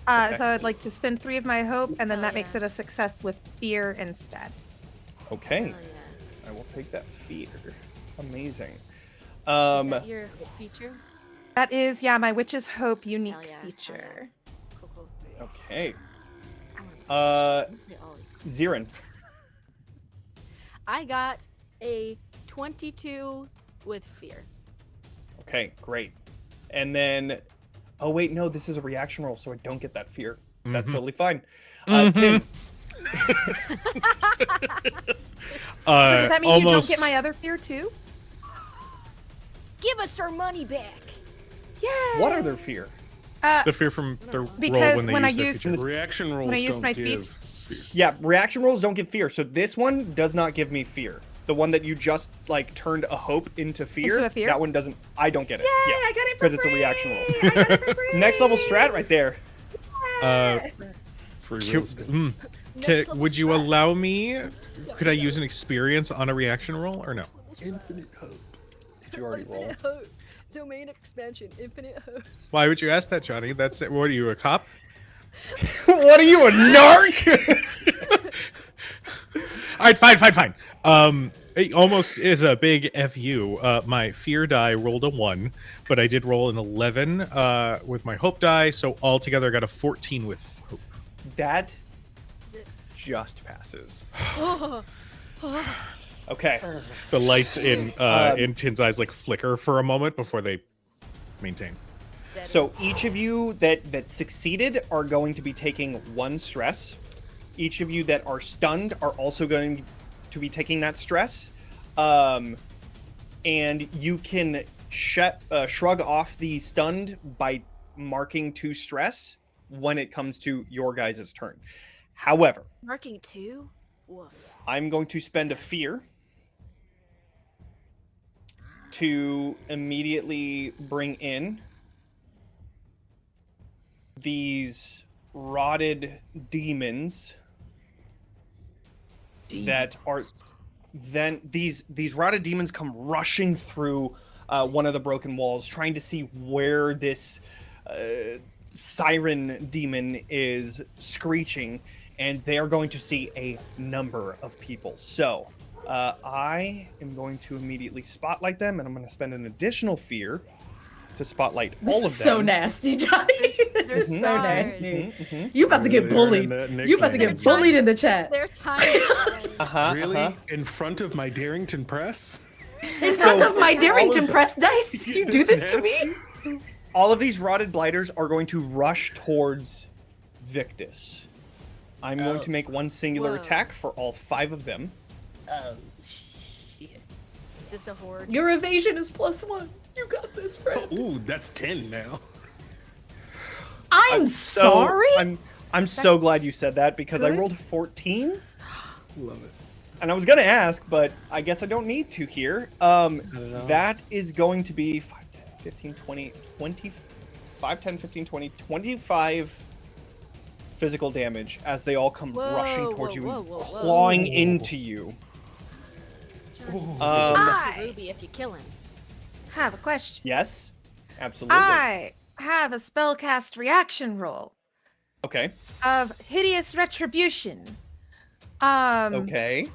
Okay. So I'd like to spend 3 of my hope, and then Oh, that makes yeah. it a success with fear instead. Okay, Oh, yeah. I will take that fear. Amazing. Is Um, that your feature? That is, yeah, my Witch's Hope unique Hell yeah, hell feature. Cool, cool. okay. I wanna play all these cool. Zirin. I got a 22 with fear. Okay, great. And then, oh wait, no, this is a reaction roll, so I don't get that fear. That's totally fine. Tim. So does that mean you don't almost- get my other fear too? Give us our money back. Yeah. What are their fear? the fear from the roll Because when they when I use their used- feature. Reaction rolls I use don't my give feet- fear. Yeah, reaction rolls don't give fear, so this one does not give me fear. The one that you just like turned a hope into fear. Into a fear? That one doesn't. I don't get it. Yay, Yeah, I got it for because it's a reaction roll. free! I got it for free! Next level strat right there. Free Q- real estate. Next level would you strat. allow me? Could I use an experience on a reaction roll or no? Infinite hope. Did you already roll? Infinite hope. Domain expansion. Infinite hope. Why would you ask that, Johnny? That's it. What are you, a cop? What are you, a narc? All right, fine. It almost is a big fu. My fear die rolled a 1, but I did roll an 11 with my hope die, so altogether I got a 14 with hope. That Is it? just passes. Oh, Okay. The lights in Tin's eyes like flicker for a moment before they maintain. steady. So each of you that succeeded are going to be taking 1 stress. Each of you that are stunned are also going to be taking that stress. And you can shrug off the stunned by marking 2 stress when it comes to your guys' turn. However, Marking 2? Woof. I'm going to spend a fear to immediately bring in these rotted demons that are then these rotted demons come rushing through one of the broken walls, trying to see where this siren demon is screeching, and they are going to see a number of people. So I am going to immediately spotlight them, and I'm going to spend an additional fear to spotlight all of them. So nasty, Johnny. They're This is so stars. nasty. You about to get Really bullied. earning that You about to nickname. get bullied in the chat. They're tiny. Really? In front of my Darrington press? In front So- of my Darrington press dice, you do this to nasty? me? All of these rotted blighters are going to rush towards Victus. I'm going to make one singular Whoa. attack for all 5 of them. Oh, shit. Is this a horde? Your evasion is +1. You got this, friend. Ooh, that's 10 now. I'm sorry? I'm so glad you said that because I Good. rolled 14 Love it. and I was going to ask, but I guess I don't need to here. That is going to be 5, 10, 15, 20, 5, 10, 15, 20, 25 physical damage as they all come Whoa, rushing towards whoa, you, whoa, whoa, whoa. clawing into you. Johnny, you Um, can Hi. to Ruby if you kill him. Have a question. Yes, absolutely. I have a spellcast reaction roll Okay. of hideous retribution. Okay.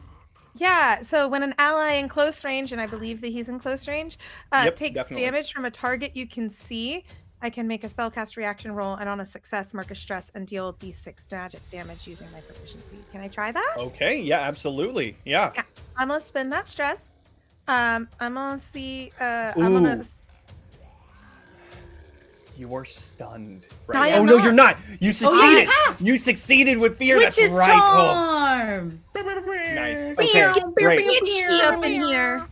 Yeah, so when an ally in close range, and I believe that he's in close range, Yep, takes definitely. damage from a target you can see, I can make a spellcast reaction roll, and on a success, mark a stress and deal d6 magic damage using my proficiency. Can I try that? Okay. Yeah, absolutely. Yeah. I'm gonna spend that stress. I'm gonna see. I'm gonna. Ooh. You are stunned. No, Right. I Oh am no, not. you're not. You succeeded. passed. You succeeded with fear. Which That's is right. Cool. charm. Nice. Meow, Okay. meow, Great. meow, meow, up in here.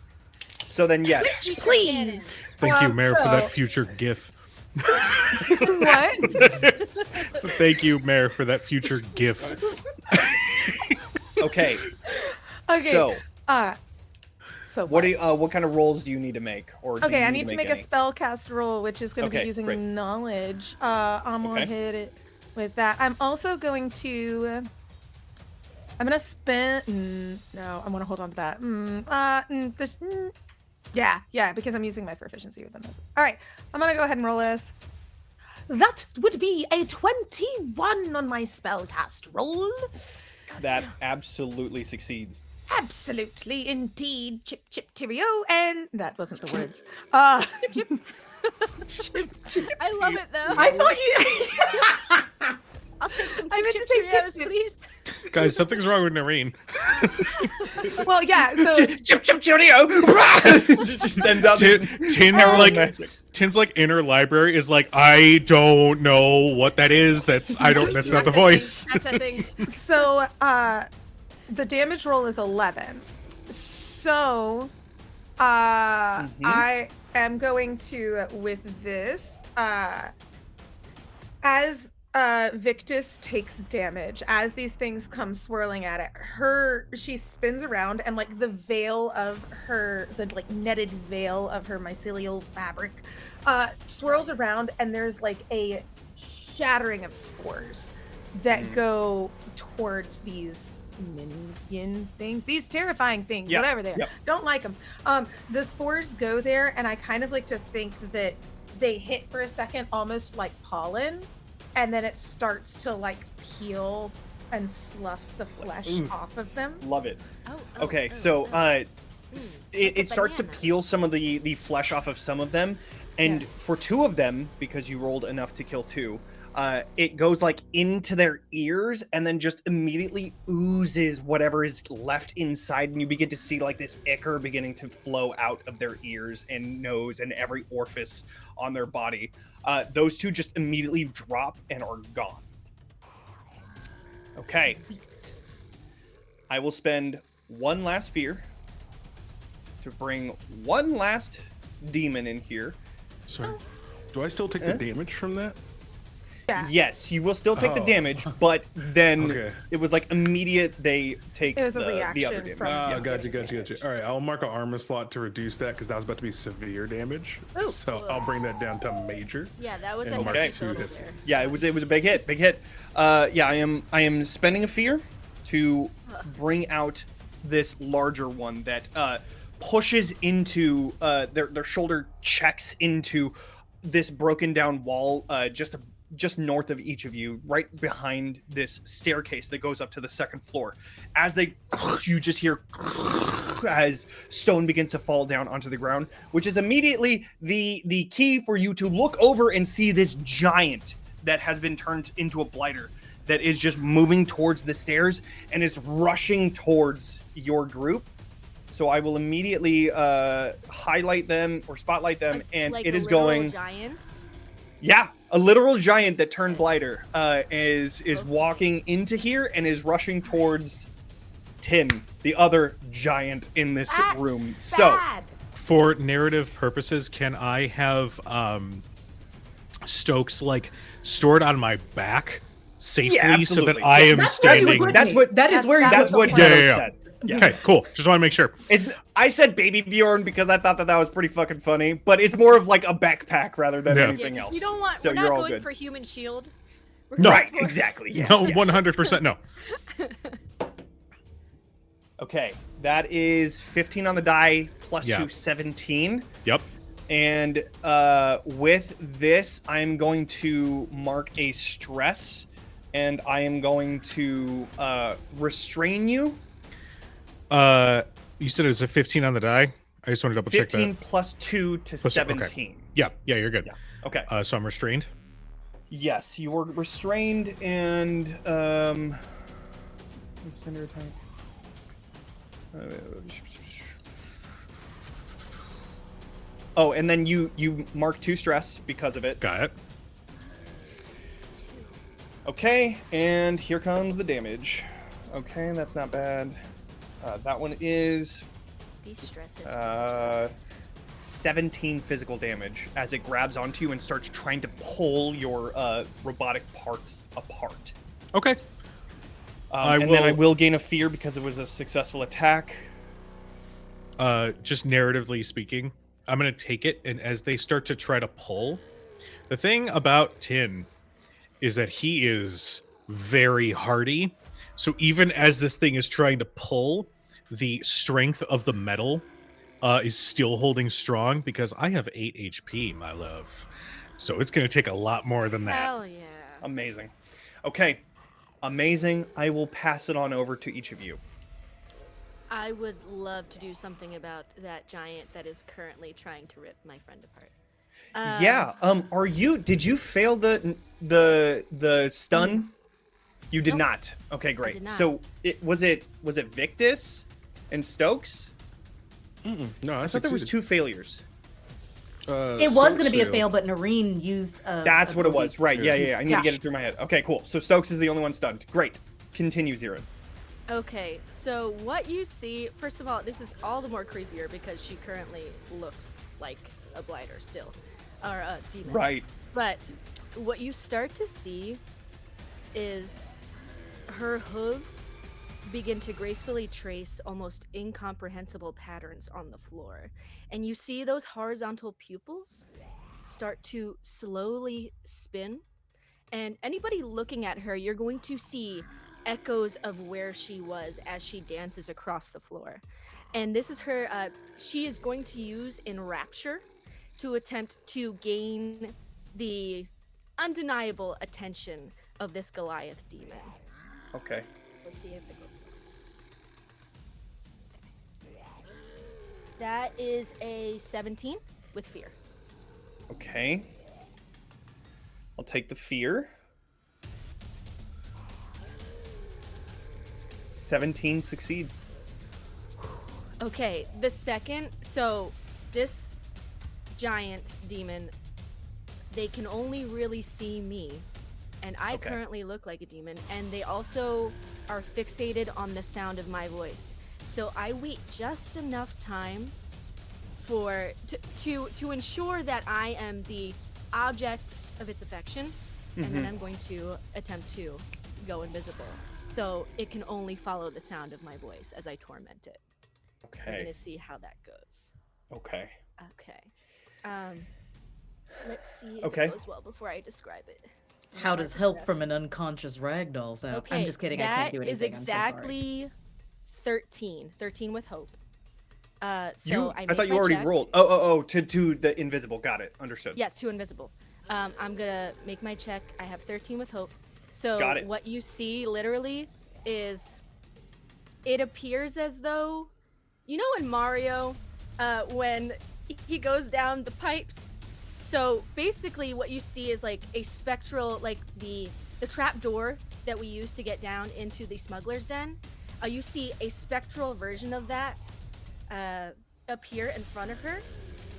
So then, yes. Please. Thank you, Mayor, for so- that future GIF. What? So thank you, Mayor, for that future GIF. Okay. Okay. So, So what do you, what kind of rolls do you need to make? Or do Okay, you I need to make a any? spellcast roll, which is going to Okay, be using great. knowledge. I'm gonna Okay. hit it with that. I'm also going to. I'm gonna spend. No, I'm gonna hold on to that. Yeah, because I'm using my proficiency within this. All right, I'm gonna go ahead and roll this. That would be a 21 on my spellcast roll. That absolutely succeeds. Absolutely, indeed, chip chip cheerio, and that wasn't the words. Chip, chip, I love it though. I thought you. I'll take some I meant chip to say Cheerios, chip. please. Guys, something's wrong with Noreen. Well, yeah. So Chip chip cheerio. Sends out Tin's terrible like magic. Tin's like inner library is like, I don't know what that is. That's that's not the voice. That's a thing. so the damage roll is 11. So I am going to with this as Victus takes damage as these things come swirling at it. She spins around and like the veil of the like netted veil of her mycelial fabric swirls around, and there's like a shattering of spores that go towards these minion things, these terrifying things, whatever they are. Don't like them. The spores go there, and I kind of like to think that they hit for a second almost like pollen, and then it starts to like peel and slough the flesh off of them. Love it. Okay, so it starts to peel some of the flesh off of some of them, and for 2 of them, because you rolled enough to kill 2, it goes like into their ears and then just immediately oozes whatever is left inside, and you begin to see like this ichor beginning to flow out of their ears and nose and every orifice on their body. Those 2 just immediately drop and are gone. Okay. Sweet. I will spend 1 last fear to bring 1 last demon in here. Sorry. Do I still take the damage from that? Yeah. Yes, you will still take the damage, but then it was like immediate. They take the other damage. Gotcha. All right, I'll mark an armor slot to reduce that because that was about to be severe damage. Ooh. So I'll bring that down to major. Yeah, that was a And hefty mark 2 total hit there. points. Yeah, it was a big hit. I am spending a fear to bring out this larger one that pushes into their shoulder, checks into this broken down wall just north of each of you, right behind this staircase that goes up to the 2nd floor. As you just hear as stone begins to fall down onto the ground, which is immediately the key for you to look over and see this giant that has been turned into a blighter that is just moving towards the stairs and is rushing towards your group. So I will immediately highlight them or spotlight them, and like it a is literal going. giant? Yeah, a literal giant that turned blighter is walking into here and is rushing towards Tin, the other giant in this room. So, for narrative purposes, can I have Stokes like stored on my back safely so that I am standing? That's what Meadow said. Yeah. Okay, cool. Just want to make sure. I said Baby Bjorn because I thought that was pretty fucking funny, but it's more of like a backpack rather than anything else. We don't want. So we're not going good. for human shield. No, right, exactly. Yeah, no, 100% no. Okay, that is 15 on the die plus 2, 17. Yep. And with this, I'm going to mark a stress, and I am going to restrain you. You said it was a 15 on the die? I just want to double check that. 15 plus 2 to 17. Okay. Yeah, you're good. Yeah. Okay. So I'm restrained? Yes, you were restrained, and center attack. Oh, and then you mark 2 stress because of it. Got it. Okay, and here comes the damage. Okay, that's not bad. That one is 17 physical damage as it grabs onto you and starts trying to pull your robotic parts apart. Okay. Then I will gain a fear because it was a successful attack. Just narratively speaking, I'm going to take it, and as they start to try to pull, the thing about Tin is that he is very hardy. So even as this thing is trying to pull, the strength of the metal is still holding strong because I have 8 HP, my love. So it's going to take a lot more than that. Hell yeah. Amazing. Okay. Amazing. I will pass it on over to each of you. I would love to do something about that giant that is currently trying to rip my friend apart. Did you fail the stun? You did not. Okay, great. I did not. So was it Victus and Stokes? No, I thought there was 2 failures. It was going to be a fail, but Nareen used That's what it was. Right. Yeah. I need to Yeah. get it through my head. Okay, cool. So Stokes is the only one stunned. Great. Continue, Zero. Okay, so what you see, first of all, this is all the more creepier because she currently looks like a blighter still, or a demon. Right. But what you start to see is her hooves begin to gracefully trace almost incomprehensible patterns on the floor. And you see those horizontal pupils start to slowly spin. And anybody looking at her, you're going to see echoes of where she was as she dances across the floor. And this is her, she is going to use Enrapture to attempt to gain the undeniable attention of this Goliath demon. Okay. Let's see if it goes. That is a 17 with fear. Okay. I'll take the fear. 17 succeeds. Okay, the second, so this giant demon, they can only really see me, and I currently look like a demon, and they also are fixated on the sound of my voice. So I wait just enough time for to ensure that I am the object of its affection, and then I'm going to attempt to go invisible. So it can only follow the sound of my voice as I torment it. We're Okay. gonna see how that goes. Okay. Okay. Let's see if Okay. it goes well before I describe it. How does help from an unconscious ragdoll sound? Okay, I'm just kidding. I can't do anything. That is exactly 13. 13 with hope. So I thought you already rolled. To the invisible. Got it. Understood. Yeah, to invisible. I'm gonna make my check. I have 13 with hope. So Got it. what you see literally is it appears as though, you know, in Mario, when he goes down the pipes. So basically what you see is like a spectral, like the trap door that we use to get down into the smuggler's den. You see a spectral version of that appear in front of her,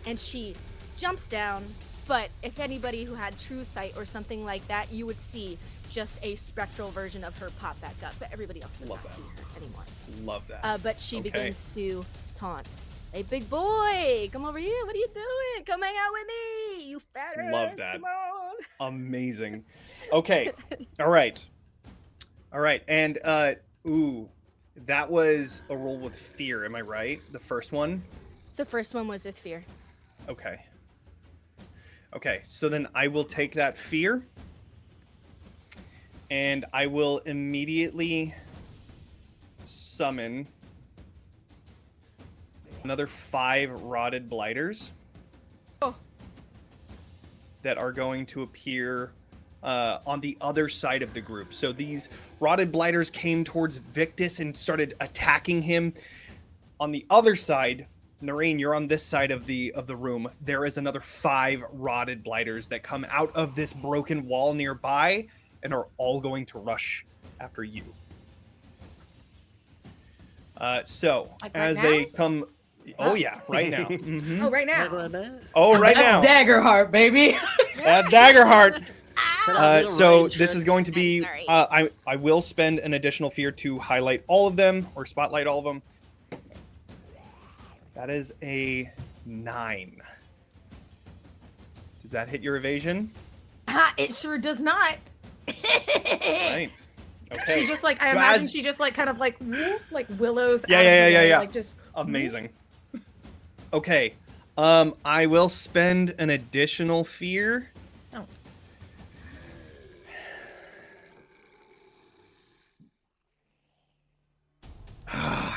and she jumps down. But if anybody who had true sight or something like that, you would see just a spectral version of her pop back up. But everybody else does Love not that. see her anymore. Love that. But she Okay. begins to taunt. Hey, big boy, come over here. What are you doing? Come hang out with me, you fat ass. Love that. Come on. Amazing. Okay. All right. And that was a roll with fear. Am I right? The first one. The first one was with fear. Okay. So then I will take that fear, and I will immediately summon another 5 rotted blighters. Oh. That are going to appear on the other side of the group. So these rotted blighters came towards Victus and started attacking him. On the other side, Noreen, you're on this side of the room. There is another 5 rotted blighters that come out of this broken wall nearby and are all going to rush after you. So Like right as now? they come, oh yeah, right now. Mhm. Oh, right now. Oh, right now. That's Daggerheart, baby. That's Daggerheart. I'll be So arranged this for- is going to be. sorry. I will spend an additional fear to highlight all of them or spotlight all of them. That is a 9. Does that hit your evasion? It sure does not. Right. Okay. She just like, I So imagine as- she just like kind of like whoop, like willows. Yeah, out of yeah, the yeah, air, yeah. Like just Amazing. Okay. I will spend an additional fear. Oh.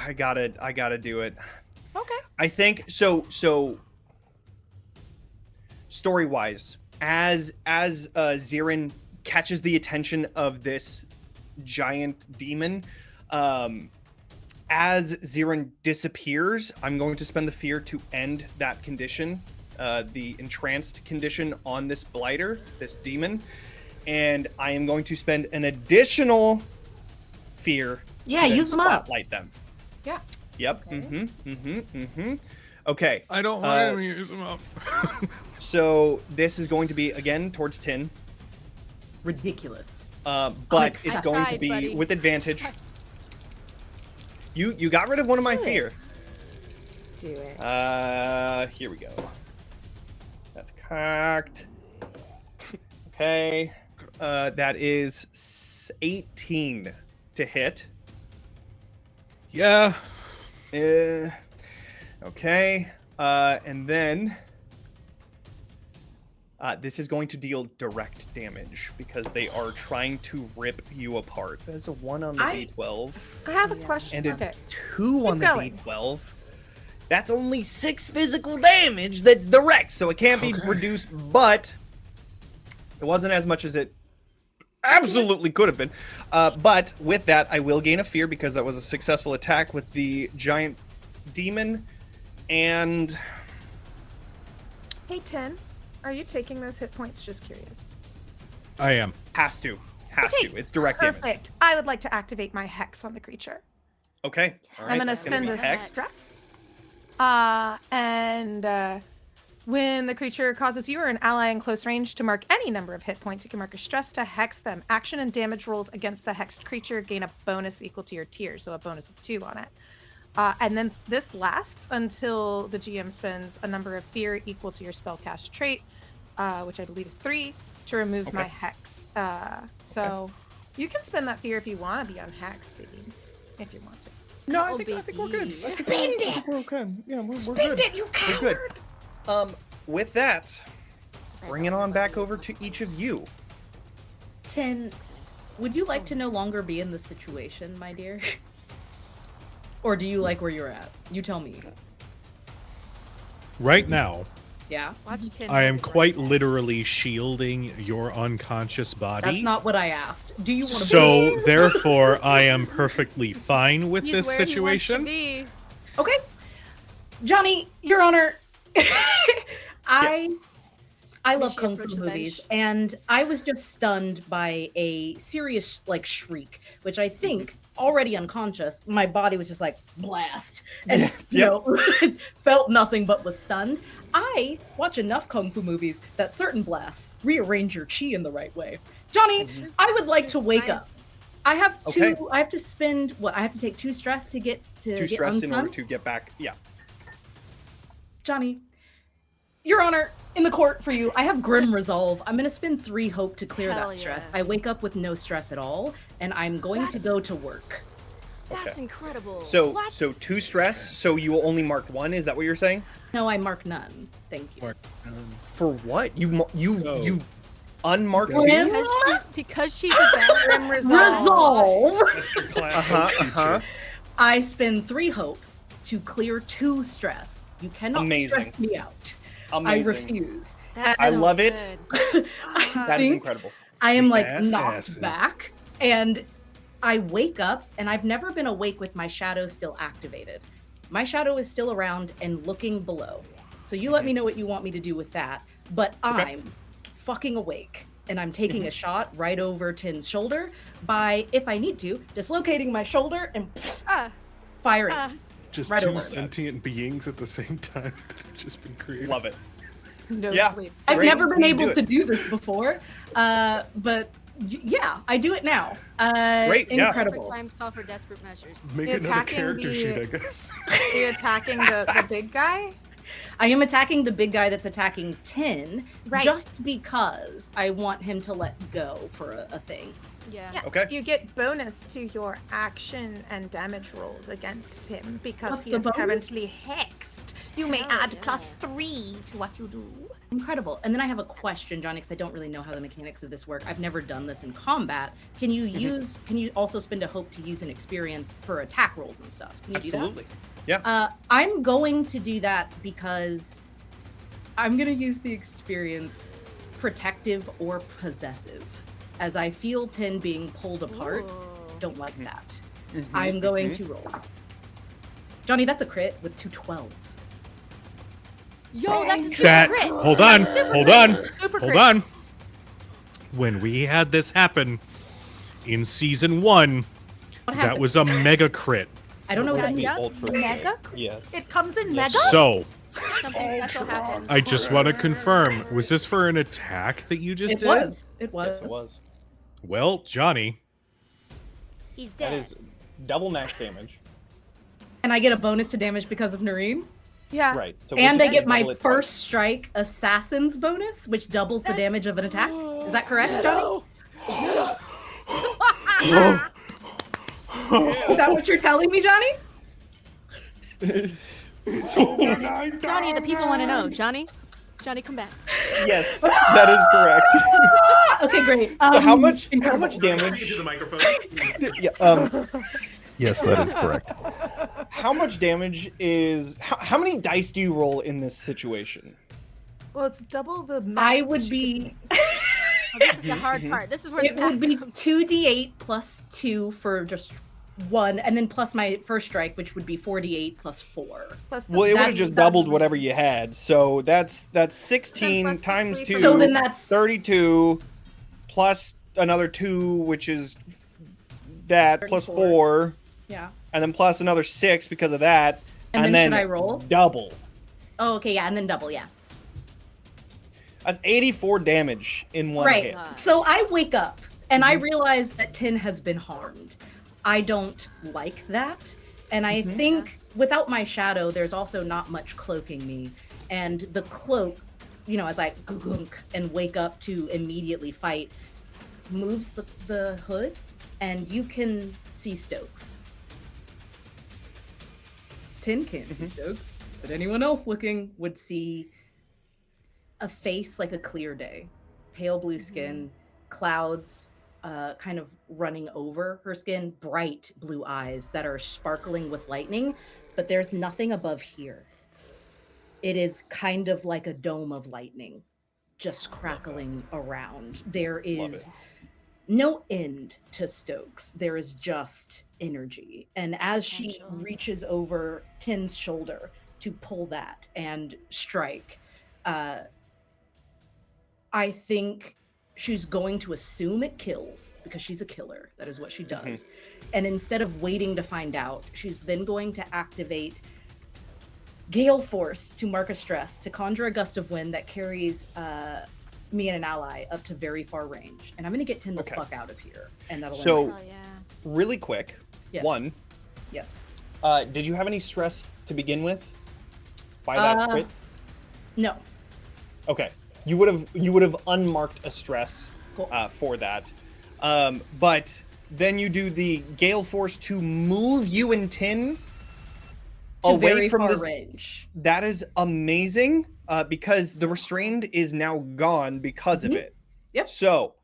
I gotta do it. Okay. I think so story-wise, as Zirin catches the attention of this giant demon, as Zirin disappears, I'm going to spend the fear to end that condition, the entranced condition on this blighter, this demon, and I am going to spend an additional fear Yeah, to then use them up. spotlight them. Yeah. Yep. Okay. Okay. I don't want to use them up. So this is going to be again towards Tin, Ridiculous. but it's I going to tried, be buddy. with advantage. You got rid of one of my Do it. fear. Do it. Here we go. That's cocked. Okay. That is 18 to hit. Yeah. Okay. And then this is going to deal direct damage because they are trying to rip you apart. That's a 1 on the D12 I have a question. and a Okay. 2 on the going. D12. That's only 6 physical damage that's direct, so it can't be reduced, but it wasn't as much as it absolutely could have been. But with that, I will gain a fear because that was a successful attack with the giant demon. And Hey, 10. Are you taking those hit points? Just curious. I am. has to. It's direct Perfect. damage. I would like to activate my hex on the creature. Okay. All right. I'm going to that's spend be a hex. stress. When the creature causes you or an ally in close range to mark any number of hit points, you can mark a stress to hex them. Action and damage rolls against the hexed creature gain a bonus equal to your tier, so a bonus of 2 on it. And then this lasts until the GM spends a number of fear equal to your spellcast trait, which I believe is 3, to remove my hex. So you can spend that fear if you want to be unhexed, if you want to. No, I think we're good. Spend it! We're okay. Yeah, we're Spend good. it, you We're good. coward! With that, bring it on back over to each of you. 10, would you like to no longer be in this situation, my dear? Or do you like where you're at? You tell me. Right now, Yeah? Watch Tin. I am quite literally shielding your unconscious body. That's not what I asked. Do you want to So, therefore, I am perfectly fine with He's this where situation. He wants Okay. Johnny, Your Honor. I love kung fu approach the movies, bench? and I was just stunned by a serious shriek, which I think already unconscious, my body was just like blast, and you know, felt nothing but was stunned. I watch enough kung fu movies that certain blasts rearrange your chi in the right way. Johnny, I would like to wake up. I have Okay. I have to spend what? I have to take 2 stress to get to 2 get stress in order unstunned? to get back. Yeah. Johnny, Your Honor, in the court for you, I have Grim Resolve. I'm going to spend 3 hope to clear Hell that stress. yeah. I wake up with no stress at all, and I'm going to go to work. That's incredible. So What? 2 stress. So you will only mark 1. Is that what you're saying? No, I mark none. Thank you. For what? You unmarked Grim 2? because she's a bad Resolve! Class I spend 3 hope to clear 2 stress. You cannot Amazing. stress me out. Amazing. I refuse. That's I so love it. good. That is incredible. I am like Ass knocked acid. back, and I wake up, and I've never been awake with my shadow still activated. My shadow is still around and looking below. So you let me know what you want me to do with that. But I'm fucking awake, and I'm taking a shot right over Tin's shoulder by, if I need to, dislocating my shoulder and Ah, firing. Just Right 2 over. sentient beings at the same time that have just been created. Love it. No Yeah. sleeps. I've Great, never been please able do to it. do this before, but yeah, I do it now. Great, yeah. desperate Incredible. times call for desperate measures. Make You're another attacking character the- sheet, I guess. Are you attacking the big guy? I am attacking the big guy that's attacking Tin, Right. just because I want him to let go for a thing. Yeah. Yeah. Okay. You get bonus to your action and damage rolls against him because What's he the is bonus? currently hexed. You may Hell add yeah. +3 to what you do. Incredible. And then I have a question, Johnny, because I don't really know how the mechanics of this work. I've never done this in combat. Can you use? Can you also spend a hope to use an experience for attack rolls and stuff? Can you Absolutely. do that? I'm going to do that because I'm going to use the experience protective or possessive, as I feel Tin being pulled apart. Ooh. Don't like that. Mm-hmm, I'm going to roll. Johnny, that's a crit with 2 12s. Yo, that's a super That crit. hold on, Super hold crit. on, Super hold crit. on. When we had this happen in season 1, What that happened? was a mega crit. I don't know what that means. Mega? Yes. It comes in mega? So Something special happens. I just want to confirm: was this for an attack that you just It did? was. It was. Yes, it was. Well, Johnny, He's That dead. is double max damage. And I get a bonus to damage because of Noreen. Yeah. Right. So And we'll I just get my double it first strike assassin's bonus, which doubles the damage of an attack. Is that correct, Johnny? Is that what you're telling me, Johnny? It's over 9,000. Johnny, the people want to know. Johnny, come back. Yes, that is correct. Okay, great. So how much Speak damage? into the microphone. Yes, that is correct. How much damage is? How many dice do you roll in this situation? Well, it's double the. I would be. Oh, this is the hard part. This is where It the would be comes. 2d8 plus 2 for just 1, and then plus my first strike, which would be 4d8 plus 4. Plus the Well, it would have That's- just that's- doubled whatever you had. So that's 16 plus the times 2. 3. So then that's 32 plus another 2, which is that plus 34. 4, Yeah. and then plus another 6 because of that, And then should I roll? double. Oh, okay, yeah, and then double, yeah. That's 84 damage in one Right. hit. So I wake up and I realize that Tin has been harmed. I don't like that. And I think without my shadow, there's also not much cloaking me. And the cloak, you know, as I gunk and wake up to immediately fight, moves the hood and you can see Stokes. Tin can't see Stokes, but anyone else looking would see a face like a clear day, pale blue skin, clouds kind of running over her skin, bright blue eyes that are sparkling with lightning, but there's nothing above here. It is kind of like a dome of lightning just crackling around. There is no end to Stokes. There is just energy. And as she Potential. reaches over Tin's shoulder to pull that and strike, I think she's going to assume it kills because she's a killer. That is what she does. And instead of waiting to find out, she's then going to activate Gale Force to mark a stress to conjure a gust of wind that carries me and an ally up to very far range. And I'm going to get Tin the fuck out of here. And that'll end So, my- Hell yeah. really quick, Yes. one, Yes. did you have any stress to begin with? By that crit? No. Okay. You would have unmarked a stress Cool. for that. But then you do the Gale Force to move you and Tin To away very from far this. range. That is amazing because the restrained is now gone because of it. Yep. So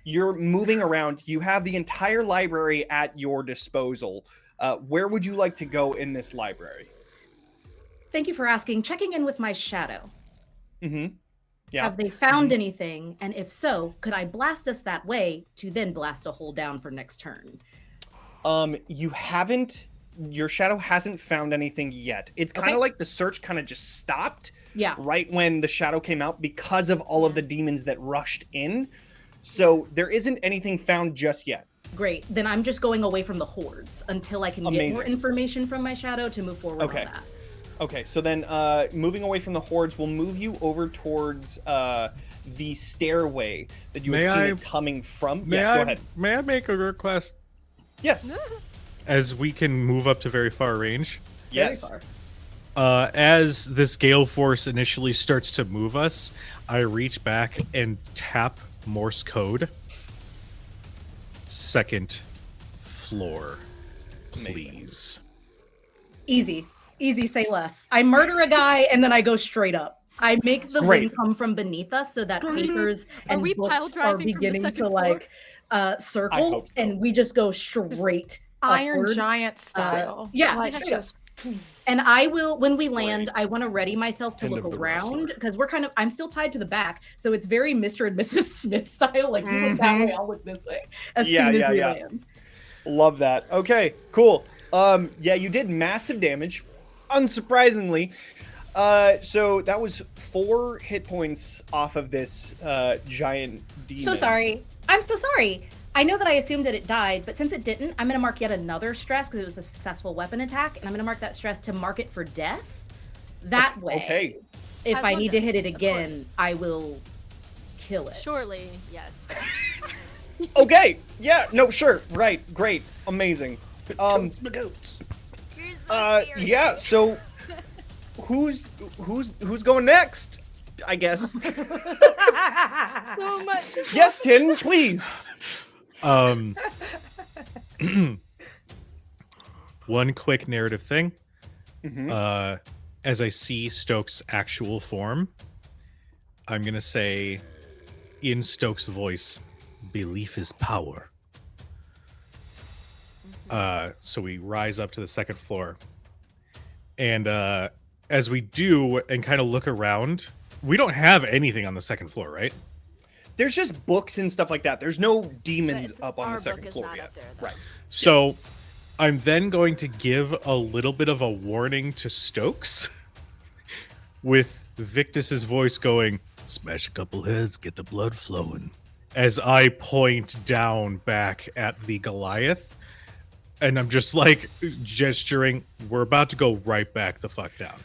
you're moving around. You have the entire library at your disposal. Where would you like to go in this library? Thank you for asking. Checking in with my shadow. Mm-hmm. Yeah. Have they found anything? And if so, could I blast us that way to then blast a hole down for next turn? You haven't. Your shadow hasn't found anything yet. It's kind of Okay. like the search kind of just stopped Yeah. right when the shadow came out because of all of the demons that rushed in. So there isn't anything found just yet. Great. Then I'm just going away from the hordes until I can get more Amazing. information from my shadow to move forward Okay. on that. Okay, so then moving away from the hordes will move you over towards the stairway that you had May seen I- it coming from. May Yes, I, go ahead. May I make a request? Yes. As we can move up to very far range, Yes. Very far. as this gale force initially starts to move us, I reach back and tap Morse code. Second floor, please. Easy. Easy, say less. I murder a guy and then I go straight up. I make the Great. wind come from beneath us so that papers and we pile books driving are from the beginning second to floor? like I circle, hope so. and we just go straight Iron upward. Giant style. yeah, Like straight just And I will, when we land, I want to ready myself to End look of the around wrestler. because I'm still tied to the back. So it's very Mr. and Mrs. Smith style. Like, you look that way, I'll look this way as Yeah, soon as yeah, we yeah. land. Love that. Okay, cool. Yeah, you did massive damage, unsurprisingly. So that was 4 hit points off of this giant demon. So sorry. I'm so sorry. I know that I assumed that it died, but since it didn't, I'm going to mark yet another stress because it was a successful weapon attack, and I'm going to mark that stress to mark it for death. That way, Okay. if As I one need to hit does, it of again, course. I will kill it. Surely, yes. Okay. Yeah. No. Sure. Right. Great. Amazing. Goats, my goats. Yeah. So, who's going next? I guess. So much. Yes, Tin, please. One quick narrative thing. Mhm. As I see Stokes' actual form, I'm gonna say, in Stokes' voice, "Belief is power." So we rise up to the second floor, and as we do and kind of look around, we don't have anything on the second floor, right? There's just books and stuff like that. There's no But demons it's- up on our the second book is floor not yet. up there, though. Right. So I'm then going to give a little bit of a warning to Stokes with Victus's voice going, "Smash a couple heads, get the blood flowing," as I point down back at the Goliath. And I'm just like gesturing, we're about to go right back the fuck down.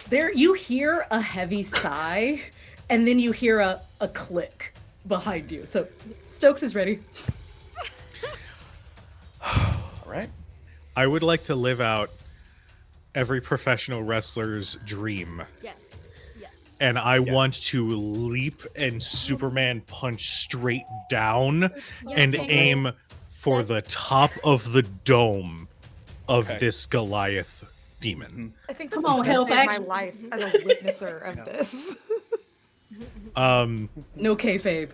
There, you hear a heavy sigh, and then you hear a click behind you. So Stokes is ready. All right. I would like to live out every professional wrestler's dream. Yes. Yes. And I want to leap and Superman punch straight down Yes, and Tango. aim for the Yes. top of the dome of Okay. this Goliath demon. I think Come this on, is help my action. life as a witnesser of this. No kayfabe.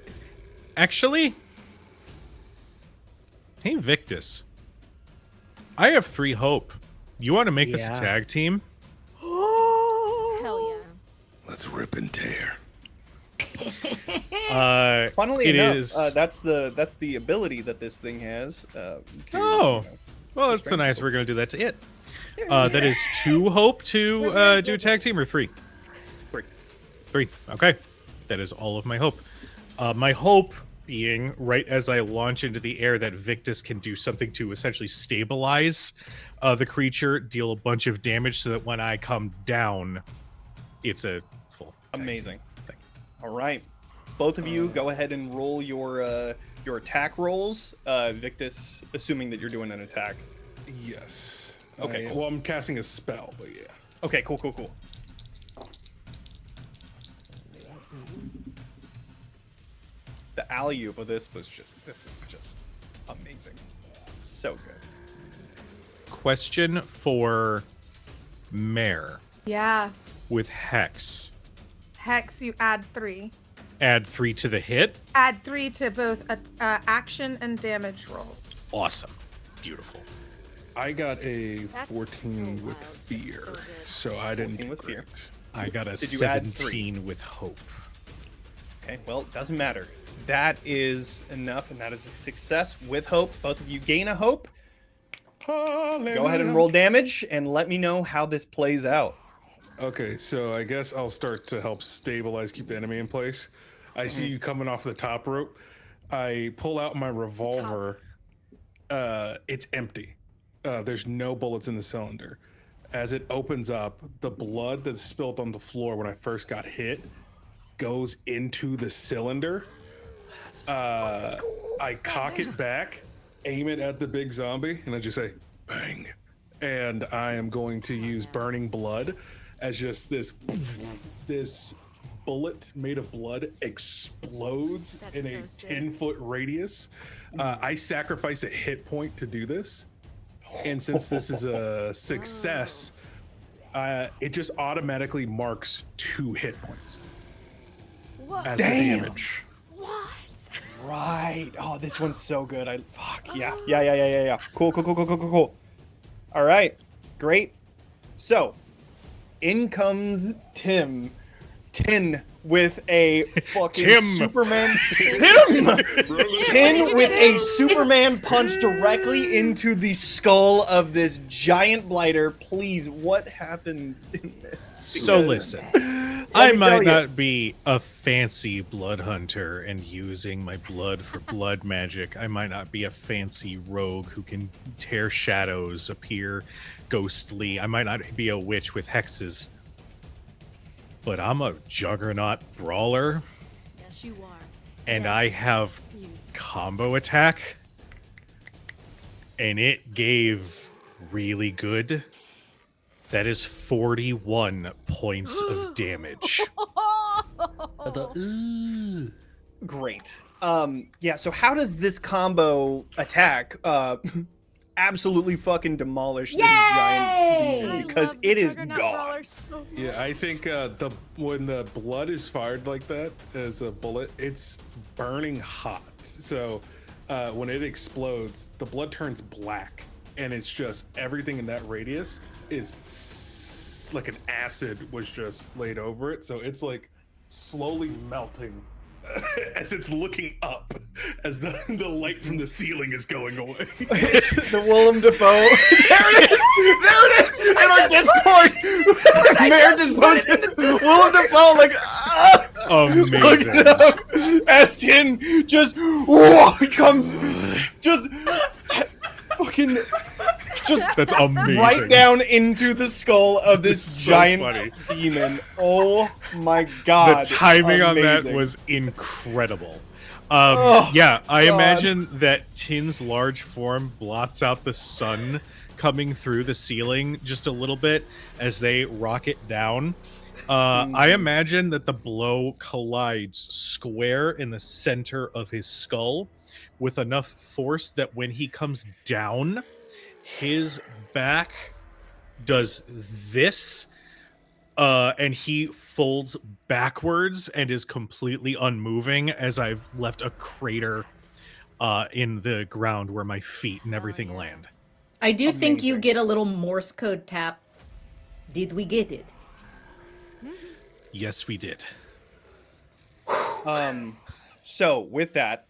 Actually, hey Victus, I have 3 hope. You want to make this a Yeah. tag team? Hell yeah. Let's rip and tear. Funnily It enough, is- that's the ability that this thing has. To, Oh. Well, that's so strength nice. hope. We're gonna do that to it. That is 2 hope to do a tag team, or 3? 3. 3. Okay. That is all of my hope. My hope being, right as I launch into the air, that Victus can do something to essentially stabilize the creature, deal a bunch of damage, so that when I come down, it's a full tag team Amazing. thing. All right, both of you go ahead and roll your attack rolls. Victus, assuming that you're doing an attack. Yes. Okay, cool. Well, I'm casting a spell, but yeah. Okay, cool. The alley-oop of this is just amazing. So good. Question for Mare Yeah. with Hex. Hex, you add 3. Add 3 to the hit. Add 3 to both action and damage rolls. Awesome. Beautiful. I got a That's 14 still with wild. fear, So good. so I didn't 14 do with fear. great. I got a Did you add 17 with hope. Okay, well, it doesn't matter. That is enough, and that is a success with hope. Both of you gain a hope. Go ahead and roll damage, and let me know how this plays out. Okay, so I guess I'll start to help stabilize, keep the enemy in place. I see you coming off the top rope. I pull out my revolver. It's empty. There's no bullets in the cylinder. As it opens up, the blood that's spilled on the floor when I first got hit goes into the cylinder. I cock it back, aim it at the big zombie, and I just say, bang. And I am going to use burning blood as just this bullet made of blood explodes That's in a so sick. 10-foot radius. I sacrifice a hit point to do this. And since this is a success, it just automatically marks 2 hit points What? as the damage. What? Right. Oh, this one's so good. Yeah. Cool. All right. Great. So, in comes Tim. 10 with a fucking Tim. Superman. Tim! 10 with a Superman punch directly into the skull of this giant blighter. Please, what happens in this? So Because- listen, Let I me might tell ya. not be a fancy blood hunter and using my blood for blood magic. I might not be a fancy rogue who can tear shadows, appear ghostly. I might not be a witch with hexes. But I'm a juggernaut brawler, Yes, you are. and Yes. I have You. combo attack, and it gave really good. That is 41 points of damage. Great. Yeah, so how does this combo attack absolutely fucking demolish this giant demon? Because it is gone. Yeah, I think when the blood is fired like that as a bullet, it's burning hot. So when it explodes, the blood turns black, and it's just everything in that radius is like an acid was just laid over it. So it's like slowly melting as it's looking up as the light from the ceiling is going away. The Willem Dafoe. There it is! In our Discord! Mayor just posted Willem Dafoe like, Amazing. Aston just comes just fucking That's amazing. right down into the skull of this So giant funny. demon. Oh my god. The timing on that Amazing. was incredible. Oh, yeah, I God. imagine that Tin's large form blots out the sun coming through the ceiling just a little bit as they rocket down. I imagine that the blow collides square in the center of his skull with enough force that when he comes down, his back does this, and he folds backwards and is completely unmoving as I've left a crater in the ground where my feet and everything land. I do think you Amazing. get a little Morse code tap. Did we get it? Yes, we did. So with that,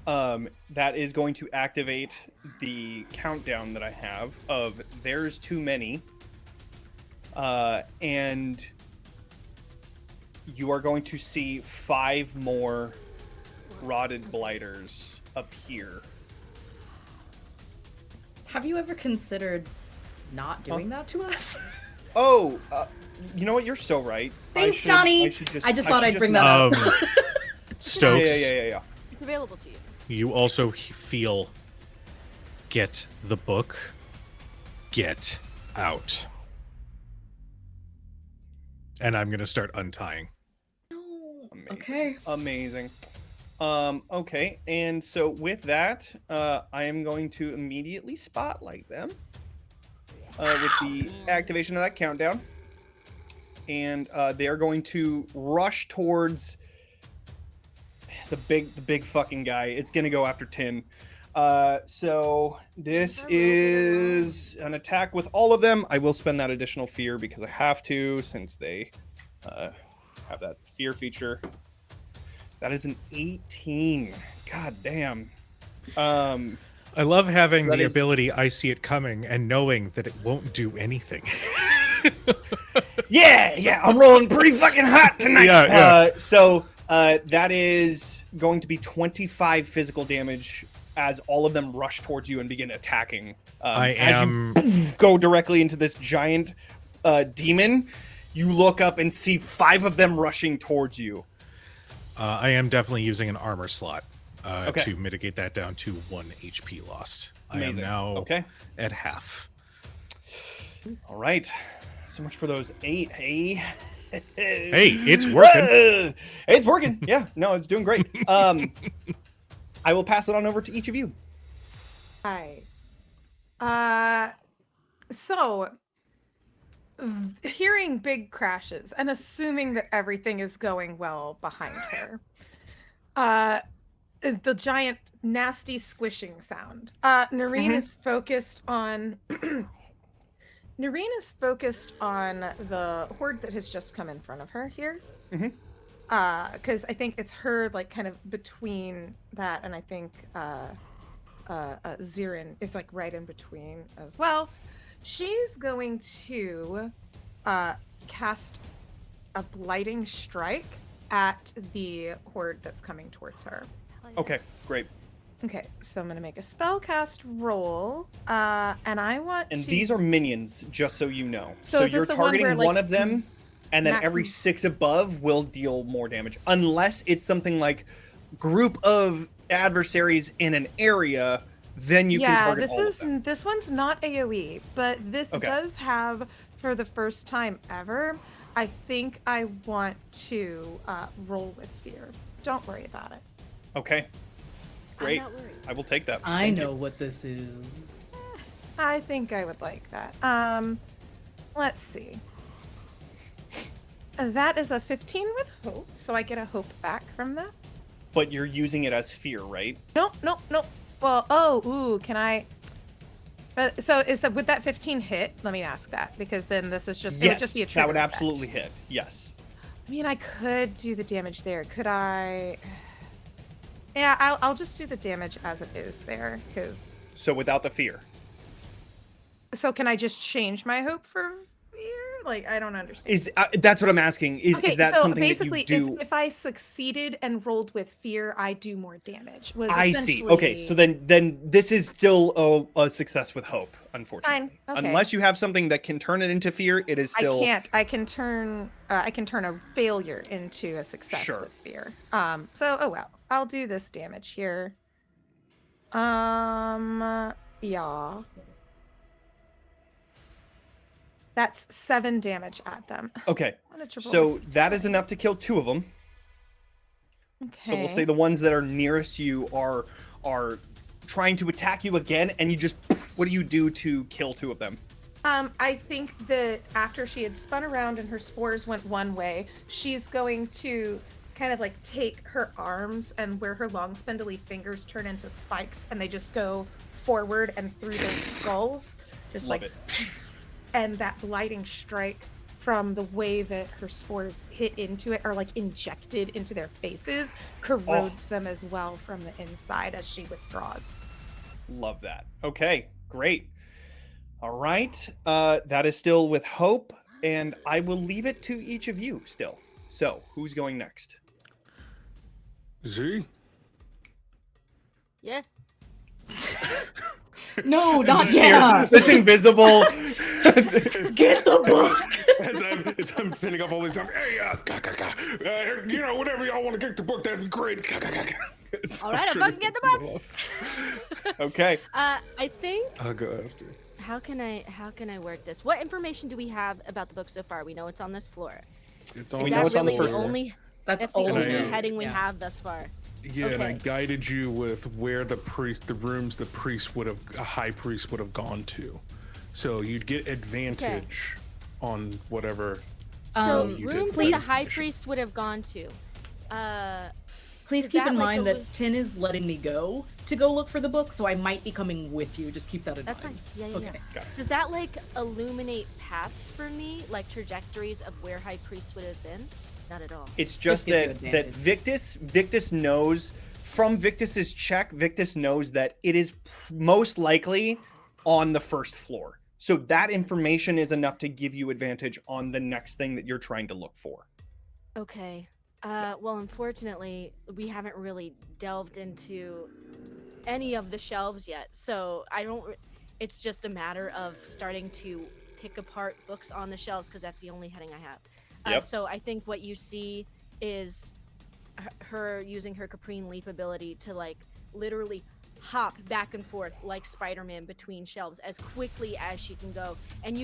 that is going to activate the countdown that I have of there's too many, and you are going to see 5 more rotted blighters appear. Have you ever considered not doing that to us? Oh, you know what? You're so right. Thanks, Johnny. I just thought I'd bring that up. Stokes, Yeah. It's available to you. you also feel get the book, get out. And I'm going to start untying. Amazing. Okay. Amazing. Okay, and so with that, I am going to immediately spotlight them with the activation of that countdown, and they are going to rush towards the big fucking guy. It's gonna go after Tin. So this is an attack with all of them. I will spend that additional fear because I have to, since they have that fear feature. That is an 18. God damn. I love having That the is- ability I see it coming and knowing that it won't do anything. Yeah, I'm rolling pretty fucking hot tonight. Yeah. So that is going to be 25 physical damage as all of them rush towards you and begin attacking. As you go directly into this giant demon, you look up and see 5 of them rushing towards you. I am definitely using an armor slot Okay. to mitigate that down to 1 HP lost. Amazing. I am now Okay. at half. All right. So much for those 8. Hey, Hey, it's working. It's working. Yeah. No, it's doing great. I will pass it on over to each of you. Hi. So hearing big crashes and assuming that everything is going well behind her. The giant nasty squishing sound. Noreen is focused on Noreen is focused on the horde that has just come in front of her here. Because I think it's her like kind of between that, and I think Zirin is like right in between as well. She's going to cast a blighting strike at the horde that's coming towards her. Okay, great. Okay, so I'm gonna make a spellcast roll, and I want And to. these are minions, just so you know. So So is this you're the one targeting where, like, one of them, and then every maximum- 6 above will deal more damage. Unless it's something like group of adversaries in an area, then you can target all of them. This one's not AoE, but this Okay. does have, for the first time ever, I think I want to roll with fear. Don't worry about it. Okay. Great. I'm not worried. I will take that. I Thank know you. what this is. I think I would like that. Let's see. That is a 15 with hope, so I get a hope back from that. But you're using it as fear, right? Nope. Well, can I? So would that 15 hit? Let me ask that, because then this is just, it would just be a trigger that would effect. absolutely hit. Yes. I mean, I could do the damage there. Could I? Yeah, I'll just do the damage as it is there, because. So without the fear. So can I just change my hope for fear? Like, I don't understand. Is that's what I'm asking. Is that so something basically, that you do? if I succeeded and rolled with fear, I do more damage. I see. Okay, so then this is still a success with hope, unfortunately. Fine. Okay. Unless you have something that can turn it into fear, it is still. I can't. I can turn a failure into a success Sure. with fear. So well, I'll do this damage here. Yeah. That's 7 damage at them. Okay, I wanted to roll so a that is enough to kill 2 of them. Okay. So we'll say the ones that are nearest you are trying to attack you again, and you just, what do you do to kill 2 of them? I think that after she had spun around and her spores went one way, she's going to kind of like take her arms, and where her long spindly fingers turn into spikes, and they just go forward and through their skulls, just Love like it. And that blighting strike from the way that her spores hit into it, or like injected into their faces, corrodes them as well from the inside as she withdraws. Love that. Okay, great. All right, that is still with hope, and I will leave it to each of you still. So, who's going next? Z? Yeah. No, not Here, yet. this invisible. Get the book. As I'm pinning up all these stuff. Hey, whenever y'all want to kick the book, that'd be great. All right, I'm fucking get the book. Okay. I think. I'll go after. How can I work this? What information do we have about the book so far? We know it's on this floor. It's on We Is know that it's on the really first the floor. only? That's That's the all only we know. heading we Yeah. have thus far. Yeah, and I Okay. guided you with where the rooms the priest would have, a high priest would have gone to. So you'd get advantage on whatever. So you did rooms for that the the high mission. priest would have gone to. Please Is keep that in like mind a that Tin is letting me go to go look for the book, so I might be coming with you. Just keep that in That's mind. fine. Yeah. Okay. Got it. Does that like illuminate paths for me, like trajectories of where high priest would have been? Not at all. It's just gives you that advantage. Victus knows from Victus's check. Victus knows that it is most likely on the first floor. So that information is enough to give you advantage on the next thing that you're trying to look for. Okay. Well, unfortunately, we haven't really delved into any of the shelves yet, so I don't. It's just a matter of starting to pick apart books on the shelves because that's the only heading I have. Yep. So I think what you see is her using her Caprine Leap ability to like literally hop back and forth like Spider-Man between shelves as quickly as she can go, and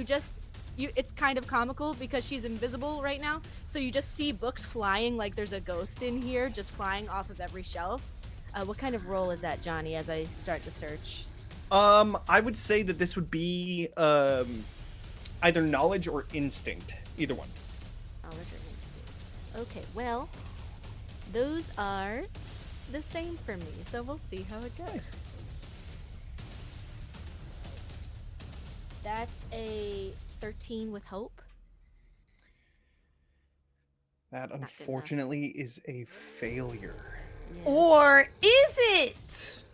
it's kind of comical because she's invisible right now, so you just see books flying like there's a ghost in here, just flying off of every shelf. What kind of roll is that, Johnny, as I start to search? I would say that this would be either knowledge or instinct, either one. Knowledge or instinct. Okay, well, those are the same for me, so we'll see how it goes. That's a 13 with hope. That good enough. unfortunately is a failure. Yeah. Or is it?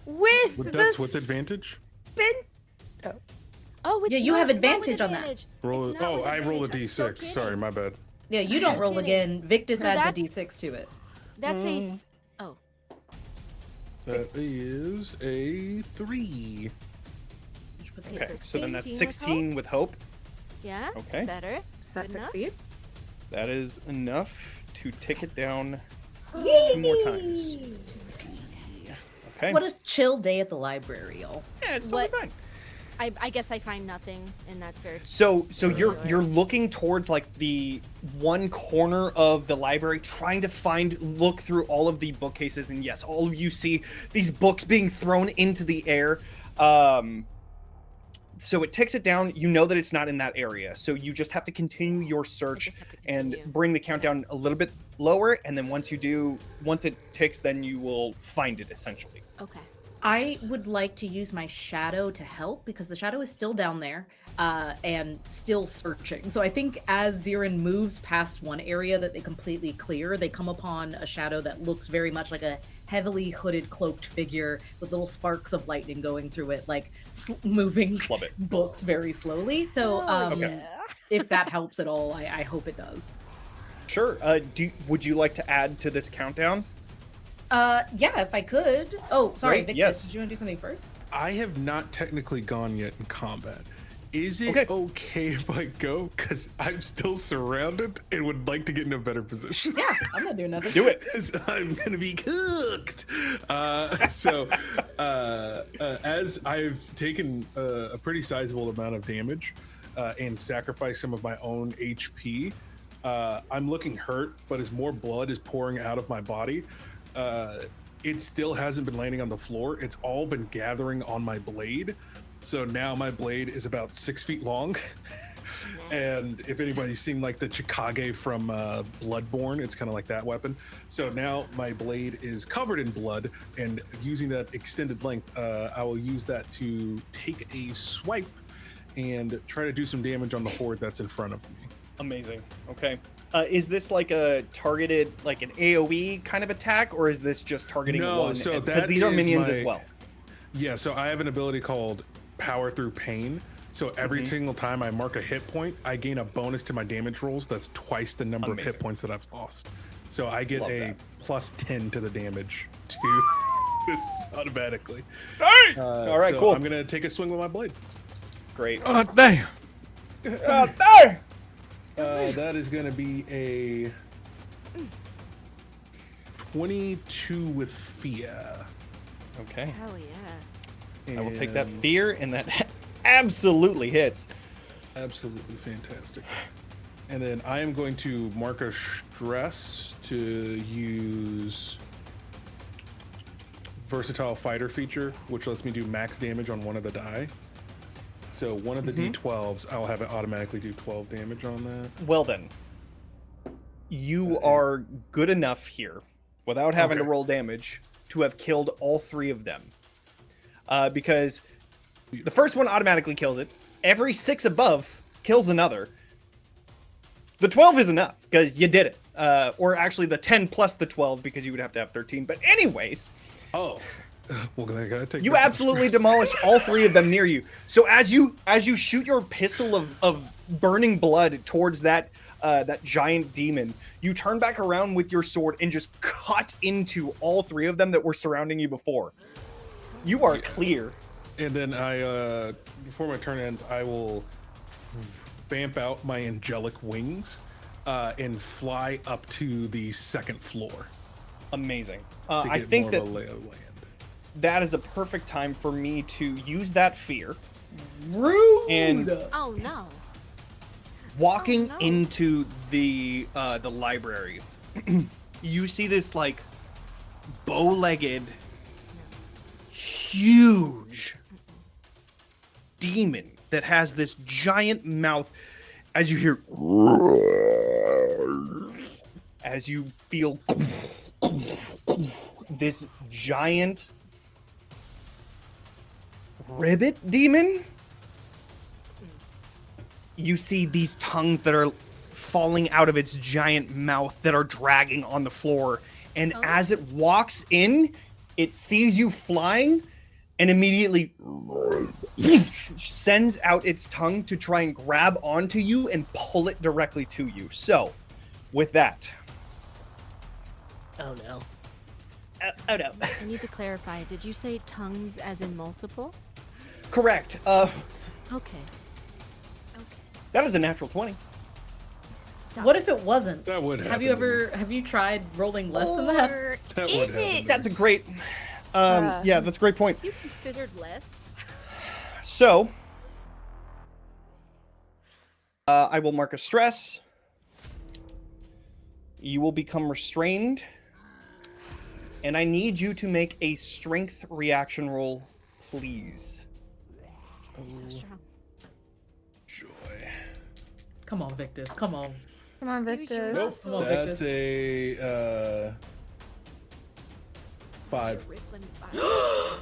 With But the that's with advantage. Oh, with Yeah, you have it's not with advantage on that. advantage. Roll. It's not Oh, with I rolled a advantage, I'm so d6. Sorry, kidding. my bad. Yeah, you don't roll kidding. again. Victus So adds a that's- d6 to it. That's oh. That is a 3. Which was Okay, Okay, so so then that's 16 with hope? 16 with hope. Yeah. Okay. Better. Does that Good enough? succeed? That is enough to tick it down 2 more times. Okay. What a chill day at the library, y'all. Yeah, it's totally What- fine. I guess I find nothing in that search. So Really? you're looking towards like the one corner of the library, trying to look through all of the bookcases, and yes, all of you see these books being thrown into the air. So it ticks it down. You know that it's not in that area, so you just have to continue your search just have to and continue. bring the countdown a little bit lower, and then once it ticks, then you will find it essentially. Okay. I would like to use my shadow to help because the shadow is still down there and still searching. So I think as Zirin moves past one area that they completely clear, they come upon a shadow that looks very much like a heavily hooded, cloaked figure with little sparks of lightning going through it, like moving Love it. books very slowly. So Okay. if that helps at all, I hope it does. Sure. Would you like to add to this countdown? Yeah, if I could. Oh, sorry, Great, Victus, yes. did you want to do something first? I have not technically gone yet in combat. Is it Okay. okay if I go? Because I'm still surrounded and would like to get in a better position. Yeah, I'm not doing nothing. Do it. 'Cause I'm gonna be cooked. As I've taken a pretty sizable amount of damage and sacrificed some of my own HP, I'm looking hurt. But as more blood is pouring out of my body, it still hasn't been landing on the floor. It's all been gathering on my blade. So now my blade is about 6 feet long. And if anybody's seen like the Chikage from Bloodborne, it's kind of like that weapon. So now my blade is covered in blood, and using that extended length, I will use that to take a swipe and try to do some damage on the horde that's in front of me. Amazing. Okay. Is this like a targeted, like an AoE kind of attack, or is this just targeting No, one? so Because that these are is minions my- as well. Yeah, so I have an ability called Power Through Pain. So every single time I mark a hit point, I gain a bonus to my damage rolls. That's twice the number of Amazing. hit points that I've lost. So I get Love a that. plus 10 to the damage to this automatically. All right, so cool. I'm gonna take a swing with my blade. Great. Oh, damn. There! That is gonna be a 22 with fear. Okay. Hell yeah. I will take that And fear, and that absolutely hits. Absolutely fantastic. And then I am going to mark a stress to use versatile fighter feature, which lets me do max damage on one of the die. So one of the D12s, I'll have it automatically do 12 damage on that. Well then, you are good enough here, without having to Okay. roll damage, to have killed all three of them. Because the first one automatically kills it. Every 6 above kills another. The 12 is enough, because you did it. Or actually the 10 plus the 12, because you would have to have 13. But anyways, Oh, well, I gotta take you that absolutely stress. demolish all three of them near you. So as you shoot your pistol of burning blood towards that giant demon, you turn back around with your sword and just cut into all three of them that were surrounding you before. You are clear. And then I, before my turn ends, I will vamp out my angelic wings and fly up to the second floor Amazing. to I get think more that of a lay of the land. that is a perfect time for me to use that fear. Rude. And Oh no. walking no. into the library, you see this like bow-legged, huge demon that has this giant mouth. As you hear, as you feel this giant ribbit demon, you see these tongues that are falling out of its giant mouth that are dragging on the floor. And as it walks in, it sees you flying and immediately sends out its tongue to try and grab onto you and pull it directly to you. So, with that, Oh no. oh no, I need to clarify. Did you say tongues as in multiple? correct. Okay. Okay. That is a natural 20. Stop. What if it wasn't? That would happen. Have you tried rolling less than that? Or That is would happen. it? That's a great. Yeah, that's a great point. You considered less. So, I will mark a stress. You will become restrained. And I need you to make a strength reaction roll, please. He's so strong. Joy. Come on, Victus. Come on. Come on, Maybe she Victor. was- Nope. Come on, That's a 5. Rippling fire.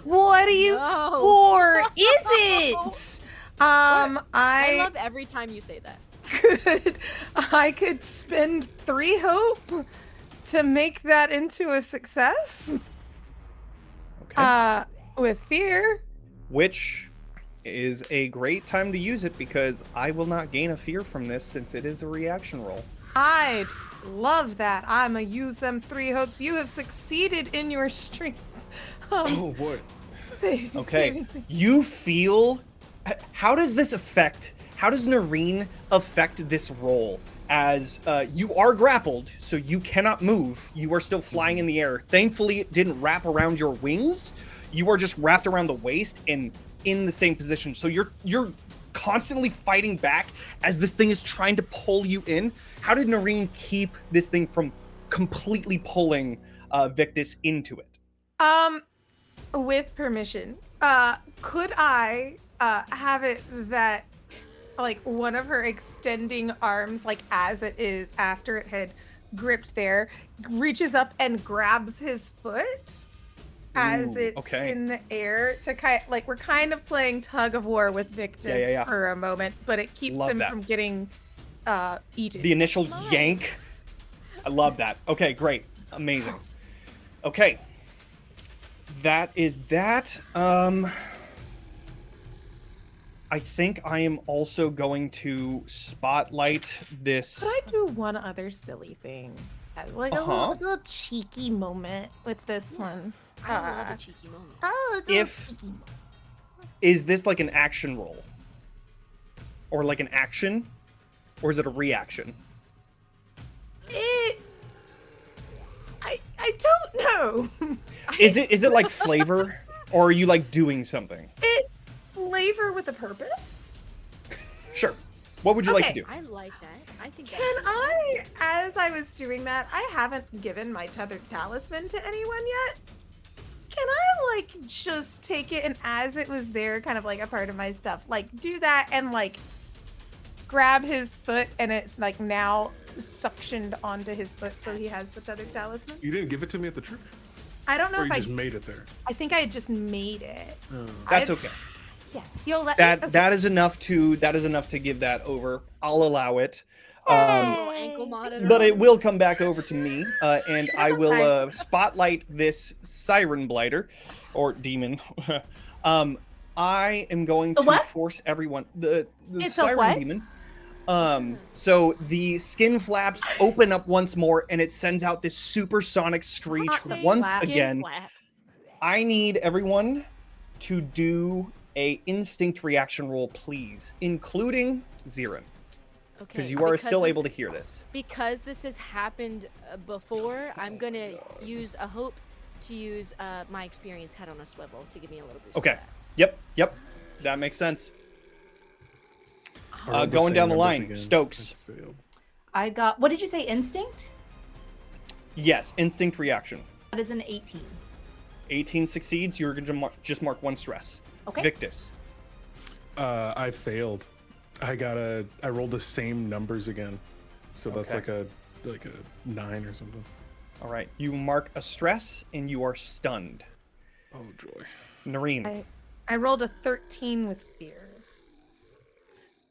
What are you No. for? Is it? I I love every time you say that. could spend 3 hope to make that into a success. Okay. With fear. Which is a great time to use it because I will not gain a fear from this since it is a reaction roll. I'd love that. I'ma use them 3 hopes. You have succeeded in your strength. Oh boy. Okay. You feel. How does this affect? How does Nareen affect this roll? As you are grappled, so you cannot move. You are still flying in the air. Thankfully, it didn't wrap around your wings. You are just wrapped around the waist and in the same position. So you're constantly fighting back as this thing is trying to pull you in. How did Nareen keep this thing from completely pulling Victus into it? With permission, could I have it that like one of her extending arms, like as it is after it had gripped there, reaches up and grabs his foot as Ooh, it's okay. in the air to like we're kind of playing tug of war with Victus Yeah. for a moment, but it keeps Love him that. from getting eaten. The initial yank. I love that. Okay, great. Amazing. Okay. That is that. I think I am also going to spotlight this. Could I do one other silly thing? Like a little cheeky moment with this one. I love a cheeky moment. Oh, it's a little If- cheeky moment. Is this like an action roll? Or like an action? Or is it a reaction? I don't know. Is it like flavor? Or are you like doing something? It flavor with a purpose. Sure. What would you like to Okay. do? I like that. I think that's Can so I, as I was doing that, I haven't given my tethered talisman to anyone yet. Can I like just take it and as it was there, kind of like a part of my stuff, like do that and like grab his foot and it's like now suctioned onto his foot so he has the tethered talisman? You didn't give it to me at the church? I don't know Or if you I just made it there? I think I just made it. That's I- okay. Yeah. You'll let That okay. that is enough to give that over. I'll allow it. little ankle monitor. But it will come back over to me, and I will fine. spotlight this siren blighter, or demon. I am going The to what? force everyone. The It's a siren what? demon. So the skin flaps open up once more, and it sends out this supersonic screech Say once flaps. again. Flaps. I need everyone to do a instinct reaction roll, please, including Zirin, Okay. because you are still this- able to hear this. Because this has happened before, I'm gonna use a hope to use my experience head on a swivel to give me a little boost. of Okay. that. Yep. That makes sense. I rolled the Going same down the numbers line, again. Stokes. I failed. I got. What did you say? Instinct? Yes, instinct reaction. That is an 18. 18 succeeds. You're going to just mark 1 stress. Okay. Victus. I failed. I rolled the same numbers again. So that's Okay. like a 9 or something. All right. You mark a stress, and you are stunned. Oh joy. Nareen, I rolled a 13 with fear.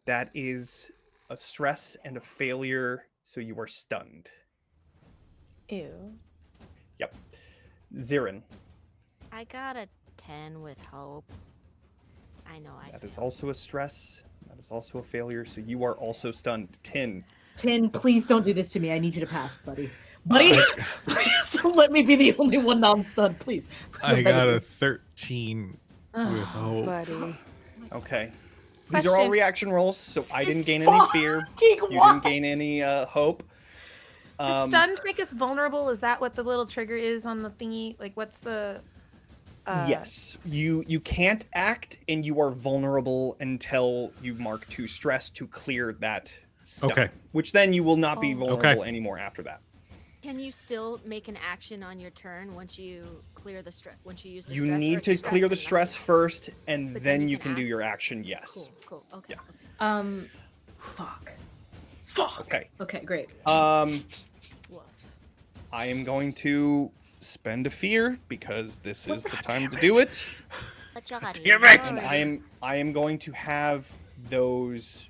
that is a stress and a failure, so you are stunned. Ew. Yep. Zirin, I got a 10 with hope. I know I that is failed. also a stress. That is also a failure, so you are also stunned. 10. 10, please don't do this to me. I need you to pass, buddy. Buddy, please don't let me be the only one non-stunned, please. I got a 13 with Oh, hope. buddy. Okay. These are all Question. reaction rolls, so I didn't gain any fear. Fucking You why? didn't gain any hope. Does stunned make us vulnerable? Is that what the little trigger is on the thingy? Like, what's the? Yes, you can't act, and you are vulnerable until you mark 2 stress to clear that stun. Okay. Which then you will not be Oh. vulnerable anymore after that. Can you still make an action on your turn once you clear the stress? Once you use the You stress? or need it's to clear and the nothing stress else? first, and But then you can do your act? action. Yes. Cool. Okay. Yeah. okay. Fuck. Okay. Okay, great. Woof. I am going to spend a fear because this is the time to Damn do it. Damn it! And I am going to have those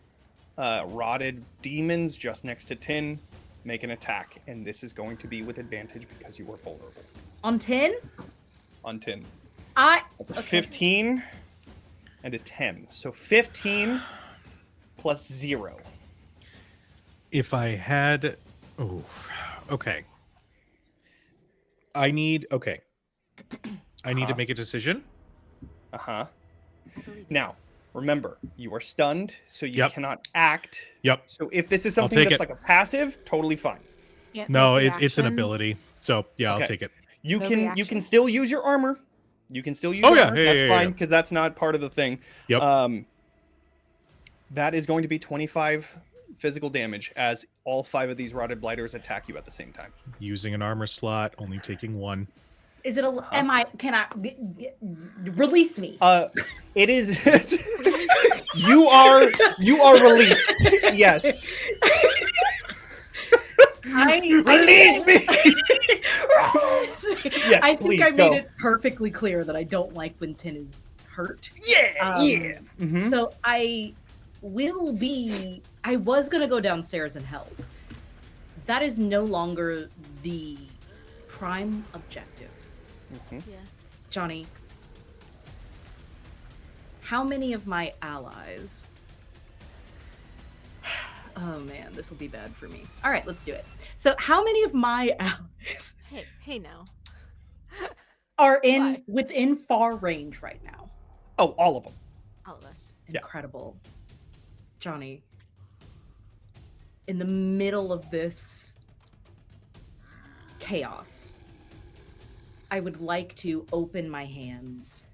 rotted demons just next to Tin make an attack, and this is going to be with advantage because you are vulnerable On 10? on Tin. Okay. 15 and a 10. So 15 plus 0. If I had, okay. I need to make a decision. Uh-huh. Now, remember, you are stunned, so you Yep. cannot act. Yep. So if this is something take that's it. like a passive, totally fine. Can't No, make it's an reactions. ability. So yeah, Okay. I'll take it. You No can you reaction? can still use your armor. You can still use Oh, yeah, armor. yeah, That's yeah, fine yeah. because that's not part of the thing. Yep. That is going to be 25 physical damage as all 5 of these rotted blighters attack you at the same time. Using an armor slot, only taking 1. Is it a can I release me? It is you are released. Yes. Release me. Yes, I think please I go. made it perfectly clear that I don't like when Tin is hurt. Yeah, yeah. Mhm. So I was gonna go downstairs and help. That is no longer the prime objective. Mhm. Yeah. Johnny, how many of my allies? Oh man, this will be bad for me. All right, let's do it. So, how many of my allies Hey now. are Why? within far range right now? Oh, all of them. All of us. Yeah. Incredible. Johnny, in the middle of this chaos, I would like to open my hands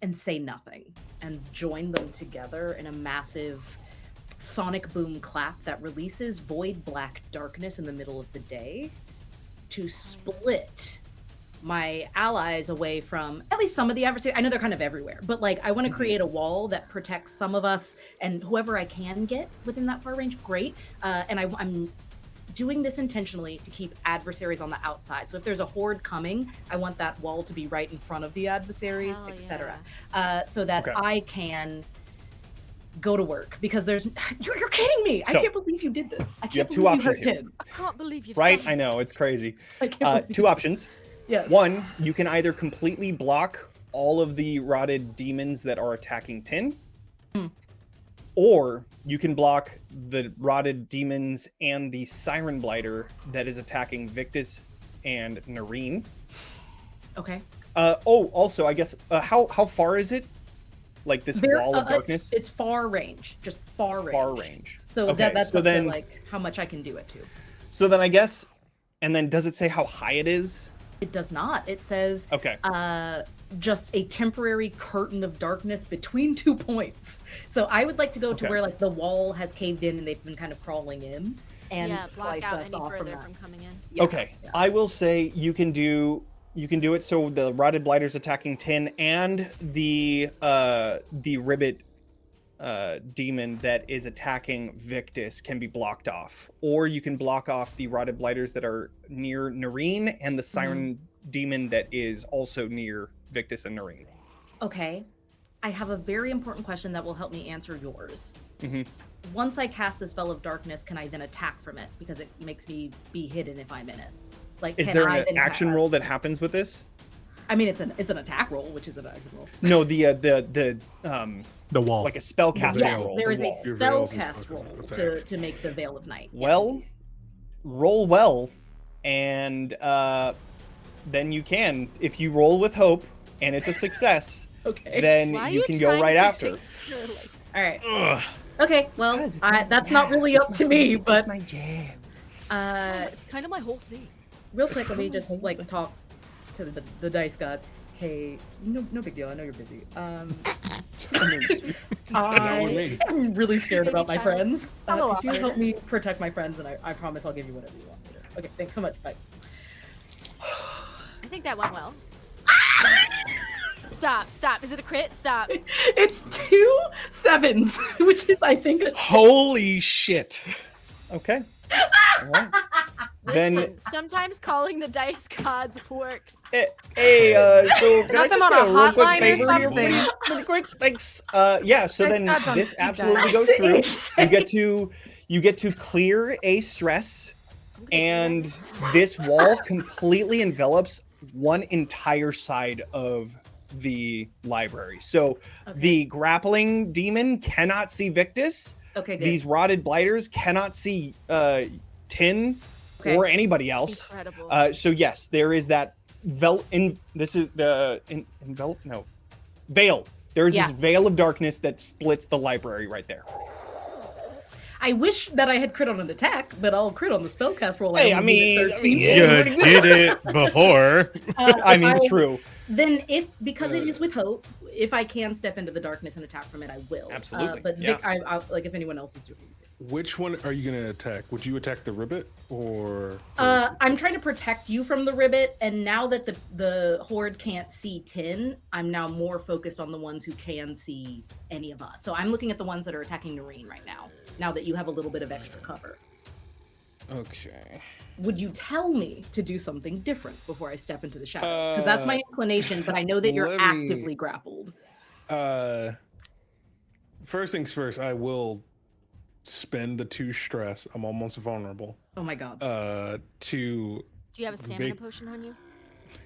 and say nothing and join them together in a massive sonic boom clap that releases void black darkness in the middle of the day to split my allies away from at least some of the adversaries. I know they're kind of everywhere, but like I want to create a wall that protects some of us and whoever I can get within that far range, great. And I'm doing this intentionally to keep adversaries on the outside. So if there's a horde coming, I want that wall to be right in front of the adversaries, Hell etc. So that Okay. I can go to work because there's you're kidding me. I So, can't believe you did this. I can't you have two believe options hurt here. Tim. I can't believe you've Right? done I know, this. it's crazy. I can't believe 2 options. Yes. 1, you can either completely block all of the rotted demons that are attacking Tin, or you can block the rotted demons and the Siren Blighter that is attacking Victus and Nareen. Okay. Also, I guess, how far is it? Like this wall of it's- darkness? It's far range, just far range. Far range. So Okay, that's so up then- to like how much I can do it to. So then I guess, and then does it say how high it is? It does not. It says Okay. just a temporary curtain of darkness between 2 points. So I would like to go to Okay. where like the wall has caved in and they've been kind of crawling in and Yeah, block slice out us any off from further that. from coming in. Yeah, Okay, yeah. I will say you can do it so the rotted blighters attacking Tin and the ribbit demon that is attacking Victus can be blocked off, or you can block off the rotted blighters that are near Nareen and the siren demon that is also near Victus and Nareen. Okay. I have a very important question that will help me answer yours. Mhm. Once I cast this Veil of Darkness, can I then attack from it? Because it makes me be hidden if I'm in it. Like, Is can there I an then action roll that happens with this? I mean, it's an attack roll, which is an action roll. No, the The wall. like a spell casting Yes, roll. there the is a wall. Your spell veils is cast fucking roll attack. to make the Veil of Night. Yes, Well, indeed. roll well, and then you can. If you roll with hope and it's a success, Okay. then Why are you you can go trying right to after. chase her, like, All right. Ugh. Okay. Well, Guys, that's not really up to me, but my jam. uh, kind of my whole thing. real quick, let me just like talk to the dice gods. Hey, no big deal. I know you're busy. I'm really scared Baby about my child. friends. Hello, If you operator. help me protect my friends, then I promise I'll give you whatever you want later. Okay, thanks so much. Bye. I think that went well. Stop. Is it a crit? Stop. It's 2 7s, which is, I think, Holy shit! Okay. All right. Listen, Then- sometimes calling the dice gods works. Hey, so can I Got them just on a get a real quick hotline or favor here, something. please? Really quick, thanks. Yeah. So Dice then gods on this speed absolutely dial. goes through. You get to clear a stress, and this wall completely envelops one entire side of the library. So the grappling demon cannot see Victus. okay, good. These rotted blighters cannot see Tin or anybody else. Incredible. So yes, there is that veil. This is the envelope. No, veil. There is this veil of darkness that splits the library right there. I wish that I had crit on an attack, but I'll crit on the spellcast roll. Hey, only I mean, need 13. You did it before. I mean, true. Then, because it is with hope, if I can step into the darkness and attack from it, I will. Absolutely, But yeah. Vic, I like if anyone else is doing it. Which one are you gonna attack? Would you attack the ribbit or? I'm trying to protect you from the ribbit, and now that the horde can't see Tin, I'm now more focused on the ones who can see any of us. So I'm looking at the ones that are attacking Noreen right now. Now that you have a little bit of extra cover, Okay. would you tell me to do something different before I step into the shadow? Because that's my inclination, but I know that you're let me- actively grappled. First things first, I will spend the 2 stress. I'm almost vulnerable. Oh my god. To Do you have a stamina big- potion on you?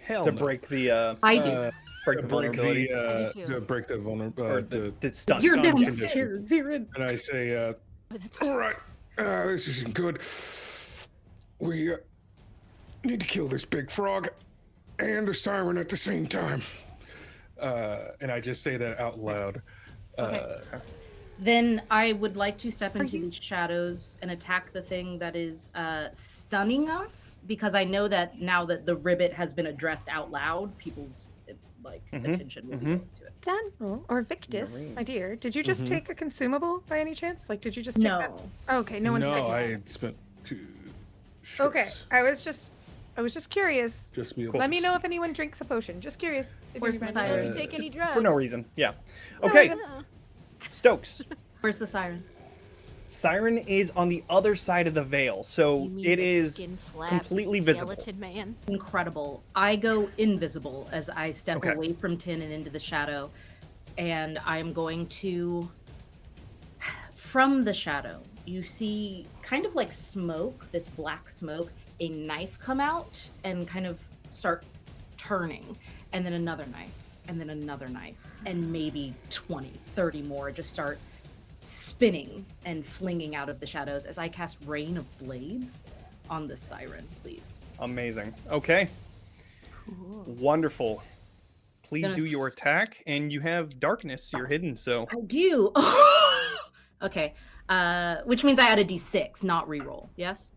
hell To no. break the I do. break To the break vulnerability. the I do too. to break the or vulnerability. the stun. You're stun condition. downstairs. You're in. And I say, Oh, that's all right, this isn't good. We need to kill this big frog and the siren at the same time. And I just say that out loud. Then I would like to step into the shadows and attack the thing that is stunning us, because I know that now that the ribbit has been addressed out loud, people's attention will be going to it. Dan or Victus, my dear, did you just take a consumable by any chance? Like, did you just take No. that? Oh, okay, no one's No, taking I that. had spent 2 stress. Okay, I was just curious. Just be Let me know if anyone drinks a potion. Just curious. If Where's you the mind. Or siren? if you take any drugs. For no reason. Yeah. Okay. Stokes. Where's the siren? Siren is on the other side of the veil, so You mean it the is skin-flap completely visible. skeleton man. Incredible. I go invisible as I step Okay. away from Tin and into the shadow, and I'm going to, from the shadow, you see kind of like smoke, this black smoke, a knife come out and kind of start turning, and then another knife, and then another knife, and maybe 20, 30 more just start spinning and flinging out of the shadows as I cast Rain of Blades on the siren, please. Amazing. Okay. Wonderful. Please Gonna do your attack, and you have darkness. You're hidden, so I do. Okay. Which means I add a d6, not reroll. Yes?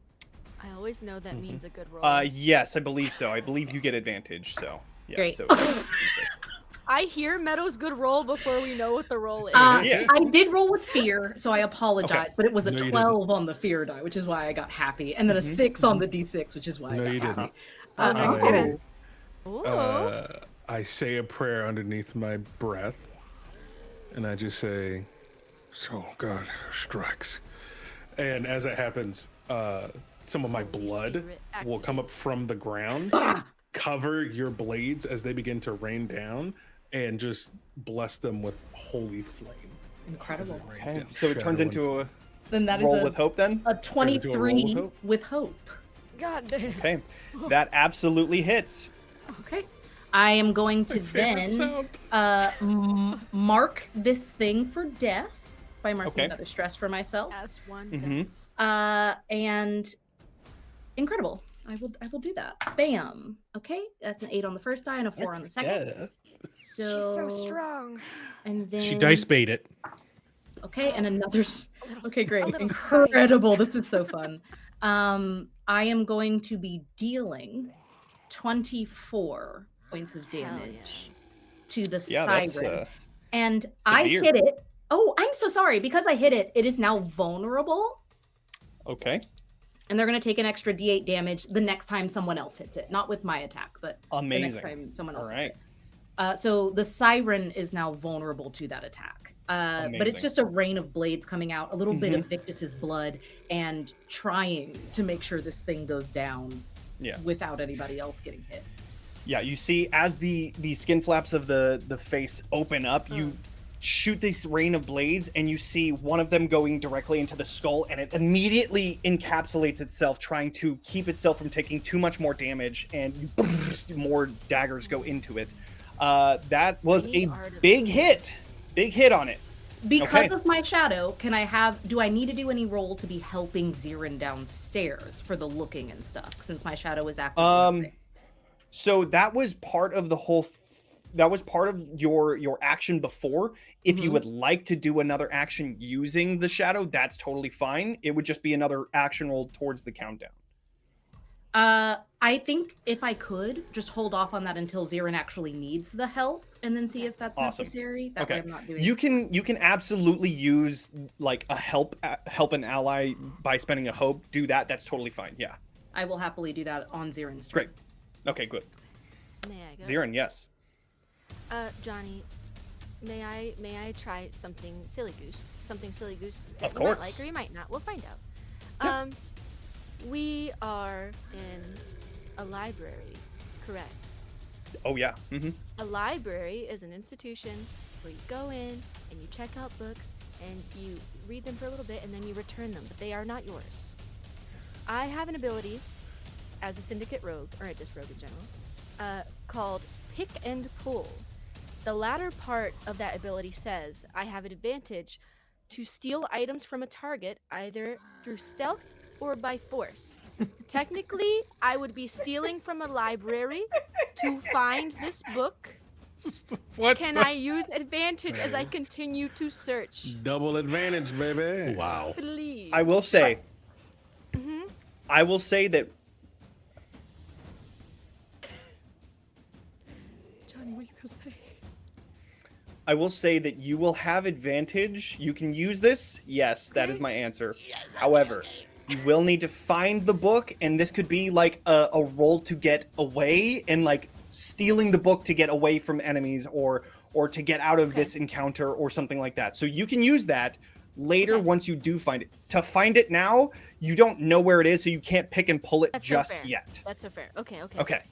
I always know that means a good roll. yes, I believe so. I believe you get advantage. So yeah. Great. So I hear Meadow's good roll before we know what the roll is. Yeah. I did roll with fear, so I apologize, but it was a No, you 12 on the fear die, which is why I got happy, and then a 6 on the d6, which is why No, I you got happy. didn't. No, you didn't. Ooh. I say a prayer underneath my breath, and I just say, "So God strikes." And as it happens, some of my blood Spirit will come up from the ground, cover your blades as they begin to rain down, and just bless them with holy flame. Incredible. As it rains okay. down So it turns shadow into a Then that is roll with hope. Then a into a roll 23 with hope? with hope. God damn. okay, that absolutely hits. Okay. I am going to favorite then sound. mark this thing for death by marking Okay. another stress for myself. As one Mhm. does. And incredible. I will do that. Bam. Okay, that's an 8 on the first die and a 4 on the second. Yeah. So She's so strong. And then She dice bait it. Okay, and another. Okay, great. little Incredible. This is so fun. I am going to be dealing 24 points of Hell yeah. damage to the Yeah, siren. that's And I severe. hit it. Oh, I'm so sorry. Because I hit it, it is now vulnerable. okay. And they're going to take an extra d8 damage the next time someone else hits it. Not with my attack, but Amazing. the next time someone else All hits right. it. So the siren is now vulnerable to that attack. But it's Amazing. just a rain of blades coming out, a little bit of Victus's blood, and trying to make sure this thing goes down without anybody else getting hit. Yeah, you see as the skin flaps of the face open up, you shoot this rain of blades, and you see one of them going directly into the skull, and it immediately encapsulates itself, trying to keep itself from taking too much more damage, and more daggers go into it. That was a big hit. Big hit on it. Because of my shadow, do I need to do any roll to be helping Zirin downstairs for the looking and stuff, since my shadow is active? So that was part of the whole that was part of your action before. If you would like to do another action using the shadow, that's totally fine. It would just be another action roll towards the countdown. I think if I could just hold off on that until Zirin actually needs the help, and then see if that's necessary. That way I'm not doing. You can absolutely use like a help an ally by spending a hope. Do that. That's totally fine. Yeah. I will happily do that on Zirin's turn. Great. Okay, good. May I go? Zirin, yes. Johnny, may I try something silly goose? Something silly goose that Of you might course. like or you might not. We'll find out. We are in a library, correct? Oh yeah. A library is an institution where you go in and you check out books and you read them for a little bit and then you return them, but they are not yours. I have an ability as a syndicate rogue, or just rogue in general, called Pick and Pull. The latter part of that ability says I have an advantage to steal items from a target either through stealth or by force. Technically, I would be stealing from a library to find this book. What? Can I use advantage as I continue to search? Double advantage, baby. Wow. Please. I will say. I will say that. Johnny, what are you gonna say? I will say that you will have advantage. You can use this. Yes, that is my answer. However, you will need to find the book, and this could be like a roll to get away, and like stealing the book to get away from enemies, or to get out of this encounter, or something like that. So you can use that later once you do find it. To find it now, you don't know where it is, so you can't pick and pull it yet. That's so fair. Okay.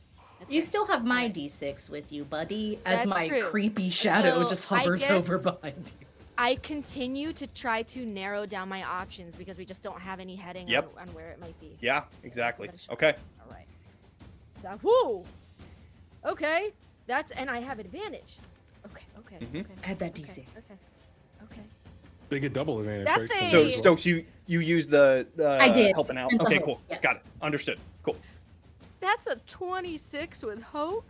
You still have my d6 with you, buddy, as That's my true. creepy shadow So, just I hovers guess- over behind you. I continue to try to narrow down my options because we just don't have any heading on where it might be. Yeah, exactly. Okay. All right. Whoo. Okay. And I have advantage. Okay. Add that d6. Okay. They get double advantage. That's right? a- So Stokes, you use the I did. helping out. Mental Okay, health, cool. yes. Got it. Understood. Cool. That's a 26 with hope.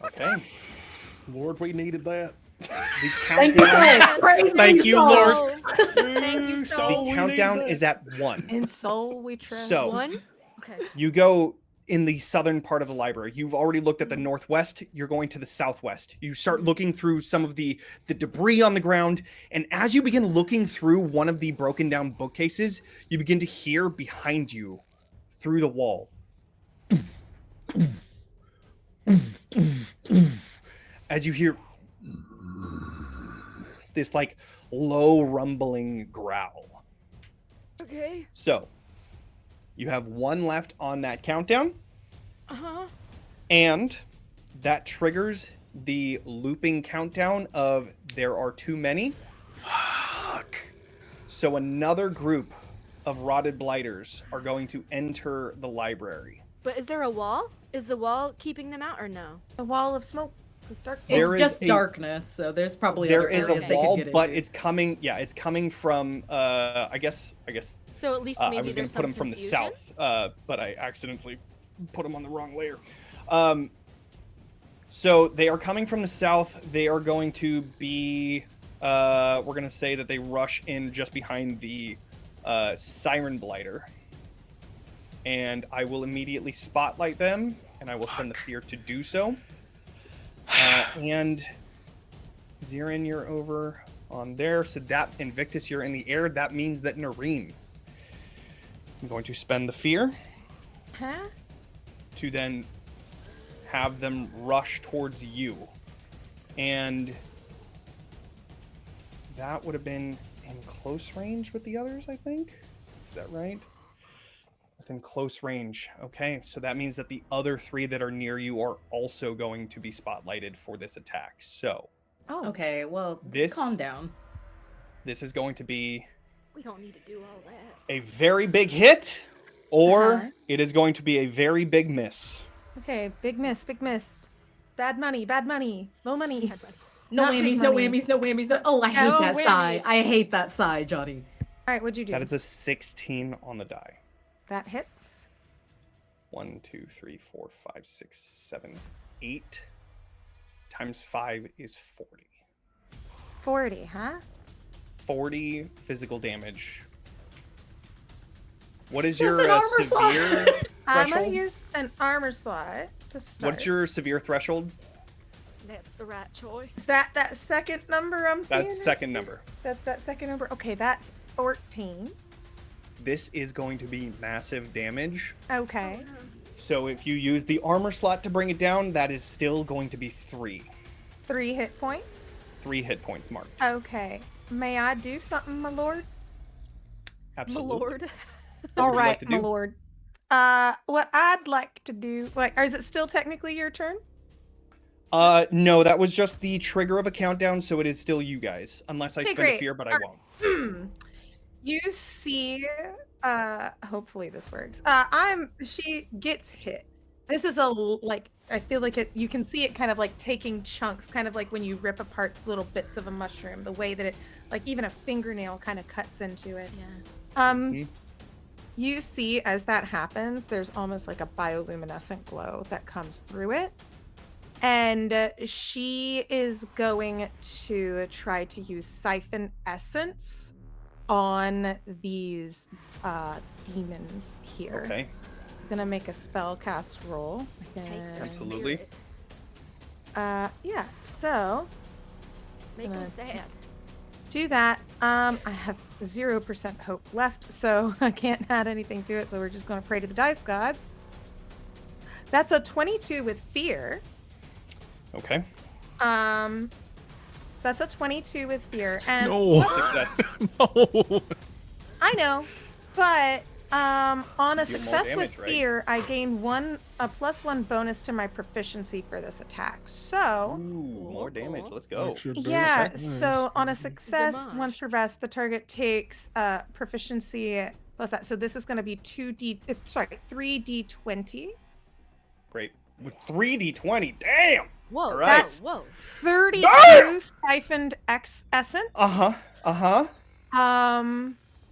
Okay. Lord, we needed that. The Thank you, countdown. Soul. Praise Thank be you, Soul. Lord. Thank you, Soul. Soul. The we countdown needed is at 1. In soul we trust. So- One. Okay. You go in the southern part of the library. You've already looked at the northwest. You're going to the southwest. You start looking through some of the debris on the ground. And as you begin looking through one of the broken down bookcases, you begin to hear behind you through the wall. As you hear this like low rumbling growl. Okay. So you have 1 left on that countdown. Uh-huh. And that triggers the looping countdown of there are too many. Fuck. So another group of rotted blighters are going to enter the library. But is there a wall? Is the wall keeping them out or no? A wall of smoke. With dark. There It's is just a- darkness, so there's probably There other is a areas they could wall, get but into. it's coming from I guess So at least I maybe was going there's to put some them from confusion? the south, but I accidentally put them on the wrong layer. So they are coming from the south. They are going to be, we're going to say that they rush in just behind the Siren Blighter. and I will immediately spotlight them, and I will spend the fear to do so. And Zirin, you're over on there. So that Invictus, you're in the air. That means that Nareen, I'm going to spend the fear to then have them rush towards you. And that would have been in close range with the others, I think. Is that right? Within close range. Okay, so that means that the other 3 that are near you are also going to be spotlighted for this attack. So, Okay, well, calm down. This is going to be We don't need to do all that. a very big hit, or it is going to be a very big miss. Okay, big miss, big miss. Bad money, low money. No Not big whammies, no money. whammies, no whammies. Oh, I hate No that sigh. whammies. I hate that sigh, Johnny. All right, what'd you do? That is a 16 on the die. That hits. 1, 2, 3, 4, 5, 6, 7, 8 times 5 is 40. 40, huh? 40 physical damage. What is There's your an armor slot. severe I'm gonna threshold? use an armor slot to start. What's your severe threshold? That's the right choice. Is that second number I'm seeing? That's second number. That's that second number. Okay, that's 14. This is going to be massive damage. Okay. So if you use the armor slot to bring it down, that is still going to be 3. 3 hit points. 3 hit points marked. Okay. May I do something, my lord? Absolutely. My lord. All would you right, like to my do? lord. What I'd like to do, or is it still technically your turn? No, that was just the trigger of a countdown, so it is still you guys. Unless I Okay, spend a great. fear, but I won't. You see, hopefully this works. She gets hit. This is I feel like you can see it kind of like taking chunks, kind of like when you rip apart little bits of a mushroom, the way that it, like even a fingernail kind of cuts into it. Yeah. You see as that happens, there's almost like a bioluminescent glow that comes through it. And she is going to try to use Siphon Essence on these demons here. Okay. I'm gonna make a spell cast roll. Take their Absolutely. spirit. Yeah, so Make them sad. do that. I have 0% hope left, so I can't add anything to it, so we're just gonna pray to the dice gods. That's a 22 with fear. Okay. So that's a 22 with fear. And No. Success. No. I know, but on a more success damage, with right? fear, I gain a +1 bonus to my proficiency for this attack. So Ooh, more damage. Let's go. Extra bonus yeah, attack. so on a success, Damage. once per vest, the target takes proficiency plus that. So this is going to be 3d20. Great. With 3d20. Damn. Whoa. All right. Whoa. 32 siphoned essence. Uh-huh.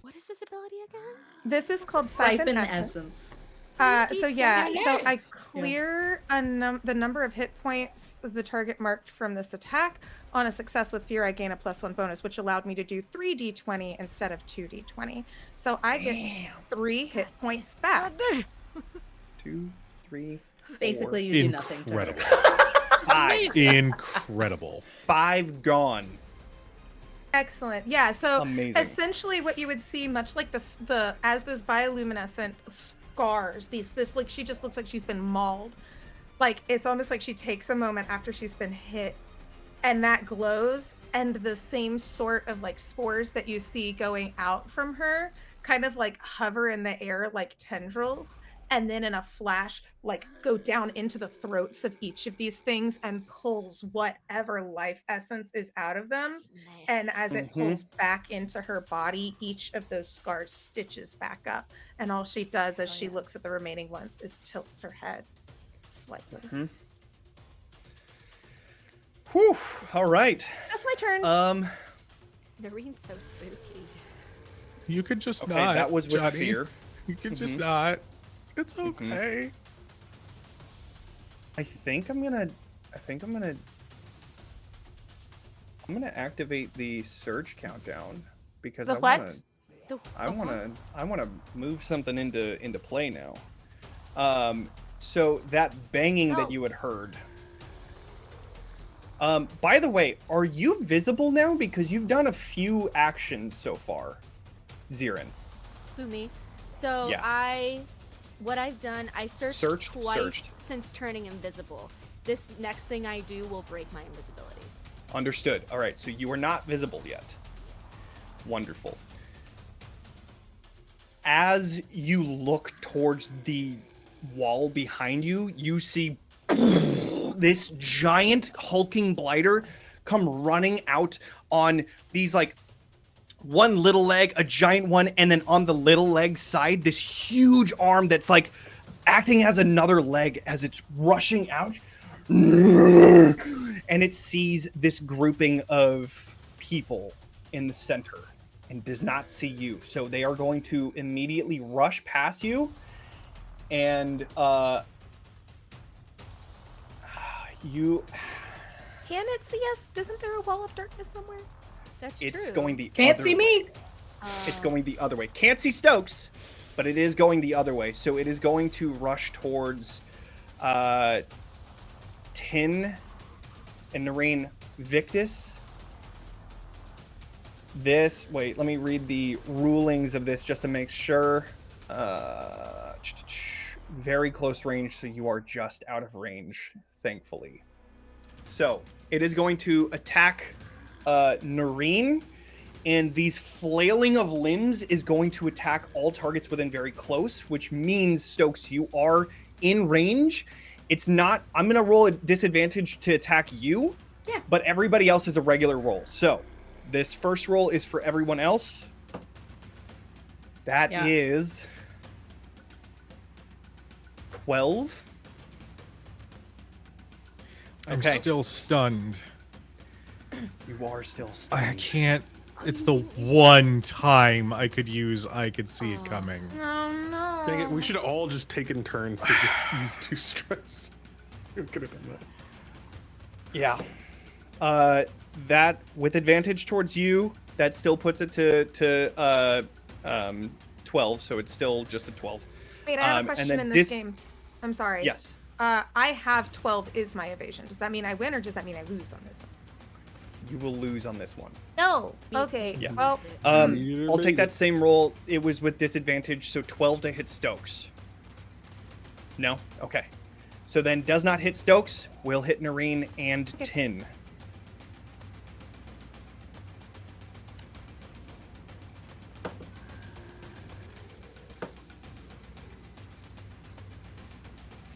What is this ability again? This is called siphon Siphon essence. essence. So yeah, D20. so I clear the number of hit points the target marked from this attack. On a success with fear, I gain a +1 bonus, which allowed me to do 3d20 instead of 2d20. So I get 3 hit points back. 2, 3, Basically, you do nothing to her. Incredible. 5. Incredible. 5 gone. Excellent. Yeah. So Amazing. essentially, what you would see, much like the as those bioluminescent scars, this like she just looks like she's been mauled. Like it's almost like she takes a moment after she's been hit, and that glows, and the same sort of like spores that you see going out from her, kind of like hover in the air like tendrils, and then in a flash like go down into the throats of each of these things and pulls whatever life essence is out of them. That's And nasty. as it pulls back into her body, each of those scars stitches back up, and all she does as she looks at the remaining ones is tilts her head slightly. Whew. All right. That's my turn. Noreen's so spooky. You could just Okay, not. that was with Johnny. fear. You could just Mhm. not. It's okay. I think I'm gonna activate the surge countdown because The I what? wanna I wanna move something into play now. So that banging that you had heard. By the way, are you visible now? Because you've done a few actions so far, Zirin. Who, me? So Yeah. what I've done, I searched twice since turning invisible. This next thing I do will break my invisibility. Understood. All right, so you are not visible yet. Wonderful. As you look towards the wall behind you, you see this giant hulking blighter come running out on these, like, one little leg, a giant one, and then on the little leg side, this huge arm that's like acting as another leg as it's rushing out. And it sees this grouping of people in the center and does not see you. So they are going to immediately rush past you. And you... Can it see us? Isn't there a wall of darkness somewhere? That's It's true. going the Can't other see way. me. It's going the other way. Can't see Stokes, but it is going the other way. So it is going to rush towards Tin and Noreen Victus. This, wait, let me read the rulings of this just to make sure. Very close range, so you are just out of range, thankfully. So it is going to attack Noreen, and these flailing of limbs is going to attack all targets within very close, which means, Stokes, you are in range. It's not, I'm going to roll a disadvantage to attack you, but everybody else is a regular roll. So this first roll is for everyone else. That is 12. I'm still stunned. You are still stunned. I can't. It's the one time I could see it coming. Oh no. Dang it, we should have all just taken turns to just use 2 stress. We could have done that. Yeah. That, with advantage towards you, that still puts it to 12, so it's still just a 12. Wait, I have a question in this game. I'm sorry. Yes. I have 12 is my evasion. Does that mean I win or does that mean I lose on this one? You will lose on this one. No. Okay. Yeah. Well, I'll take that same roll. It was with disadvantage, so 12 to hit Stokes. No? Okay. So then does not hit Stokes, will hit Noreen and Tin.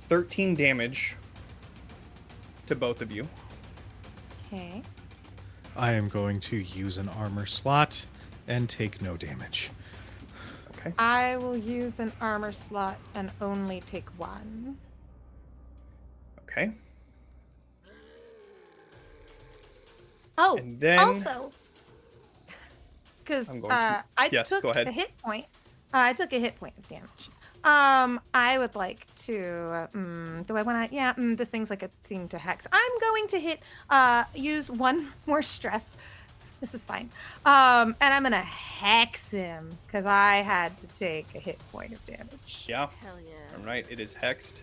$13 damage to both of you. okay. I am going to use an armor slot and take no damage. Okay. I will use an armor slot and only take 1. Okay. Oh, And then- also, because I'm going to- I Yes, took go ahead. a hit point. I took a hit point of damage. I would like to. Do I want to? Yeah. This thing's like a thing to hex. I'm going to use 1 more stress. This is fine. And I'm gonna hex him because I had to take a hit point of damage. Yeah. Hell yeah. All right. It is hexed.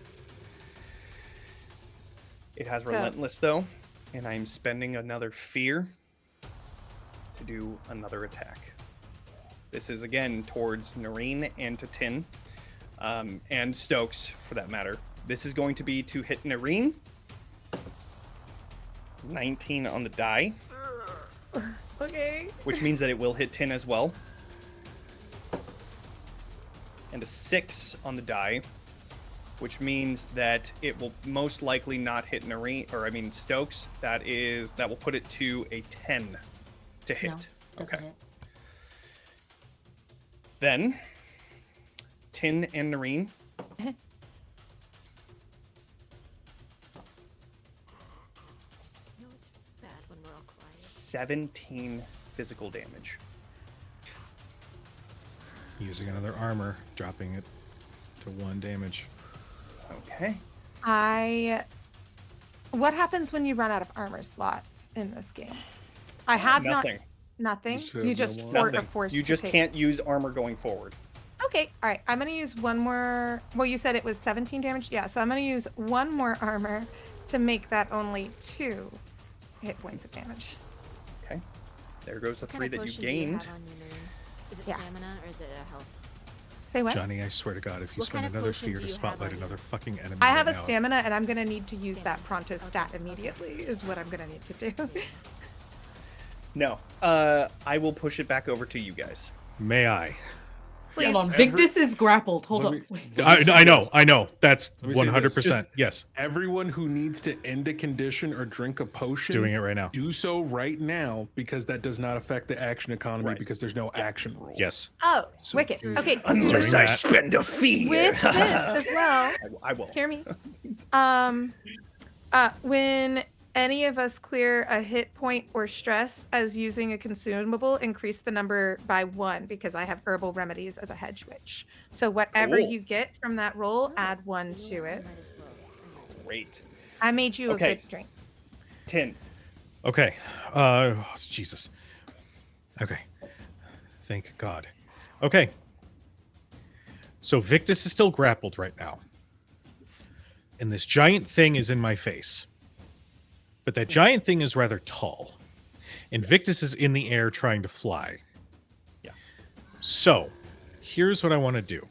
It has So- relentless though, and I'm spending another fear to do another attack. This is again towards Noreen and to Tin, and Stokes for that matter. This is going to be to hit Noreen. 19 on the die, Okay. which means that it will hit Tin as well. And a 6 on the die, which means that it will most likely not hit Stokes. That will put it to a 10 to hit. No, doesn't hit. Then, Tin and Noreen. No, it's bad when we're all quiet. 17 physical damage. Using another armor, dropping it to 1 damage. Okay. What happens when you run out of armor slots in this game? I have Nothing. Nothing. Just have You just no for Nothing. a force. You to just take. can't use armor going forward. Okay, all right. I'm gonna use one more. Well, you said it was 17 damage. Yeah, so I'm gonna use one more armor to make that only 2 hit points of damage. Okay. There goes the What 3 kind of that you potion do you gained. have on you, Marin? Is it Yeah. stamina or is it a health? Say what? Johnny, I swear to God, if you What spend kind of another potion fear do to you have spotlight on you? another fucking enemy, I have right a now, stamina, and I'm gonna need to use that Stamina. pronto Okay, stat okay. immediately. Is what I'm gonna need to do. No. I will push it back over to you guys. May I? Please. Hold on, Victus is grappled. Hold Let on. me- Wait. let me say I know, this. I know. That's Let me say this. 100%. Yes, Everyone who needs to end a condition or drink a potion, doing it right now. do so right now because that does not affect the action economy Right. because there's no action rule. Yes. Oh, So- wicked. Okay. Unless Doing I that. spend a fee. With this as well, I will. hear me. When any of us clear a hit point or stress as using a consumable, increase the number by 1 because I have herbal remedies as a hedge witch. So whatever Cool. you get from that roll, add 1 to I it. might as well. Great. I made you Okay. a good drink. 10. Okay. Jesus. Okay. Thank God. Okay. So Victus is still grappled right now. And this giant thing is in my face. But that giant thing is rather tall. And Victus is in the air trying to fly. Yeah. So, here's what I want to do.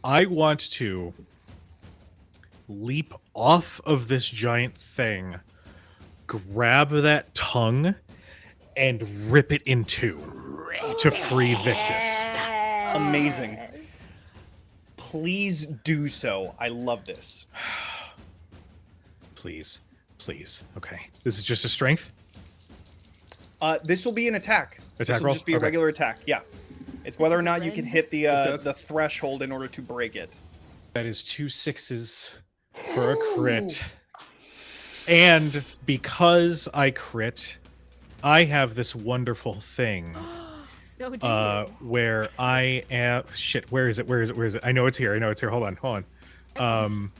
I want to leap off of this giant thing, grab that tongue, and rip it in 2 to free Victus. Amazing. Please do so. I love this. Please. Please. Okay. This is just a strength? This will be an attack. This Attack will roll? just be a Okay. regular attack. Yeah. It's whether is or a not you can friend. hit that's- the threshold in order to break it. That is 2 6s for a crit. And because I crit, I have this wonderful thing No, do you? where I am. Shit, where is it? Where is it? Where is it? I know it's here. Hold on.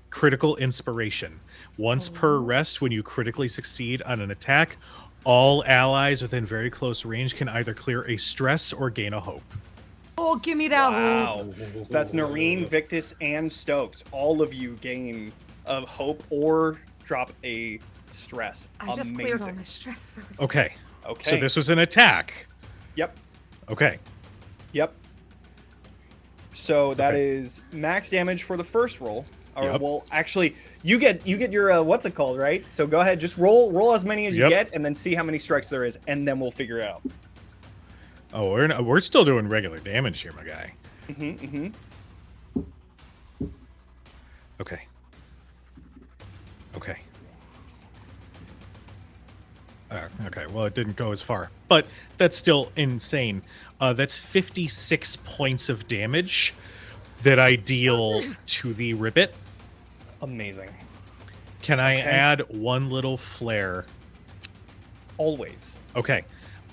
Critical inspiration. Once per rest, when you critically succeed on an attack, all allies within very close range can either clear a stress or gain a hope. Oh, give me that Wow. So that's Noreen, Victus, and Stoked. All of you gain a hope or drop a stress. I just cleared all Amazing. my stress. Okay. Okay. So this was an attack. Yep. Okay. Yep. So that Okay. is max damage for the first roll. Or Yep. well, actually, you get your what's it called, right? So go ahead, just roll as many as you Yep. get, and then see how many strikes there is, and then we'll figure it out. Oh, we're still doing regular damage here, my guy. Okay. Okay. Okay, well, it didn't go as far, but that's still insane. That's 56 points of damage that I deal to the ribbit. Amazing. Can I Okay. add one little flare? Always. Okay.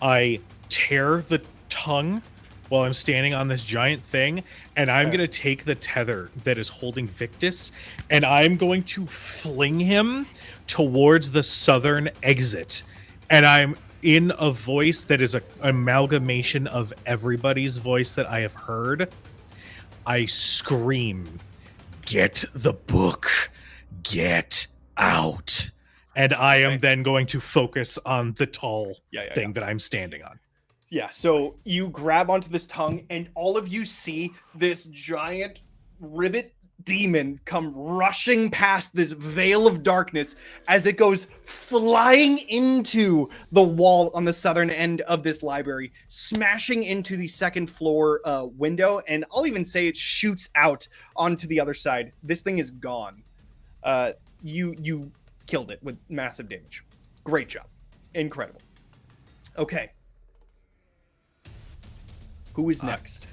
I tear the tongue while I'm standing on this giant thing, and I'm going to take the tether that is holding Victus, and I'm going to fling him towards the southern exit. And I'm in a voice that is an amalgamation of everybody's voice that I have heard. I scream, "Get the book! Get out!" And I am Okay. then going to focus on the tall Yeah. thing that I'm standing on. Yeah, so you grab onto this tongue, and all of you see this giant ribbit demon come rushing past this veil of darkness as it goes flying into the wall on the southern end of this library, smashing into the second floor window, and I'll even say it shoots out onto the other side. This thing is gone. You killed it with massive damage. Great job. Incredible. Okay. Who is next?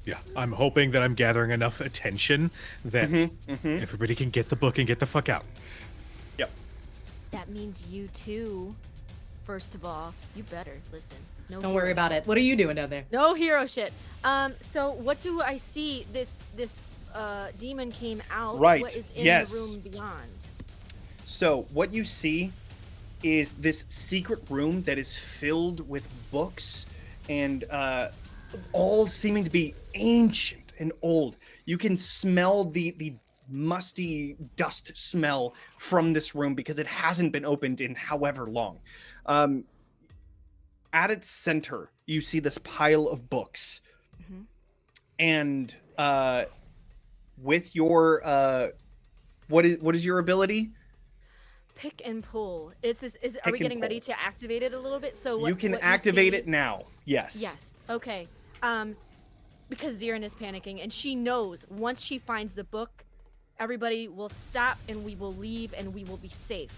Yeah, I'm hoping that I'm gathering enough attention that everybody can get the book and get the fuck out. Yep. That means you too. First of all, you better listen. No Don't worry hero about it. What are you doing down there? No hero shit. So what do I see? This demon came out. Right, What is in yes. the room beyond? So what you see is this secret room that is filled with books and all seeming to be ancient and old. You can smell the musty dust smell from this room because it hasn't been opened in however long. At its center, you see this pile of books. Mm-hmm. And with your what is your ability? Pick and pull. Are we and getting pull. ready to activate it a little bit? So You can activate it now. Yes. Yes. Okay. Because Zirin is panicking, and she knows once she finds the book, everybody will stop and we will leave and we will be safe.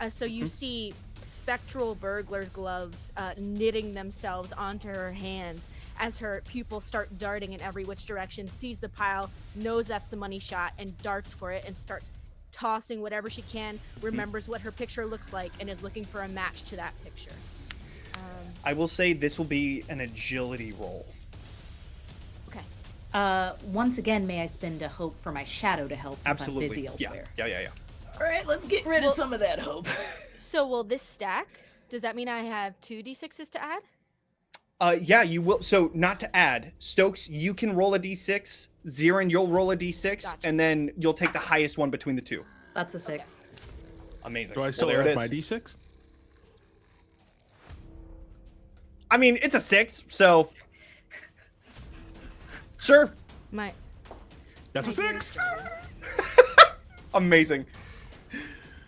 So you see spectral burglar's gloves knitting themselves onto her hands as her pupils start darting in every which direction, sees the pile, knows that's the money shot, and darts for it and starts tossing whatever she can, remembers what her picture looks like, and is looking for a match to that picture. I will say this will be an agility roll. Okay. Once again, may I spend a hope for my shadow to help since Absolutely. I'm busy elsewhere? Yeah. All right, let's get rid of some of that hope. So will this stack? Does that mean I have 2 d6s to add? Yeah, you will. So not to add, Stokes, you can roll a d6. Zirin, you'll roll a d6, Gotcha. and then you'll take the highest one between the two. That's a 6. Amazing. Do I still there it add is. my d6? I mean, it's a 6, so sure. That's a 6. Amazing.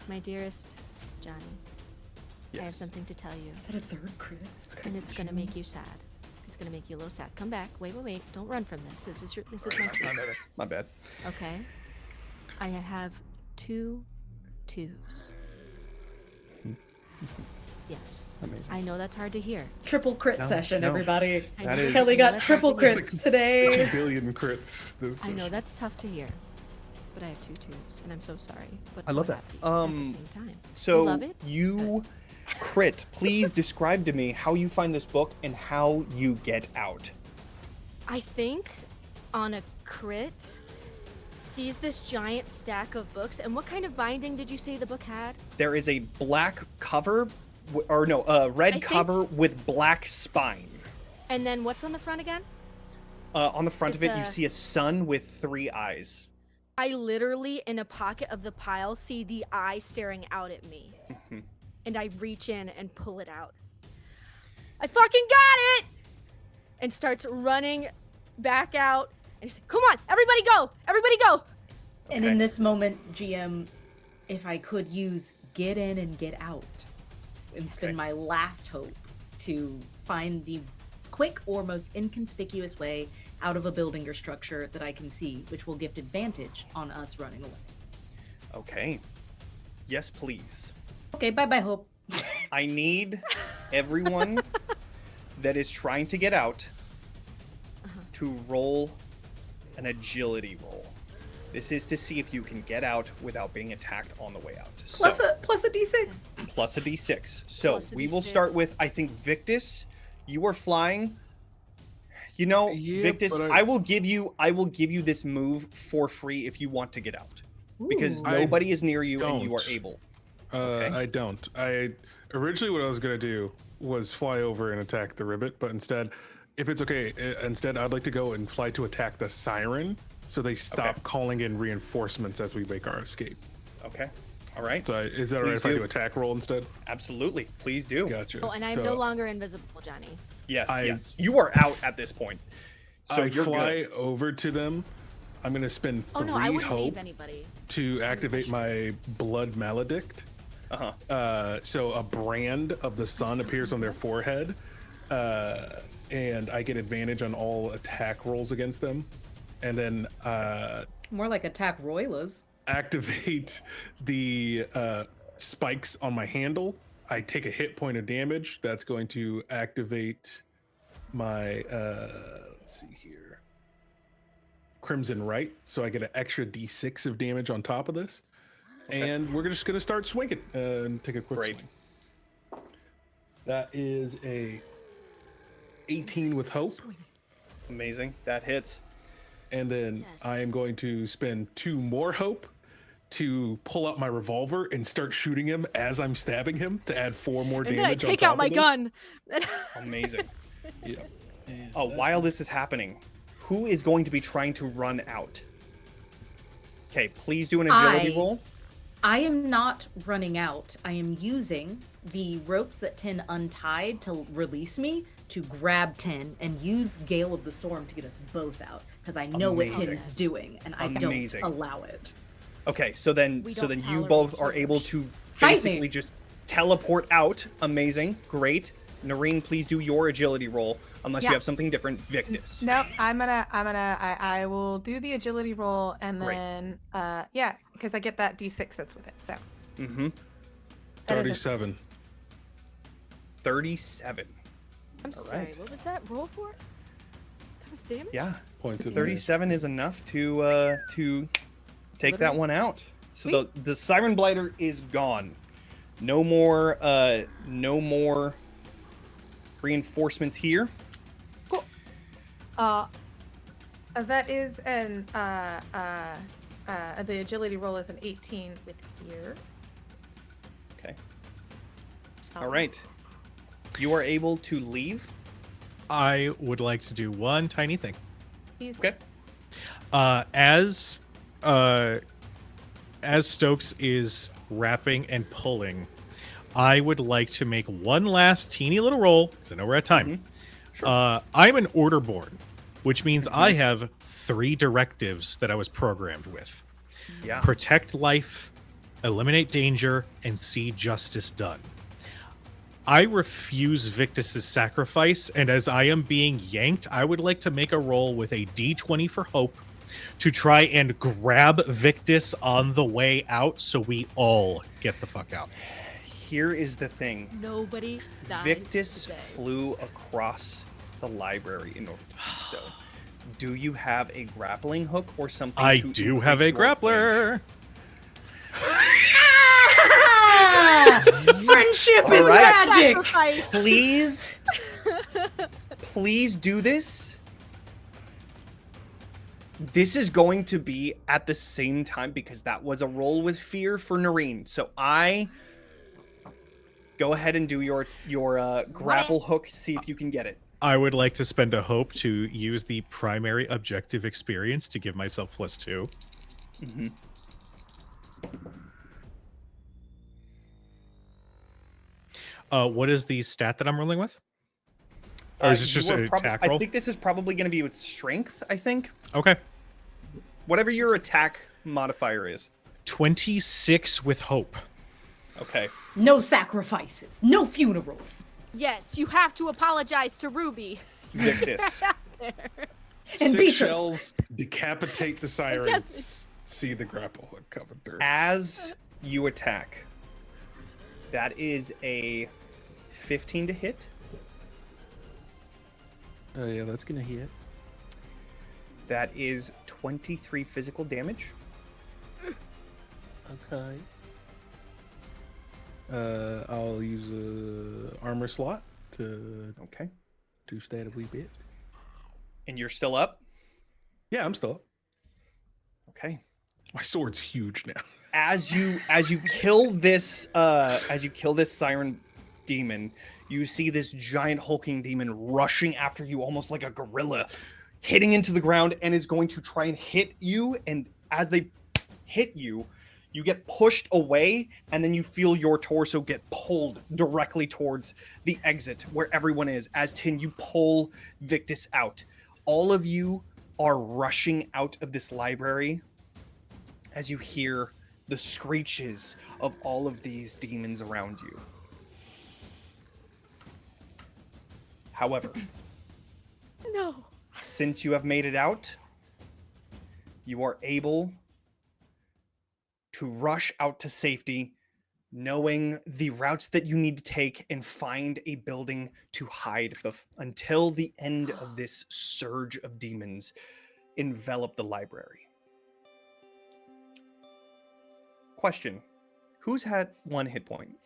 My dearest Johnny, I have Yes. something to tell you, Is that a third crit? and it's gonna make you sad. It's gonna make you a little sad. Come back. Wait. Don't run from this. This is my truth. My bad. Okay. I have 2 2s. Yes. Amazing. I know that's hard to hear. Triple crit No, session, no. everybody. I That know is- Kelly got that's triple hard to hear. crits today. Billion crits. This I know that's tough to hear, but I have 2 2s, and I'm so sorry. But I so love that. happy at the same time. So you love it? you crit. Please describe to me how you find this book and how you get out. I think on a crit, sees this giant stack of books. And what kind of binding did you say the book had? There is a black cover, red think- cover with black spine. And then what's on the front again? On the front of It's it, you a- see a sun with 3 eyes. I literally, in a pocket of the pile, see the eye staring out at me. And I reach in and pull it out. I fucking got it! And starts running back out. And he's like, come on, everybody go! Everybody go! And Okay. in this moment, GM, if I could use get in and get out and spend my last hope to find the quick or most inconspicuous way out of a building or structure that I can see, which will gift advantage on us running away. Okay. Yes, please. Okay, bye-bye, hope. I need everyone that is trying to get out to roll an agility roll. This is to see if you can get out without being attacked on the way out. Plus So, a d6. plus a d6. So Plus a we will start D6. with, I think, Victus. You are flying. You know, Yeah, Victus, but I will give you this move for free if you want to get out. Because Ooh. nobody is near you and you are don't. able. I don't. Originally what I was gonna do was fly over and attack the ribbit, but instead, if it's okay, instead I'd like to go and fly to attack the siren, so they stop calling in reinforcements as we make our escape. Okay. All right. So is that alright Please if I do. do attack roll instead? Absolutely. Please do. Gotcha. Oh, and I'm So no longer invisible, Johnny. Yes, I- yes. You are out at this point. So I you're fly good. over to them. I'm gonna spend Oh 3 no, I wouldn't hope leave anybody. to activate my blood maledict. Uh-huh. So a brand of the sun appears on their forehead, and I get advantage on all attack rolls against them, and then More like attack Roylas. activate the spikes on my handle. I take a hit point of damage. That's going to activate my let's see here, Crimson Right. So I get an extra D6 of damage on top of this. And we're just gonna start swinging and take a quick Great. swing. That is a 18 with hope. Amazing. That hits. And then Yes. I am going to spend 2 more hope to pull out my revolver and start shooting him as I'm stabbing him to add 4 more And damage. then I take out my gun. Amazing. Yeah. While this is happening, who is going to be trying to run out? Okay, please do an agility roll. I am not running out. I am using the ropes that Tin untied to release me to grab Tin and use Gale of the Storm to get us both out because I know what Tin's doing and I don't allow it. Okay, so then you tolerate both are killers. able to Fight basically me. just teleport out. Amazing, great. Noreen, please do your agility roll unless you Yeah. have something different. Victus. No, I will do the agility roll and Great. then, because I get that D6 that's with it. So Mm-hmm. that is 37. 37. I'm sorry, right. what was that roll for? That was damage? Yeah, Points of 37 is enough to take that one out. So the Siren Blighter is gone. No more reinforcements here. cool. That is an the agility roll is an 18 with ear. Okay. All right. You are able to leave. I would like to do one tiny thing. He's Okay. As Stokes is wrapping and pulling, I would like to make one last teeny little roll because I know we're at time. I'm an Orderborn, which means I have 3 directives that I was programmed with: Yeah. protect life, eliminate danger, and see justice done. I refuse Victus's sacrifice, and as I am being yanked, I would like to make a roll with a D20 for hope to try and grab Victus on the way out so we all get the fuck out. Here is the thing. Nobody dies Victus today. flew across the library in order to do so. Do you have a grappling hook or something? I to do have a increase your grappler. range? Friendship All is right. magic. Sacrifice. Please do this. This is going to be at the same time because that was a roll with fear for Noreen. So I go ahead and do your grapple hook. See if you can get it. I would like to spend a hope to use the primary objective experience to give myself +2. Mm-hmm. What is the stat that I'm rolling with? Or is it just an attack roll? I think this is probably going to be with strength. I think Okay. whatever your attack modifier is. 26 with hope. Okay. No sacrifices. No funerals. Yes, you have to apologize to Ruby. Victus. And 6 Beatrice. shells decapitate the sirens. See the grapple hook coming through. As you attack, that is a 15 to hit. Oh yeah, that's gonna hit. That is 23 physical damage. Okay. I'll use a armor slot to Okay. Juice that a wee bit. And you're still up? Yeah, I'm still up. Okay. My sword's huge now. As you kill this siren demon, you see this giant hulking demon rushing after you almost like a gorilla, hitting into the ground, and is going to try and hit you. And as they hit you, you get pushed away, and then you feel your torso get pulled directly towards the exit where everyone is. As Tin, you pull Victus out. All of you are rushing out of this library as you hear the screeches of all of these demons around you. However, No. since you have made it out, you are able to rush out to safety, knowing the routes that you need to take and find a building to hide until the end of this surge of demons envelop the library. Question: who's had 1 hit point?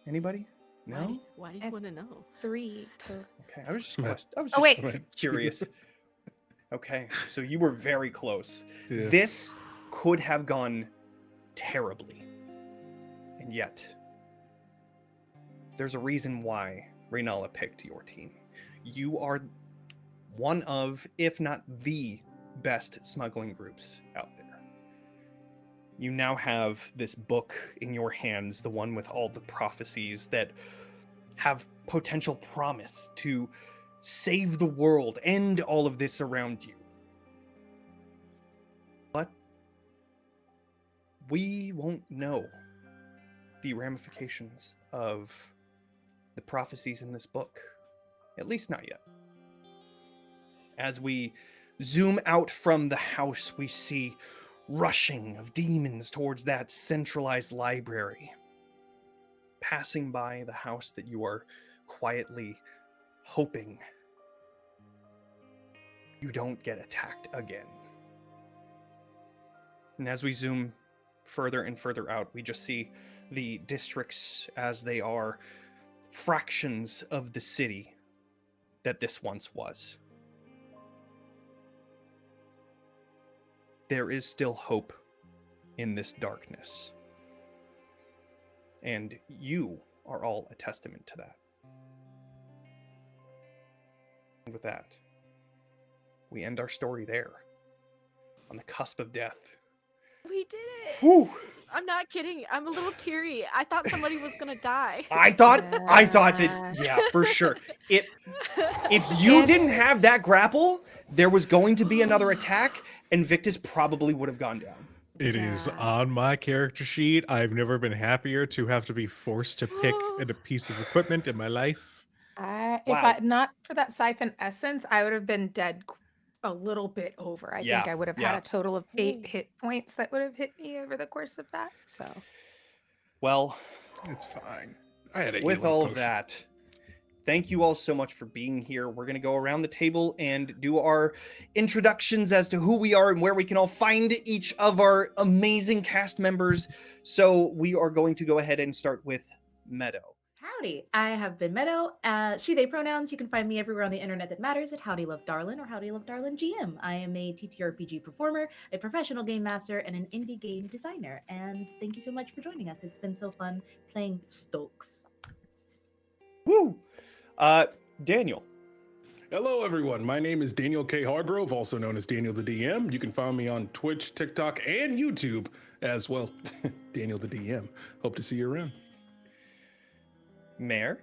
Anybody? No. Why do you want to know? 3 total. Okay, I was just Matt. Oh, wait. curious. Okay, so you were very close. Yeah. This could have gone terribly. And yet, there's a reason why Reala picked your team. You are one of, if not the best smuggling groups out there. You now have this book in your hands, the one with all the prophecies that have potential promise to save the world, end all of this around you. But we won't know the ramifications of the prophecies in this book. At least not yet. As we zoom out from the house, we see rushing of demons towards that centralized library, passing by the house that you are quietly hoping you don't get attacked again. And as we zoom further and further out, we just see the districts as they are fractions of the city that this once was. There is still hope in this darkness. And you are all a testament to that. And with that, we end our story there, on the cusp of death. We did it. Whew. I'm not kidding. I'm a little teary. I thought somebody was gonna die. I thought that, yeah, for sure. If you didn't have that grapple, there was going to be another attack, and Victus probably would have gone down. It is on my character sheet. I've never been happier to have to be forced to pick a piece of equipment in my life. If not for that siphon essence, I would have been dead a little bit over. I think I would have had a total of 8 hit points that would have hit me over the course of that. So, well, it's fine. I had a with healing all potion. of that, thank you all so much for being here. We're going to go around the table and do our introductions as to who we are and where we can all find each of our amazing cast members. So we are going to go ahead and start with Meadow. Howdy, I have been Meadow. She, they pronouns. You can find me everywhere on the internet that matters at Howdy Love Darlin or Howdy Love Darlin GM. I am a TTRPG performer, a professional game master, and an indie game designer. And thank you so much for joining us. It's been so fun playing Stokes. Woo! Daniel. Hello, everyone. My name is Daniel K. Hargrove, also known as Daniel the DM. You can find me on Twitch, TikTok, and YouTube as well. Daniel the DM. Hope to see you around. Mare.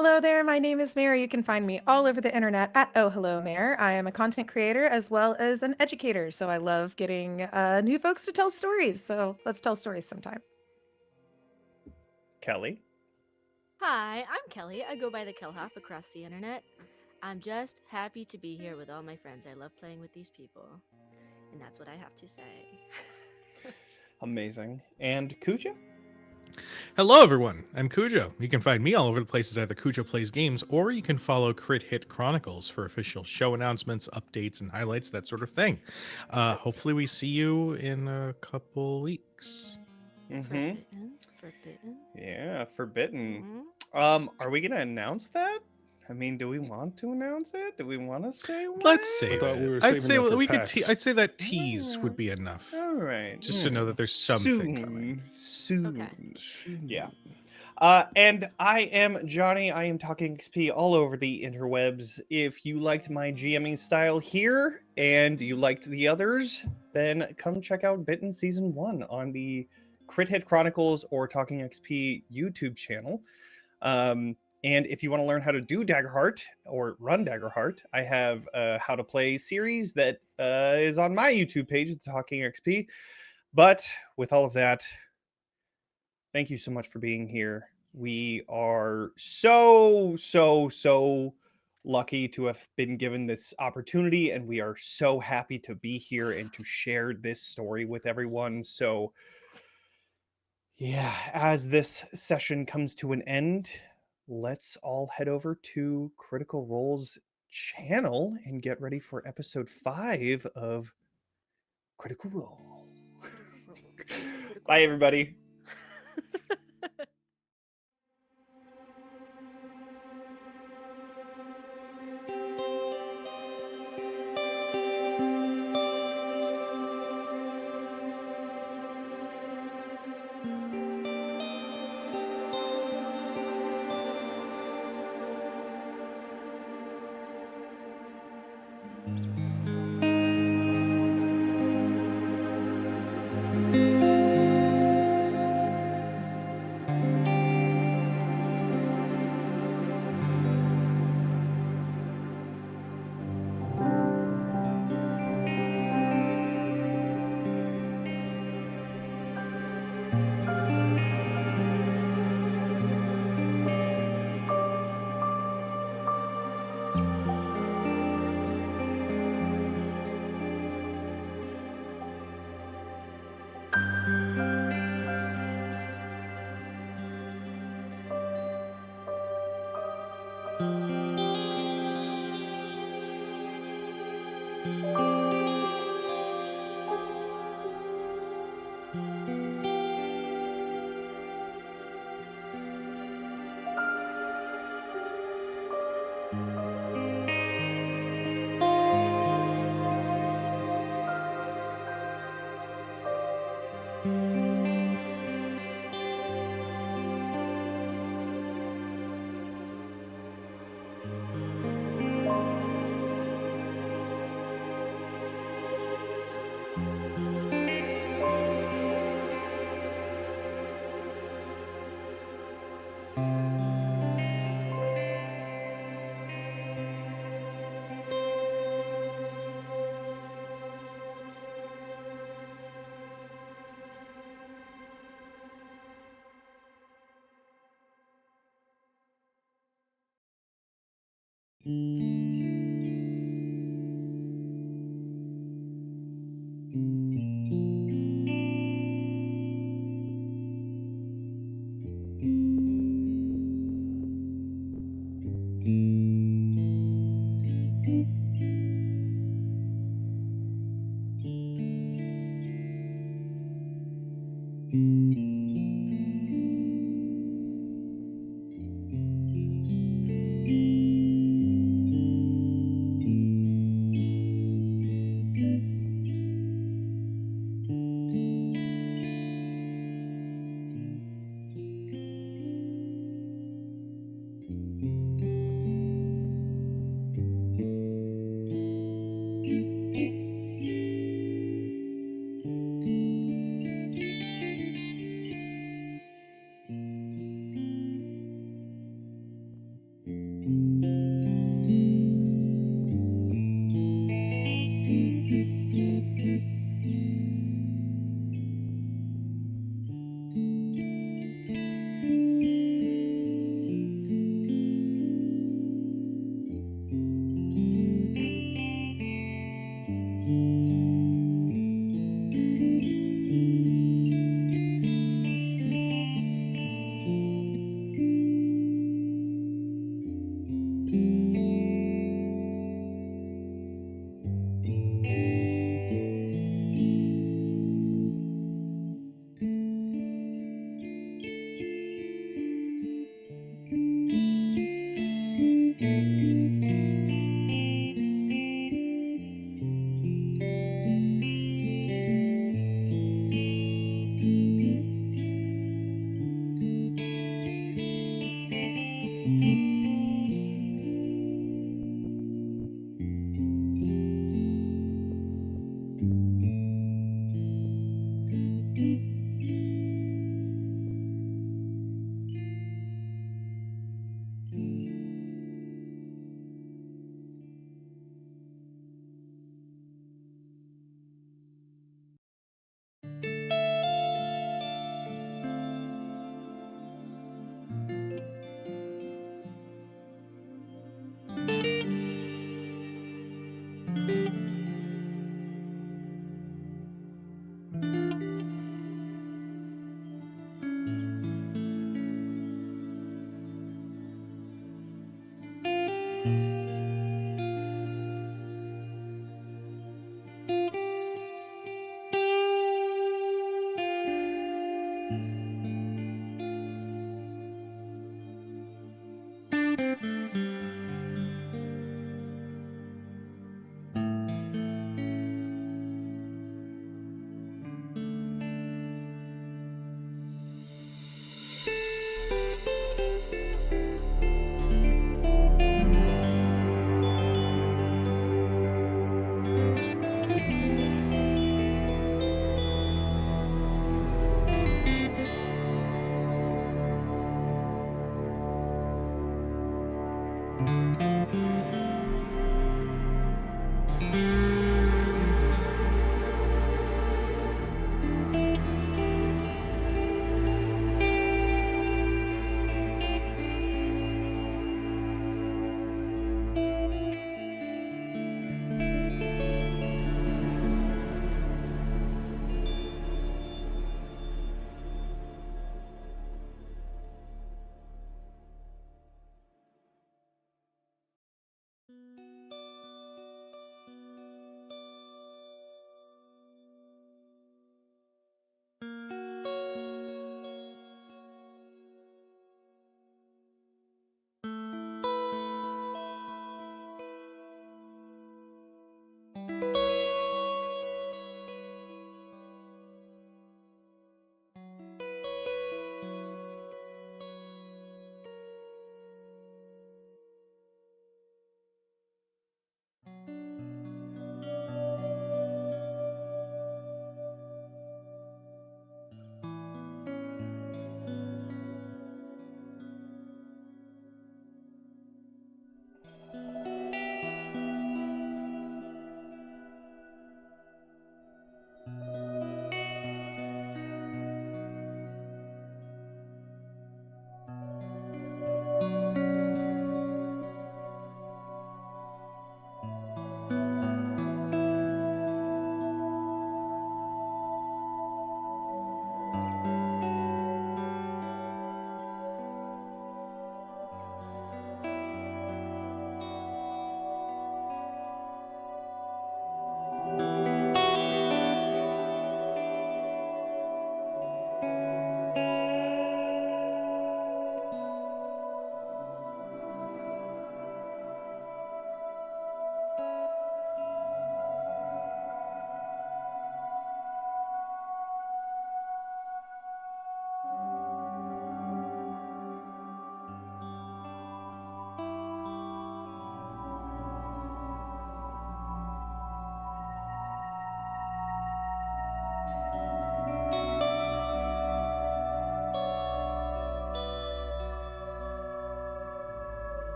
hello there. My name is Mare. You can find me all over the internet at Oh Hello Mare. I am a content creator as well as an educator. So I love getting new folks to tell stories. So let's tell stories sometime. Kelly. Hi, I'm Kelly. I go by the Kellhop across the internet. I'm just happy to be here with all my friends. I love playing with these people. And that's what I have to say. Amazing. And Kuja? Hello, everyone. I'm Cujo. You can find me all over the places at the Cujo Plays Games, or you can follow Crit Hit Chronicles for official show announcements, updates, and highlights, that sort of thing. Hopefully we see you in a couple weeks. Mm-hmm. Forbidden. Yeah, forbidden. Mm-hmm. Are we gonna announce that? I mean, do we want to announce it? Do we want to say what? Let's save thought we it. were I'd saving say that for we could. PAX. I'd say that tease would be enough, All right. just to know that there's something coming. Soon. Okay. Yeah. And I am Johnny. I am talking XP all over the interwebs. If you liked my GMing style here and you liked the others, then come check out Bitten Season 1 on the Crit Hit Chronicles or Talking XP YouTube channel. And if you want to learn how to do Daggerheart or run Daggerheart, I have a How to Play series that is on my YouTube page, Talking XP. But with all of that, thank you so much for being here. We are so lucky to have been given this opportunity, and we are so happy to be here and to share this story with everyone. So, yeah, as this session comes to an end, let's all head over to Critical Role's channel and get ready for episode 5 of Critical Role. Bye, everybody.